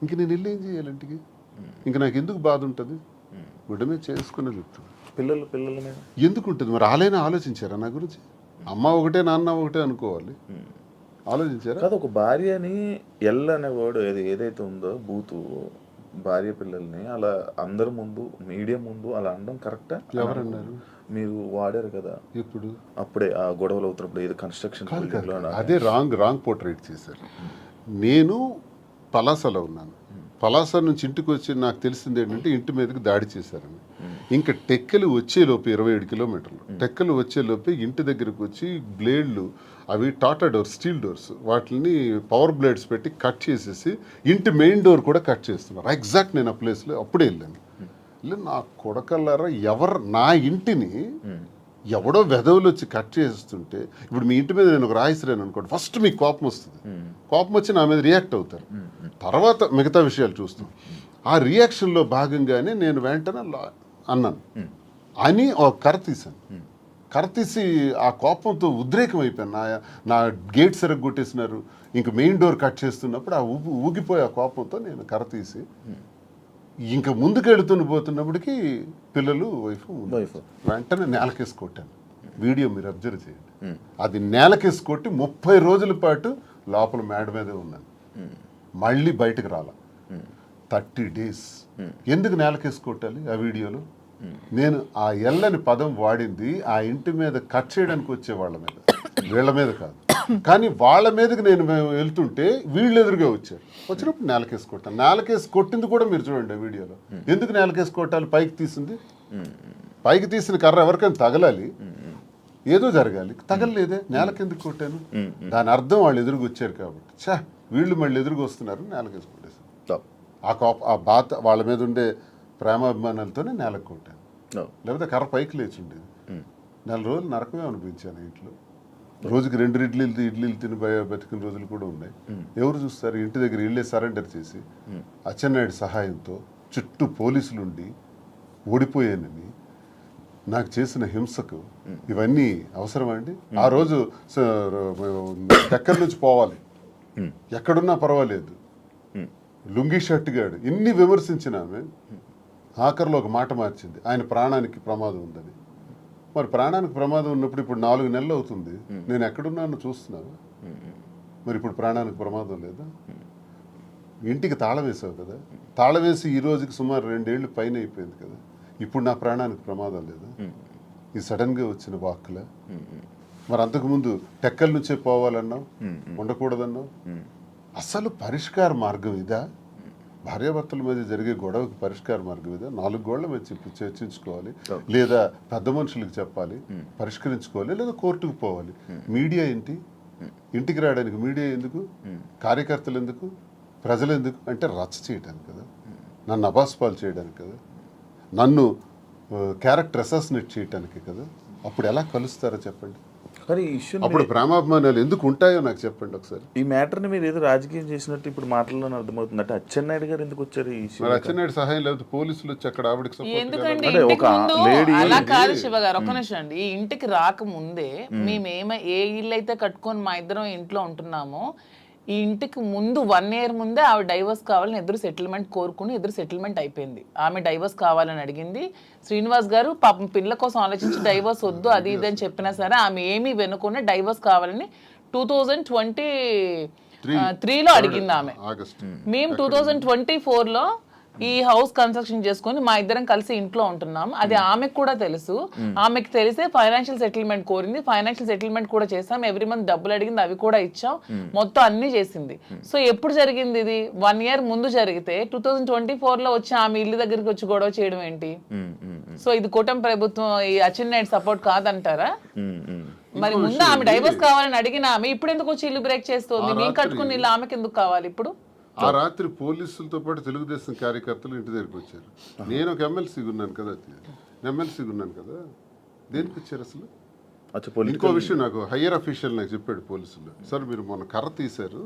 ఇంక నేను వెళ్ళి ఏం చేయాలి ఇంటికి? ఇంక నాకు ఎందుకు బాధ ఉంటుంది? గుడ్డమే చేసుకునే చెప్తాను. పిల్లల మీద ఎందుకు ఉంటుంది మరి? వాళ్ళైనా ఆలోచించారా నా గురించి? అమ్మ ఒకటే నాన్న ఒకటే అనుకోవాలి, ఆలోచించారా? కాదు, ఒక భార్యని ఎల్ అనే వర్డ్ ఏదైతే ఉందో బూతు, భార్య పిల్లల్ని అలా అందరి ముందు మీడియా ముందు అలా అనడం కరెక్టా? ఎవరన్నారు? మీరు వాడారు కదా ఇప్పుడు అప్పుడే ఆ గొడవలు అవుతున్నప్పుడు ఏదో కన్స్ట్రక్షన్ అదే రాంగ్ పోర్ట్రేట్ చేశారు. నేను పలాసలో ఉన్నాను. పలాస నుంచి ఇంటికి వచ్చి నాకు తెలిసింది ఏంటంటే ఇంటి మీదకి దాడి చేశారని. ఇంకా టెక్కలు వచ్చేలోపు 27 కిలోమీటర్లు టెక్కలు వచ్చేలోపే ఇంటి దగ్గరకు వచ్చి బ్లేడ్లు, అవి టాటా డోర్స్, స్టీల్ డోర్స్, వాటిని పవర్ బ్లేడ్స్ పెట్టి కట్ చేసేసి ఇంటి మెయిన్ డోర్ కూడా కట్ చేస్తున్నారు. ఎగ్జాక్ట్ నేను ఆ ప్లేస్లో అప్పుడే వెళ్ళాను. నా కొడకల్లారా, ఎవరు నా ఇంటిని ఎవడో వెధవులు వచ్చి కట్ చేస్తుంటే, ఇప్పుడు మీ ఇంటి మీద నేను ఒక రాయిసిరాను అనుకోండి, ఫస్ట్ మీకు కోపం వస్తుంది. కోపం వచ్చి నా మీద రియాక్ట్ అవుతారు, తర్వాత మిగతా విషయాలు చూస్తాం. ఆ రియాక్షన్లో భాగంగానే నేను వెంటనే అన్నాను అని ఒక కర్ర తీశాను. కర్ర తీసి ఆ కోపంతో ఉద్రేకం అయిపోయాను. నా గేట్ కొట్టేసినారు, ఇంక మెయిన్ డోర్ కట్ చేస్తున్నప్పుడు ఆ ఊగిపోయే ఆ కోపంతో నేను కర్ర తీసి ఇంకా ముందుకు పోతున్నప్పటికీ పిల్లలు వైఫ్ వెంటనే నేలకేసి కొట్టాను. వీడియో మీరు అబ్జర్వ్ చేయండి. అది నేలకేసి కొట్టి 30 రోజుల పాటు లోపల మేడ మీదే ఉన్నాను. మళ్ళీ బయటకు రాల 30 days. ఎందుకు నేలకేసి కొట్టాలి? ఆ వీడియోలో నేను ఆ ఎల్లని పదం వాడింది ఆ ఇంటి మీద కట్ చేయడానికి వచ్చే వాళ్ళ మీద, వీళ్ళ మీద కాదు. కానీ వాళ్ళ మీదకి నేను వెళ్తుంటే వీళ్ళు ఎదురుగా వచ్చారు. వచ్చినప్పుడు నేలకేసి కొట్టాను. నేలకేసి కొట్టింది కూడా మీరు చూడండి ఆ వీడియోలో. ఎందుకు నేలకేసి కొట్టాలి? పైకి తీసింది, పైకి తీసిన కర్ర ఎవరికైనా తగలాలి, ఏదో జరగాలి, తగలలేదే, నేలకెందుకు కొట్టాను? దాని అర్థం వాళ్ళు ఎదురుగా వచ్చారు కాబట్టి. వీళ్ళు మళ్ళీ ఎదురుగా వస్తున్నారు, నేలకేసి కొట్టేశాను. ఆ బాధ వాళ్ళ మీద ఉండే ప్రేమాభిమానాలతోనే నేలకు కొట్టాను. లేకపోతే కర్ర పైకి లేచి ఉండేది. 4 రోజులు నరకమే అనిపించాను ఇంట్లో. రోజుకి 2 ఇడ్లీలు తిని బతికిన రోజులు కూడా ఉన్నాయి. ఎవరు చూస్తారు? ఇంటి దగ్గర ఇళ్ళే సరెండర్ చేసి అచ్చెన్నాయుడు సహాయంతో చుట్టూ పోలీసులుండి ఓడిపోయానని నాకు చేసిన హింసకు ఇవన్నీ అవసరమా అండి? ఆ రోజు దగ్గర నుంచి పోవాలి, ఎక్కడున్నా పర్వాలేదు, లుంగీ షర్ట్ గాడు ఇన్ని విమర్శించిన ఆమె ఆఖరిలో ఒక మాట మార్చింది, ఆయన ప్రాణానికి ప్రమాదం ఉందని. మరి ప్రాణానికి ప్రమాదం ఉన్నప్పుడు ఇప్పుడు 4 నెలలు అవుతుంది, నేను ఎక్కడున్నాను చూస్తున్నాను. మరి ఇప్పుడు ప్రాణానికి ప్రమాదం లేదా? ఇంటికి తాళం వేసావు కదా, తాళం వేసి ఈ రోజుకి సుమారు 2 ఏళ్ళు పైన అయిపోయింది కదా, ఇప్పుడు నా ప్రాణానికి ప్రమాదం లేదా? ఈ సడన్గా వచ్చిన వాక్కుల. మరి అంతకుముందు టెక్కల నుంచే పోవాలన్నావు, ఉండకూడదన్నావు. అసలు పరిష్కార మార్గం ఇదా? భార్యాభర్తల మధ్య జరిగే గొడవకి పరిష్కార మార్గం ఇదా? 4 గోళ్ల మీద చర్చించుకోవాలి, లేదా పెద్ద మనుషులకు చెప్పాలి, పరిష్కరించుకోవాలి, లేదా కోర్టుకు పోవాలి. మీడియా ఏంటి? ఇంటికి రావడానికి మీడియా ఎందుకు? కార్యకర్తలు ఎందుకు? ప్రజలు ఎందుకు? అంటే రచ్చ చేయడానికి కదా, నన్ను అబాస్పాలు చేయడానికి కదా, నన్ను క్యారెక్టర్ అసాసినేట్ చేయడానికి కదా. అప్పుడు ఎలా కలుస్తారో చెప్పండి. కానీ ఈ ఇష్యూ అప్పుడు ప్రేమాభిమానాలు ఎందుకు ఉంటాయో నాకు చెప్పండి ఒకసారి. ఈ మ్యాటర్ని మీరు ఏదో రాజకీయం చేసినట్టు ఇప్పుడు మాటల్లోనే అర్థమవుతుంది. అంటే అచ్చెన్నాయుడు గారు ఎందుకు వచ్చారు ఈ ఇష్యూ? మరి అచ్చెన్నాయుడు సహాయం లేకపోతే పోలీసులు వచ్చి అక్కడ ఆవిడకి ఎందుకండి అంటే ఇంటికి ఒక ముందు lady- అలా కాదు శివ గారు, ఒక్క నిమిషం అండి. ఈ ఇంటికి రాకముందే మేము ఏ ఇల్లు అయితే కట్టుకొని మా ఇద్దరం ఇంట్లో ఉంటున్నామో, ఈ ఇంటికి ముందు 1 year ముందే ఆవిడ డైవర్స్ కావాలని ఎదురు సెటిల్మెంట్ కోరుకుని ఎదురు సెటిల్మెంట్ అయిపోయింది. ఆమె డైవర్స్ కావాలని అడిగింది. శ్రీనివాస్ గారు పాపం పిల్లల కోసం ఆలోచించి డైవర్స్ వద్దు అది ఇది అని చెప్పినా సరే ఆమె ఏమీ వెనుకునే డైవర్స్ కావాలని 2023లో అడిగింది ఆమె. మేము 2024లో ఈ హౌస్ కన్స్ట్రక్షన్ చేసుకుని మా ఇద్దరం కలిసి ఇంట్లో ఉంటున్నాం. అది ఆమెకు కూడా తెలుసు. ఆమెకు తెలిసే ఫైనాన్షియల్ సెటిల్మెంట్ కోరింది. ఫైనాన్షియల్ సెటిల్మెంట్ కూడా చేసాం. ఎవ్రీ మంత్ డబ్బులు అడిగింది, అవి కూడా ఇచ్చాం. మొత్తం అన్ని చేసింది. సో ఎప్పుడు జరిగింది ఇది? 1 year ముందు జరిగితే 2024లో వచ్చి ఆమె ఇల్లు దగ్గరికి వచ్చి గొడవ చేయడం ఏంటి? సో ఇది కూటమి ప్రభుత్వం ఈ అచ్చెన్నాయుడు సపోర్ట్ కాదంటారా? మరి ముందు ఆమె డైవర్స్ కావాలని అడిగిన ఆమె ఇప్పుడు ఎందుకు వచ్చి ఇల్లు బ్రేక్ చేస్తుంది? మేము కట్టుకుని ఇల్లు ఆమెకి ఎందుకు కావాలి ఇప్పుడు? ఆ రాత్రి పోలీసులతో పాటు తెలుగుదేశం కార్యకర్తలు ఇంటి దగ్గరికి వచ్చారు. నేను ఒక ఎమ్మెల్సీగా ఉన్నాను కదా, దేనికి వచ్చారు అసలు? ఇంకో విషయం, నాకు హయ్యర్ అఫీషియల్ నాకు చెప్పాడు పోలీసులు, సార్ మీరు మొన్న కర్ర తీశారు,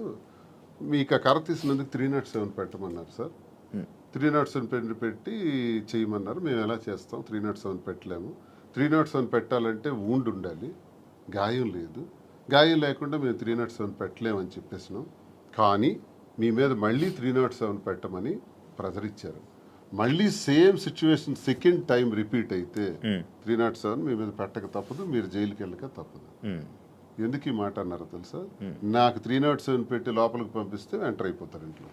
మీకు ఆ కర్ర తీసినందుకు 307 పెట్టమన్నారు సార్. 307 పెట్టి చేయమన్నారు. మేము ఎలా చేస్తాం, 307 పెట్టలేము. 307 పెట్టాలంటే వూండ్ ఉండాలి, గాయం లేదు. గాయం లేకుండా మేము 307 పెట్టలేమని చెప్పేసినాం. కానీ మీ మీద మళ్ళీ 307 పెట్టమని ప్రెజర్ ఇచ్చారు. మళ్ళీ same situation second time repeat అయితే 307 మీ మీద పెట్టక తప్పదు, మీరు జైలుకి వెళ్ళక తప్పదు. ఎందుకు ఈ మాట అన్నారో తెలుసా? నాకు 307 పెట్టి లోపలికి పంపిస్తే ఎంటర్ అయిపోతారు ఇంట్లో.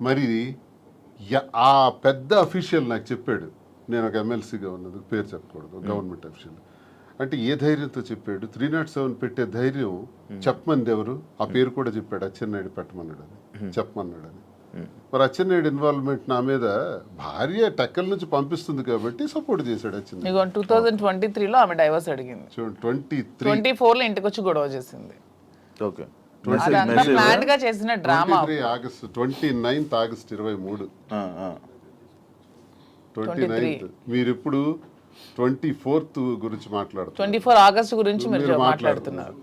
మరి ఆ పెద్ద అఫీషియల్ నాకు చెప్పాడు, నేను ఒక ఎమ్మెల్సీగా ఉన్నది, పేరు చెప్పకూడదు, గవర్నమెంట్ అఫీషియల్. అంటే ఏ ధైర్యంతో చెప్పాడు? 307 పెట్టే ధైర్యం చెప్పమంది ఎవరు? ఆ పేరు కూడా చెప్పాడు, అచ్చెన్నాయుడు పెట్టమన్నాడు అని, చెప్పమన్నాడు అని. మరి అచ్చెన్నాయుడు ఇన్వాల్వ్మెంట్ నా మీద, భార్య టెక్కల నుంచి పంపిస్తుంది కాబట్టి సపోర్ట్ చేశాడు అచ్చెన్నాయుడు. 2023లో ఆమె డైవర్స్ అడిగింది, 24లో ఇంటికి వచ్చి గొడవ చేసింది. ఓకే, ప్లాన్ గా చేసిన డ్రామా. 29 ఆగస్ట్ 23 29. మీరు ఇప్పుడు 24th గురించి మాట్లాడుతున్నారు, 24 ఆగస్ట్ గురించి మీరు మాట్లాడుతున్నారు.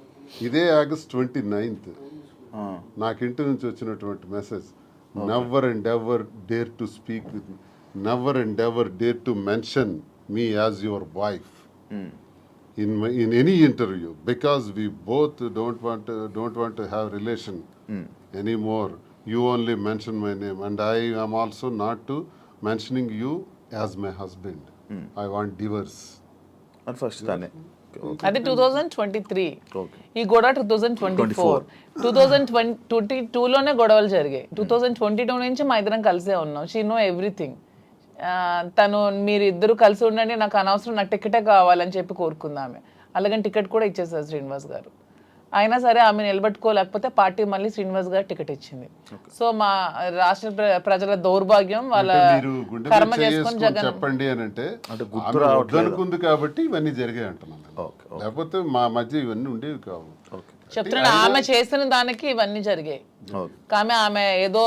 ఇదే ఆగస్ట్ 29 నాకు ఇంటి నుంచి వచ్చినటువంటి message, never and ever dare to speak with me, never and ever dare to mention me as your wife in any interview, because we both don't want to have relation anymore. You only mention my name, and I am also not to mentioning you as my husband. I want divorce. అని first తానే. అది 2023. Okay, ఈ గొడవ 2024. 2022లోనే గొడవలు జరిగాయి. 2022 నుంచి మా ఇద్దరం కలిసే ఉన్నాం. She know everything. తను మీరు ఇద్దరు కలిసి ఉండండి, నాకు అనవసరం, నాకు టికెటే కావాలని చెప్పి కోరుకుందామె. అలాగని టికెట్ కూడా ఇచ్చేసారు శ్రీనివాస్ గారు. అయినా సరే ఆమె నిలబెట్టుకోలేకపోతే పార్టీ మళ్ళీ శ్రీనివాస్ గారు టికెట్ ఇచ్చింది. సో మా రాష్ట్ర ప్రజల దౌర్భాగ్యం, వాళ్ళ కర్మ చేసుకొని జగన్ చెప్పండి అని అంటే అనుకుంది కాబట్టి ఇవన్నీ జరిగాయి అంటున్నాను. లేకపోతే మా మధ్య ఇవన్నీ ఉండేవి కావు. చెప్తున్నా, ఆమె చేసిన దానికి ఇవన్నీ జరిగాయి. కానీ ఆమె ఏదో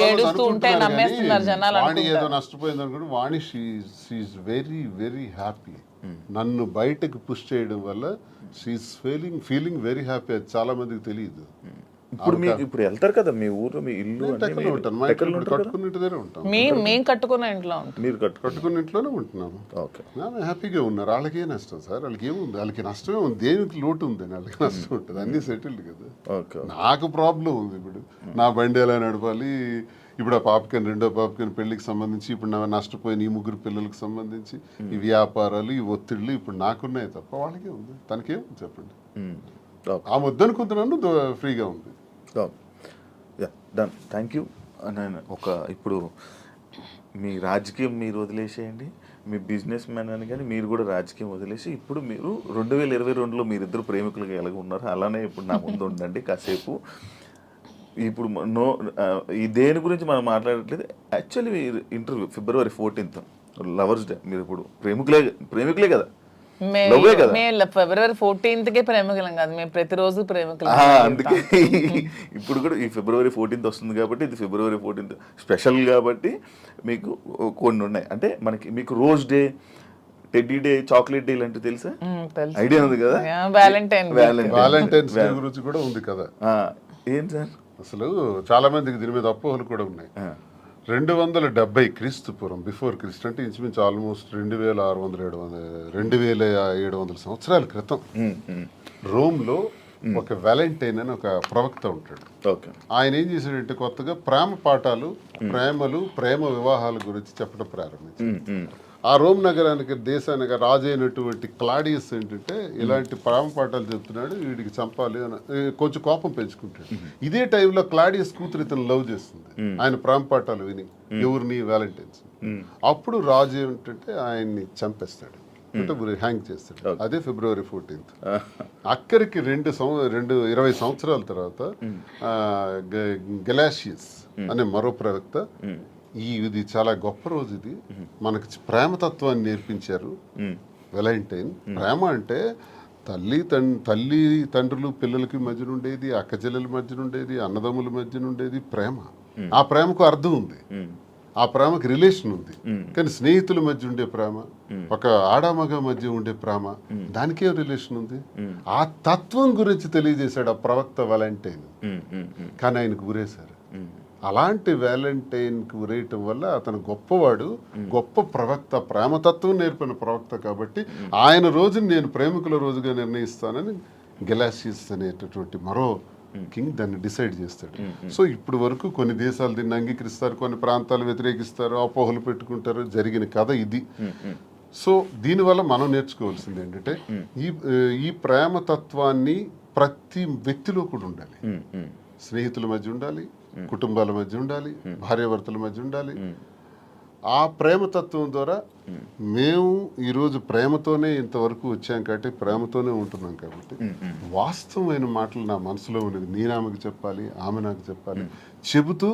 ఏడుస్తూ ఉంటే నమ్మేస్తున్నారు జనాలు. వాణి ఏదో నష్టపోయింది అనుకుంటే, వాణి షీఈస్ వెరీ వెరీ హ్యాపీ. నన్ను బయటకు పుష్ చేయడం వల్ల షీఈస్ ఫీలింగ్ వెరీ హ్యాపీ. అది చాలా మందికి తెలియదు. ఇప్పుడు మీరు ఇప్పుడు వెళ్తారు కదా మీ ఊరు, మీ ఇల్లు కట్టుకున్న ఇంటిదే ఉంటాం. మేము కట్టుకున్న ఇంట్లో ఉంటాం. మీరు కట్టుకున్న ఇంట్లోనే ఉంటున్నాము. ఓకే, హ్యాపీగా ఉన్నారు. వాళ్ళకి ఏ నష్టం సార్? వాళ్ళకి ఏముంది? వాళ్ళకి నష్టమే ఉంది. దేనికి లోటు ఉంది? వాళ్ళకి నష్టం ఉంటుంది. అన్ని సెటిల్డ్ కదా. ఓకే, నాకు ప్రాబ్లం ఉంది. ఇప్పుడు నా బండి ఎలా నడపాలి, ఇప్పుడు ఆ పాపకని, రెండో పాపకని పెళ్లికి సంబంధించి, ఇప్పుడు నా నష్టపోయిన ఈ 3 పిల్లలకు సంబంధించి ఈ వ్యాపారాలు, ఈ ఒత్తిళ్ళు ఇప్పుడు నాకున్నాయి తప్ప వాళ్ళకే ఉంది. తనకేముంది చెప్పండి? ఆ ముద్దనుకుంటున్నాను, ఫ్రీగా ఉంది. Done, thank you. నేను ఇప్పుడు మీ రాజకీయం మీరు వదిలేసేయండి, మీ బిజినెస్ మ్యాన్ అని కానీ మీరు కూడా రాజకీయం వదిలేసి ఇప్పుడు మీరు 2022లో మీరిద్దరు ప్రేమికులుగా ఎలాగ ఉన్నారు అలానే ఇప్పుడు నా ముందు ఉండండి కాసేపు. ఇప్పుడు ఈ దేని గురించి మనం మాట్లాడట్లేదు. Actually interview February 14th lovers day. మీరు ఇప్పుడు ప్రేమికులే కదా? మేము February 14th ప్రేమికులం కాదు, మేము ప్రతిరోజు ప్రేమికులం. అందుకే ఇప్పుడు కూడా ఈ February 14th వస్తుంది కాబట్టి, ఇది February 14th స్పెషల్ కాబట్టి మీకు కొన్ని ఉన్నాయి. అంటే మీకు rose day, teddy day, chocolate day ఇలాంటివి తెలుసా? ఐడియా ఉంది కదా? వ్యాలంటైన్స్ డే గురించి కూడా ఉంది కదా. ఏం సార్? అసలు చాలా మందికి దీని మీద అపోహలు కూడా ఉన్నాయి. 270 క్రీస్తు పూర్వం, బిఫోర్ క్రీస్తు, అంటే ఇంచుమించు ఆల్మోస్ట్ 2700 సంవత్సరాల క్రితం రోమ్లో ఒక వ్యాలంటైన్ అని ఒక ప్రవక్త ఉంటాడు. ఆయన ఏం చేశాడంటే కొత్తగా ప్రేమ పాఠాలు, ప్రేమ వివాహాల గురించి చెప్పడం ప్రారంభించాడు. ఆ రోమ్ నగరానికి, దేశానికి రాజు అయినటువంటి క్లాడియస్ ఏంటంటే ఇలాంటి ప్రేమ పాఠాలు చెప్తున్నాడు, వీడికి చంపాలి అని కొంచెం కోపం పెంచుకుంటాడు. ఇదే టైంలో క్లాడియస్ కూతురు ఇతను లవ్ చేస్తుంది, ఆయన ప్రేమ పాఠాలు విని, ఎవరిని, వ్యాలంటైన్స్. అప్పుడు రాజు ఏమిటంటే ఆయన్ని చంపేస్తాడు, అంటే హ్యాంగ్ చేస్తాడు. అదే February 14th. అక్కడికి 20 సంవత్సరాల తర్వాత గెలాషియస్ అనే మరో ప్రవక్త, ఇది చాలా గొప్ప రోజు, ఇది మనకి ప్రేమతత్వాన్ని నేర్పించారు వ్యాలంటైన్. ప్రేమ అంటే తల్లి తండ్రులు పిల్లలకి మధ్యన ఉండేది, అక్క చెల్లెల మధ్యన ఉండేది, అన్నదమ్ముల మధ్యన ఉండేది ప్రేమ. ఆ ప్రేమకు అర్థం ఉంది, ఆ ప్రేమకి రిలేషన్ ఉంది. కానీ స్నేహితుల మధ్య ఉండే ప్రేమ, ఒక ఆడామగ మధ్య ఉండే ప్రేమ, దానికేం రిలేషన్ ఉంది? ఆ తత్వం గురించి తెలియజేశాడు ఆ ప్రవక్త వ్యాలంటైన్. కానీ ఆయనకు గురేశారు. అలాంటి వ్యాలంటైన్కి ఉరేయటం వల్ల అతను గొప్పవాడు, గొప్ప ప్రవక్త, ప్రేమతత్వం నేర్పిన ప్రవక్త కాబట్టి ఆయన రోజుని నేను ప్రేమికుల రోజుగా నిర్ణయిస్తానని గెలాసియస్ అనేటటువంటి మరో కింగ్ దాన్ని డిసైడ్ చేస్తాడు. సో ఇప్పుడు వరకు కొన్ని దేశాలు దీన్ని అంగీకరిస్తారు, కొన్ని ప్రాంతాలు వ్యతిరేకిస్తారు, అపోహలు పెట్టుకుంటారు. జరిగిన కథ ఇది. సో దీనివల్ల మనం నేర్చుకోవాల్సింది ఏంటంటే ఈ ప్రేమతత్వాన్ని ప్రతి వ్యక్తిలో కూడా ఉండాలి. స్నేహితుల మధ్య ఉండాలి, కుటుంబాల మధ్య ఉండాలి, భార్యాభర్తల మధ్య ఉండాలి. ఆ ప్రేమతత్వం ద్వారా మేము ఈరోజు ప్రేమతోనే ఇంతవరకు వచ్చాం కాబట్టి ప్రేమతోనే ఉంటున్నాం కాబట్టి వాస్తవమైన మాటలు నా మనసులో ఉన్నది నేను ఆమెకు చెప్పాలి, ఆమె నాకు చెప్పాలి, చెబుతూ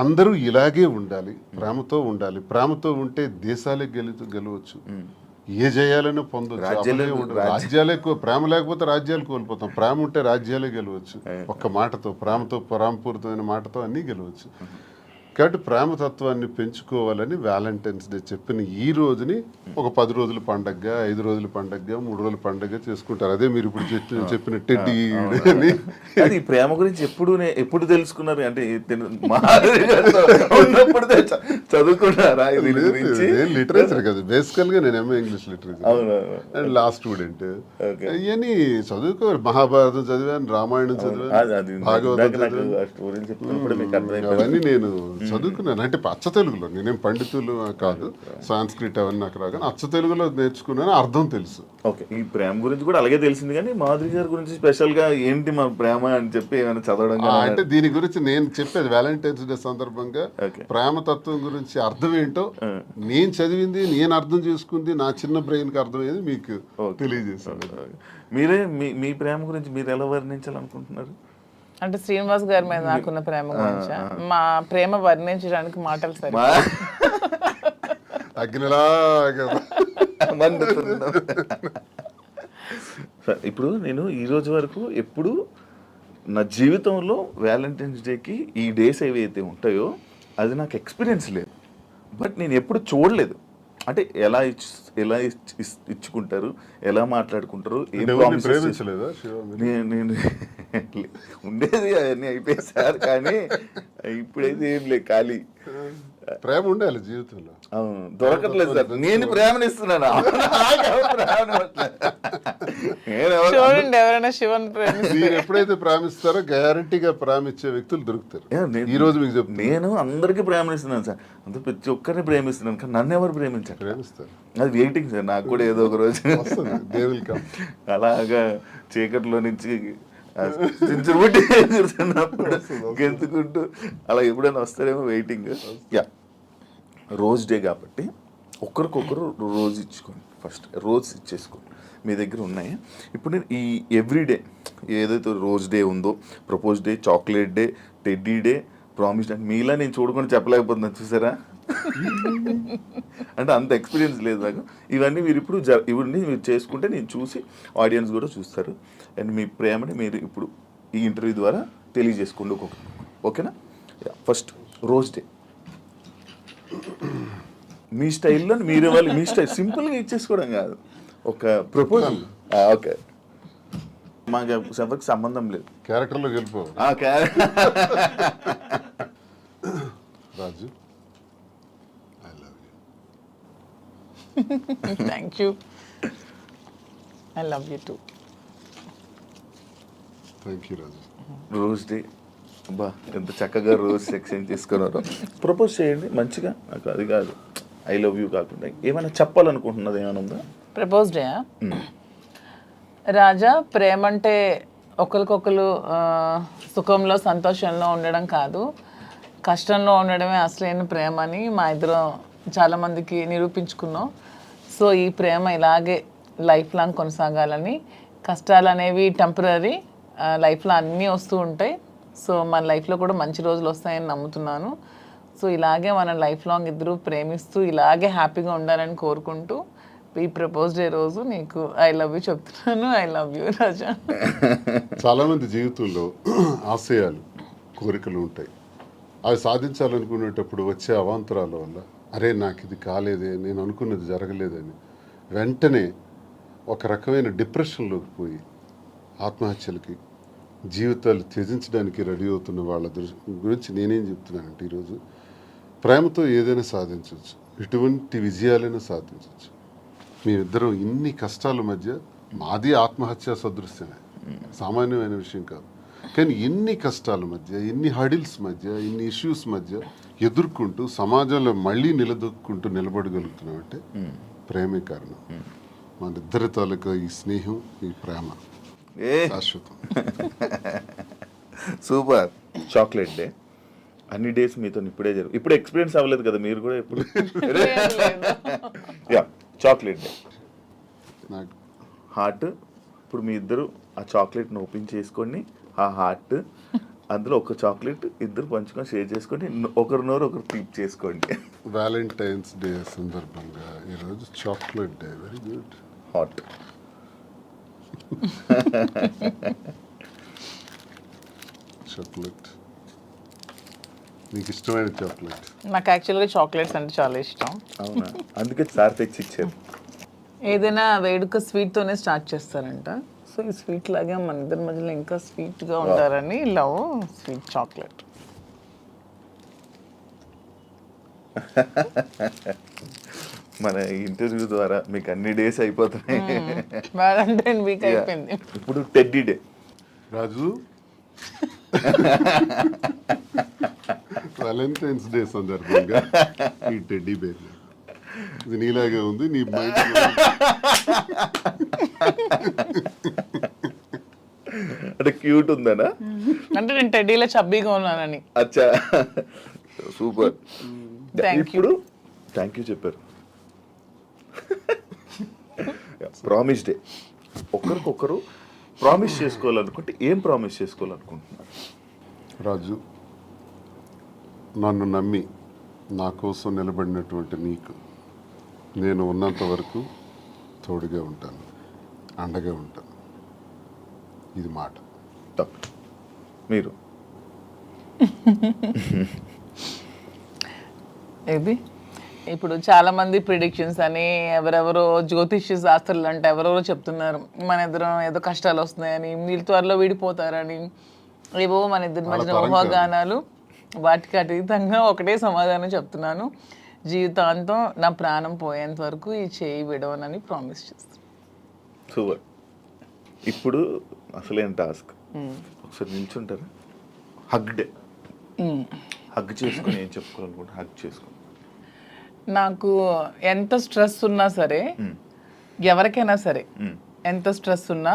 అందరూ ఇలాగే ఉండాలి, ప్రేమతో ఉండాలి. ప్రేమతో ఉంటే దేశాలే గెలవచ్చు, ఏ జయాలను పొందొచ్చు. రాజ్యాలే ప్రేమ లేకపోతే రాజ్యాలు కోల్పోతాం, ప్రేమ ఉంటే రాజ్యాలే గెలవచ్చు. ఒక్క మాటతో, ప్రేమతో, ప్రేమపూరితమైన మాటతో అన్నీ గెలవచ్చు. కాబట్టి ప్రేమతత్వాన్ని పెంచుకోవాలని వ్యాలంటైన్స్ డే చెప్పిన ఈ రోజుని ఒక 10 రోజుల పండగగా, 5 రోజుల పండగగా, 3 రోజుల పండగగా చేసుకుంటారు. అదే మీరు ఇప్పుడు చెప్పిన టెడ్డీ అని. అది ప్రేమ గురించి ఎప్పుడు తెలుసుకున్నారు అంటే చదువుకున్నారా? లిటరేచర్ కదా బేసికల్ గా, నేను MA English literature and law student. ఇవన్నీ చదువుకోవాలి. మహాభారతం చదివాను, రామాయణం చదివాను, భాగవతం చదివాను. అవన్నీ నేను చదువుకున్నాను. అంటే అచ్చ తెలుగులో, నేనేం పండితులు కాదు, సాంస్క్రిట్ అవన్నీ నాకు రాగా అచ్చ తెలుగులో నేర్చుకున్నాను, అర్థం తెలుసు. ఓకే, ఈ ప్రేమ గురించి కూడా అలాగే తెలిసింది. కానీ మాధురి గారి గురించి స్పెషల్ గా ఏంటి మా ప్రేమ అని చెప్పి ఏమైనా చదవడం? అంటే దీని గురించి నేను చెప్పేది వ్యాలంటైన్స్ డే సందర్భంగా ప్రేమతత్వం గురించి అర్థం ఏంటో నేను చదివింది, నేను అర్థం చేసుకుంది, నా చిన్న బ్రెయిన్ కి అర్థమయ్యేది మీకు తెలియజేశాను. మీరే మీ ప్రేమ గురించి మీరు ఎలా వర్ణించాలనుకుంటున్నారు? అంటే శ్రీనివాస్ గారి మీద నాకున్న ప్రేమ గురించి, మా ప్రేమ వర్ణించడానికి మాటలు సరే. ఇప్పుడు నేను ఈ రోజు వరకు ఎప్పుడు నా జీవితంలో వ్యాలంటైన్స్ డేకి ఈ డేస్ ఏవైతే ఉంటాయో అది నాకు ఎక్స్పీరియన్స్ లేదు. బట్ నేను ఎప్పుడు చూడలేదు. అంటే ఎలా ఇచ్చుకుంటారు, ఎలా మాట్లాడుకుంటారు, ఏం ప్రేమించలేదా? నేను ఉండేది అవన్నీ అయిపోయి సార్. కానీ ఇప్పుడైతే ఏం లేదు, ఖాళీ. ప్రేమ ఉండాలి జీవితంలో. దొరకట్లేదు సార్. నేను ప్రేమనిస్తున్నాను. చూడండి, ఎవరైనా శివన్ మీరు ఎప్పుడైతే ప్రేమిస్తారో గ్యారంటీగా ప్రేమించే వ్యక్తులు దొరుకుతారు. ఈ రోజు మీకు చెప్తాను, నేను అందరికీ ప్రేమనిస్తున్నాను సార్. అంత ప్రతి ఒక్కరిని ప్రేమిస్తున్నాను, కానీ నన్ను ఎవరు ప్రేమించారు? ప్రేమిస్తారు. అది వెయిటింగ్ సార్. నాకు కూడా ఏదో ఒక రోజు అలాగా చీకట్లో నుంచి గెంతుకుంటూ అలా ఎప్పుడైనా వస్తారేమో వెయిటింగ్. యా, రోజ్ డే కాబట్టి ఒకరికొకరు రోజు ఇచ్చుకోండి. ఫస్ట్ రోజు ఇచ్చేసుకోండి. మీ దగ్గర ఉన్నాయి. ఇప్పుడు నేను ఈ ఎవ్రీడే ఏదైతే రోజ్ డే ఉందో, propose day, chocolate day, teddy day, promise day, మీలా నేను చూడకుండా చెప్పలేకపోతున్నాను. చూసారా? అంటే అంత ఎక్స్పీరియన్స్ లేదు నాకు. ఇవన్నీ మీరు ఇప్పుడు ఇవన్నీ మీరు చేసుకుంటే నేను చూసి ఆడియన్స్ కూడా చూస్తారు. అండ్ మీ ప్రేమని మీరు ఇప్పుడు ఈ ఇంటర్వ్యూ ద్వారా తెలియజేసుకోండి ఒక్కొక్కరు. ఓకేనా? ఫస్ట్ రోజ్ డే మీ స్టైల్లో మీరు ఇవ్వాలి. మీ స్టైల్ సింపుల్గా ఇచ్చేసుకోవడం కాదు, ఒక ప్రపోజల్. ఓకే, మాకు ఎవరికి సంబంధం లేదు. క్యారెక్టర్లో గెలుపు Raju. Thank you. I love you too. Thank you Raju. Rose day, అబ్బా ఎంత చక్కగా రోజ్ ఎక్స్చేంజ్ చేసుకున్నారో. ప్రపోజ్ చేయండి మంచిగా. నాకు అది కాదు, ఐ లవ్ యూ కాకుండా ఏమైనా చెప్పాలనుకుంటున్నది ఏమైనా ఉందా? ప్రపోజ్ డే రాజా, ప్రేమ అంటే ఒకరికొకరు సుఖంలో సంతోషంలో ఉండడం కాదు, కష్టంలో ఉండడమే అసలైన ప్రేమ అని మా ఇద్దరం చాలామందికి నిరూపించుకున్నాం. సో ఈ ప్రేమ ఇలాగే లైఫ్ లాంగ్ కొనసాగాలని. కష్టాలు అనేవి టెంపరీ, లైఫ్లో అన్నీ వస్తూ ఉంటాయి. సో మన లైఫ్లో కూడా మంచి రోజులు వస్తాయని నమ్ముతున్నాను. సో ఇలాగే మన లైఫ్ లాంగ్ ఇద్దరు ప్రేమిస్తూ ఇలాగే హ్యాపీగా ఉండాలని కోరుకుంటూ ఈ ప్రపోజ్ డే రోజు నీకు ఐ లవ్ యూ చెప్తున్నాను. ఐ లవ్ యూ రాజా. చాలామంది జీవితంలో ఆశయాలు, కోరికలు ఉంటాయి. అవి సాధించాలనుకునేటప్పుడు వచ్చే అవాంతరాల వల్ల అరే నాకు ఇది కాలేదే, నేను అనుకున్నది జరగలేదని వెంటనే ఒక రకమైన డిప్రెషన్లోకి పోయి ఆత్మహత్యలకి, జీవితాలు త్యజించడానికి రెడీ అవుతున్న వాళ్ళ గురించి నేనేం చెప్తున్నానంటే ఈరోజు ప్రేమతో ఏదైనా సాధించవచ్చు, ఎటువంటి విజయాలైనా సాధించవచ్చు. మేమిద్దరం ఇన్ని కష్టాల మధ్య, మాది ఆత్మహత్యా సదృశ్యమే, సామాన్యమైన విషయం కాదు, కానీ ఎన్ని కష్టాల మధ్య, ఎన్ని హడిల్స్ మధ్య, ఇన్ని ఇష్యూస్ మధ్య ఎదుర్కొంటూ సమాజంలో మళ్ళీ నిలదొక్కుంటూ నిలబడగలుగుతున్నామంటే ప్రేమే కారణం. మన ఇద్దరి తాలూకా ఈ స్నేహం, ఈ ప్రేమ శాశ్వతం. సూపర్. చాక్లెట్ డే అన్ని డేస్ మీతో ఇప్పుడే ఇప్పుడు ఎక్స్పీరియన్స్ అవ్వలేదు కదా మీరు కూడా ఎప్పుడు? యా, చాక్లెట్ డే నాకు హార్ట్. ఇప్పుడు మీ ఇద్దరు ఆ చాక్లెట్ని ఓపెన్ చేసుకొని ఆ హార్ట్ అందులో ఒక చాక్లెట్ ఇద్దరు పంచుకొని షేర్ చేసుకొని ఒకరి నోరు ఒకరు తీప్ చేసుకోండి. వ్యాలంటైన్స్ డే సందర్భంగా ఈరోజు chocolate day. Very good. Hot. Chocolate, నీకు ఇష్టమైన చాక్లెట్? నాకు యాక్చువల్గా చాక్లెట్స్ అంటే చాలా ఇష్టం. అవునా? అందుకే సార్ తెచ్చి ఇచ్చారు. ఏదైనా వేడుక స్వీట్తోనే స్టార్ట్ చేస్తారంట. సో ఈ స్వీట్ లాగే మన ఇద్దరి మధ్యలో ఇంకా స్వీట్గా ఉంటారని లవ్ స్వీట్ చాక్లెట్. మన ఇంటర్వ్యూ ద్వారా మీకు అన్ని డేస్ అయిపోతున్నాయి. వ్యాలంటైన్ వీక్ అయిపోయింది. ఇప్పుడు టెడ్డీ డే. రాజు, వ్యాలంటైన్స్ డే సందర్భంగా ఈ టెడ్డీ బేర్ ఇది నీలాగే ఉంది, నీ మైండ్ అంటే క్యూట్ ఉందనా? అంటే నేను టెడ్డీలో చబ్బీగా ఉన్నానని. అచ్చా, సూపర్. Thank you. ఇప్పుడు థ్యాంక్ యూ చెప్పారు. Promise day. ఒకరికొకరు ప్రామిస్ చేసుకోవాలనుకుంటే ఏం ప్రామిస్ చేసుకోవాలనుకుంటున్నారు? రాజు, నన్ను నమ్మి నా కోసం నిలబడినటువంటి నీకు నేను ఉన్నంత వరకు తోడుగా ఉంటాను, అండగా ఉంటాను. ఇది మాట. తప్పు. మీరు ఇది ఇప్పుడు చాలా మంది ప్రిడిక్షన్స్ అని ఎవరెవరో జ్యోతిష్య శాస్త్రాలు అంటే ఎవరెవరో చెప్తున్నారు మన ఇద్దరం ఏదో కష్టాలు వస్తున్నాయని, వీళ్ళు త్వరలో విడిపోతారని, ఏవో మన ఇద్దరి మధ్యన ఊహాగానాలు. వాటికి అతీతంగా ఒకటే సమాధానం చెప్తున్నాను, జీవితాంతం నా ప్రాణం పోయేంత వరకు ఈ చేయి విడవనని ప్రామిస్ చేస్తాను. సూపర్. ఇప్పుడు అసలేం టాస్క్. ఒకసారి నిల్చుంటారా? Hug day. హగ్ చేసుకుని ఏం చెప్పుకోవాలనుకుంటే హగ్ చేసుకోండి. నాకు ఎంత స్ట్రెస్ ఉన్నా సరే, ఎవరికైనా సరే ఎంత స్ట్రెస్ ఉన్నా,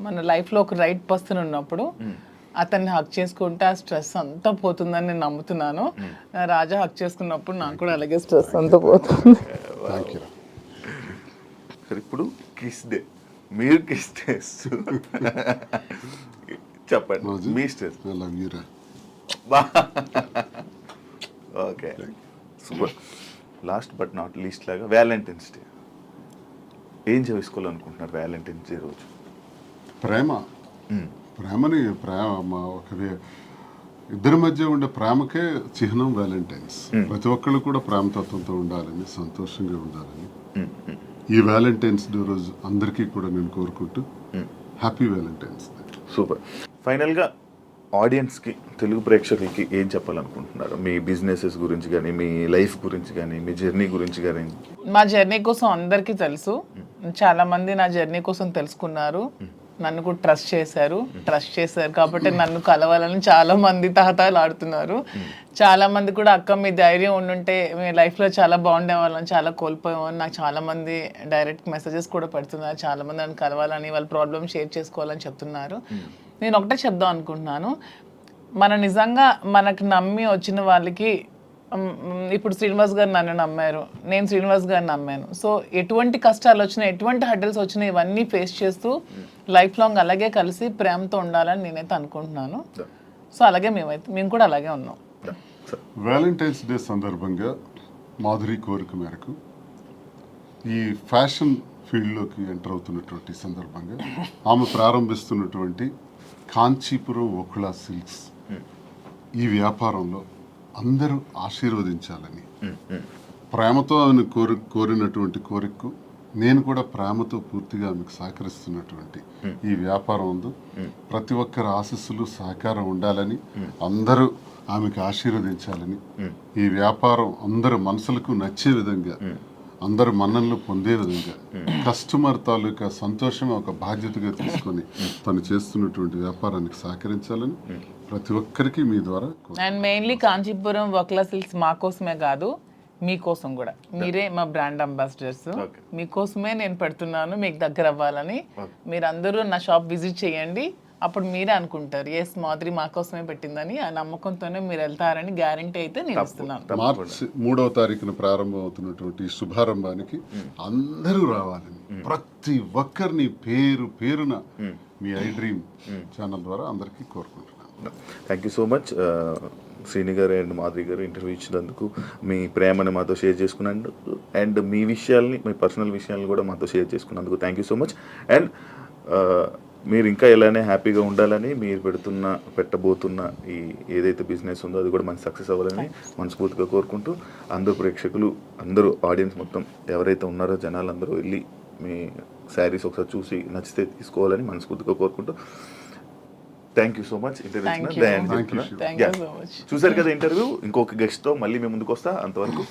మన లైఫ్లో ఒక రైట్ పర్సన్ ఉన్నప్పుడు అతన్ని హక్ చేసుకుంటే ఆ స్ట్రెస్ అంతా పోతుందని నేను నమ్ముతున్నాను. రాజా హక్ చేసుకున్నప్పుడు నాకు కూడా అలాగే స్ట్రెస్ అంతా పోతుంది. సరే, ఇప్పుడు కిస్ డే. మీరు కిస్ చేస్తూ చెప్పండి మీ stress. Okay, super. Last but not least లాగా వ్యాలంటైన్స్ డే ఏం చేసుకోవాలనుకుంటున్నారు? వ్యాలంటైన్స్ డే రోజు ప్రేమని ఇద్దరి మధ్య ఉండే ప్రేమకే చిహ్నం వ్యాలంటైన్స్. ప్రతి ఒక్కళ్ళు కూడా ప్రేమతత్వంతో ఉండాలని, సంతోషంగా ఉండాలని ఈ వ్యాలంటైన్స్ డే రోజు అందరికీ కూడా నేను కోరుకుంటూ హ్యాపీ వ్యాలంటైన్స్ డే. సూపర్. ఫైనల్గా ఆడియన్స్కి, తెలుగు ప్రేక్షకులకి ఏం చెప్పాలనుకుంటున్నారు? మీ బిజినెసెస్ గురించి కానీ, మీ లైఫ్ గురించి కానీ, మీ జర్నీ గురించి కానీ. మా జర్నీ కోసం అందరికీ తెలుసు, చాలా మంది నా జర్నీ కోసం తెలుసుకున్నారు, నన్ను కూడా ట్రస్ట్ చేశారు కాబట్టి నన్ను కలవాలని చాలా మంది తహతహలాడుతున్నారు. చాలా మంది కూడా అక్క మీ ధైర్యం ఉండుంటే మీ లైఫ్లో చాలా బాగుండేవాళ్ళని, చాలా కోల్పోయామని నాకు చాలా మంది డైరెక్ట్ మెసేజెస్ కూడా పెడుతున్నారు. చాలా మంది నన్ను కలవాలని, వాళ్ళ ప్రాబ్లమ్ షేర్ చేసుకోవాలని చెప్తున్నారు. నేను ఒకటే చెప్దాం అనుకుంటున్నాను, మన నిజంగా మనకు నమ్మి వచ్చిన వాళ్ళకి, ఇప్పుడు శ్రీనివాస్ గారు నన్ను నమ్మారు, నేను శ్రీనివాస్ గారిని నమ్మాను. సో ఎటువంటి కష్టాలు వచ్చినా, ఎటువంటి హడ్డల్స్ వచ్చినా ఇవన్నీ ఫేస్ చేస్తూ లైఫ్ లాంగ్ అలాగే కలిసి ప్రేమతో ఉండాలని నేనైతే అనుకుంటున్నాను. సో అలాగే మేము కూడా అలాగే ఉన్నాం. వ్యాలంటైన్స్ డే సందర్భంగా మాధురి కోరిక మేరకు ఈ ఫ్యాషన్ ఫీల్డ్లోకి ఎంటర్ అవుతున్నటువంటి సందర్భంగా ఆమె ప్రారంభిస్తున్నటువంటి కాంచీపురం ఒకుళా సిల్క్స్ ఈ వ్యాపారంలో అందరూ ఆశీర్వదించాలని, ప్రేమతో ఆమెను కోరినటువంటి కోరికకు నేను కూడా ప్రేమతో పూర్తిగా ఆమెకు సహకరిస్తున్నటువంటి ఈ వ్యాపారం ఉంది. ప్రతి ఒక్కరి ఆశీస్సులు సహకారం ఉండాలని, అందరూ ఆమెకు ఆశీర్వదించాలని, ఈ వ్యాపారం అందరు మనసులకు నచ్చే విధంగా, అందరు మన్ననలు పొందే విధంగా, కస్టమర్ తాలూకా సంతోషం ఒక బాధ్యతగా తీసుకొని తను చేస్తున్నటువంటి వ్యాపారానికి సహకరించాలని ప్రతి ఒక్కరికి మీ ద్వారా అండ్ మెయిన్లీ కాంచీపురం వక్లా సిల్క్స్ మా కోసమే కాదు, మీకోసం కూడా. మీరే మా బ్రాండ్ అంబాసిడర్స్. మీకోసమే నేను పెడుతున్నాను, మీకు దగ్గర అవ్వాలని. మీరందరూ నా షాప్ విజిట్ చేయండి, అప్పుడు మీరే అనుకుంటారు ఎస్ మాధురి మా కోసమే పెట్టిందని. ఆ నమ్మకంతోనే మీరు వెళ్తారని గ్యారంటీ అయితే నేను ఇస్తున్నాను. మార్చి 3వ తారీఖున ప్రారంభం అవుతున్నటువంటి ఈ శుభారంభానికి అందరూ రావాలని ప్రతి ఒక్కరిని పేరు పేరున మీ ఐ డ్రీమ్ ఛానల్ ద్వారా అందరికీ కోరుకుంటున్నాను. Thank you so much Srini గారు అండ్ మాధురి గారు ఇంటర్వ్యూ ఇచ్చినందుకు, మీ ప్రేమని మాతో షేర్ చేసుకున్నందుకు, అండ్ మీ విషయాల్ని, మీ పర్సనల్ విషయాలను కూడా మాతో షేర్ చేసుకున్నందుకు thank you so much. And మీరు ఇంకా ఇలానే హ్యాపీగా ఉండాలని, మీరు పెట్టబోతున్న ఈ ఏదైతే బిజినెస్ ఉందో అది కూడా మంచి సక్సెస్ అవ్వాలని మనస్ఫూర్తిగా కోరుకుంటూ, అందరూ ప్రేక్షకులు, అందరూ ఆడియన్స్ మొత్తం ఎవరైతే ఉన్నారో జనాలందరూ వెళ్ళి మీ శారీస్ ఒకసారి చూసి నచ్చితే తీసుకోవాలని మనస్ఫూర్తిగా కోరుకుంటూ thank you so much. Thank you so much. చూసారు కదా ఇంటర్వ్యూ. ఇంకొక గెస్ట్తో మళ్ళీ మేము ముందుకు వస్తా. అంతవరకు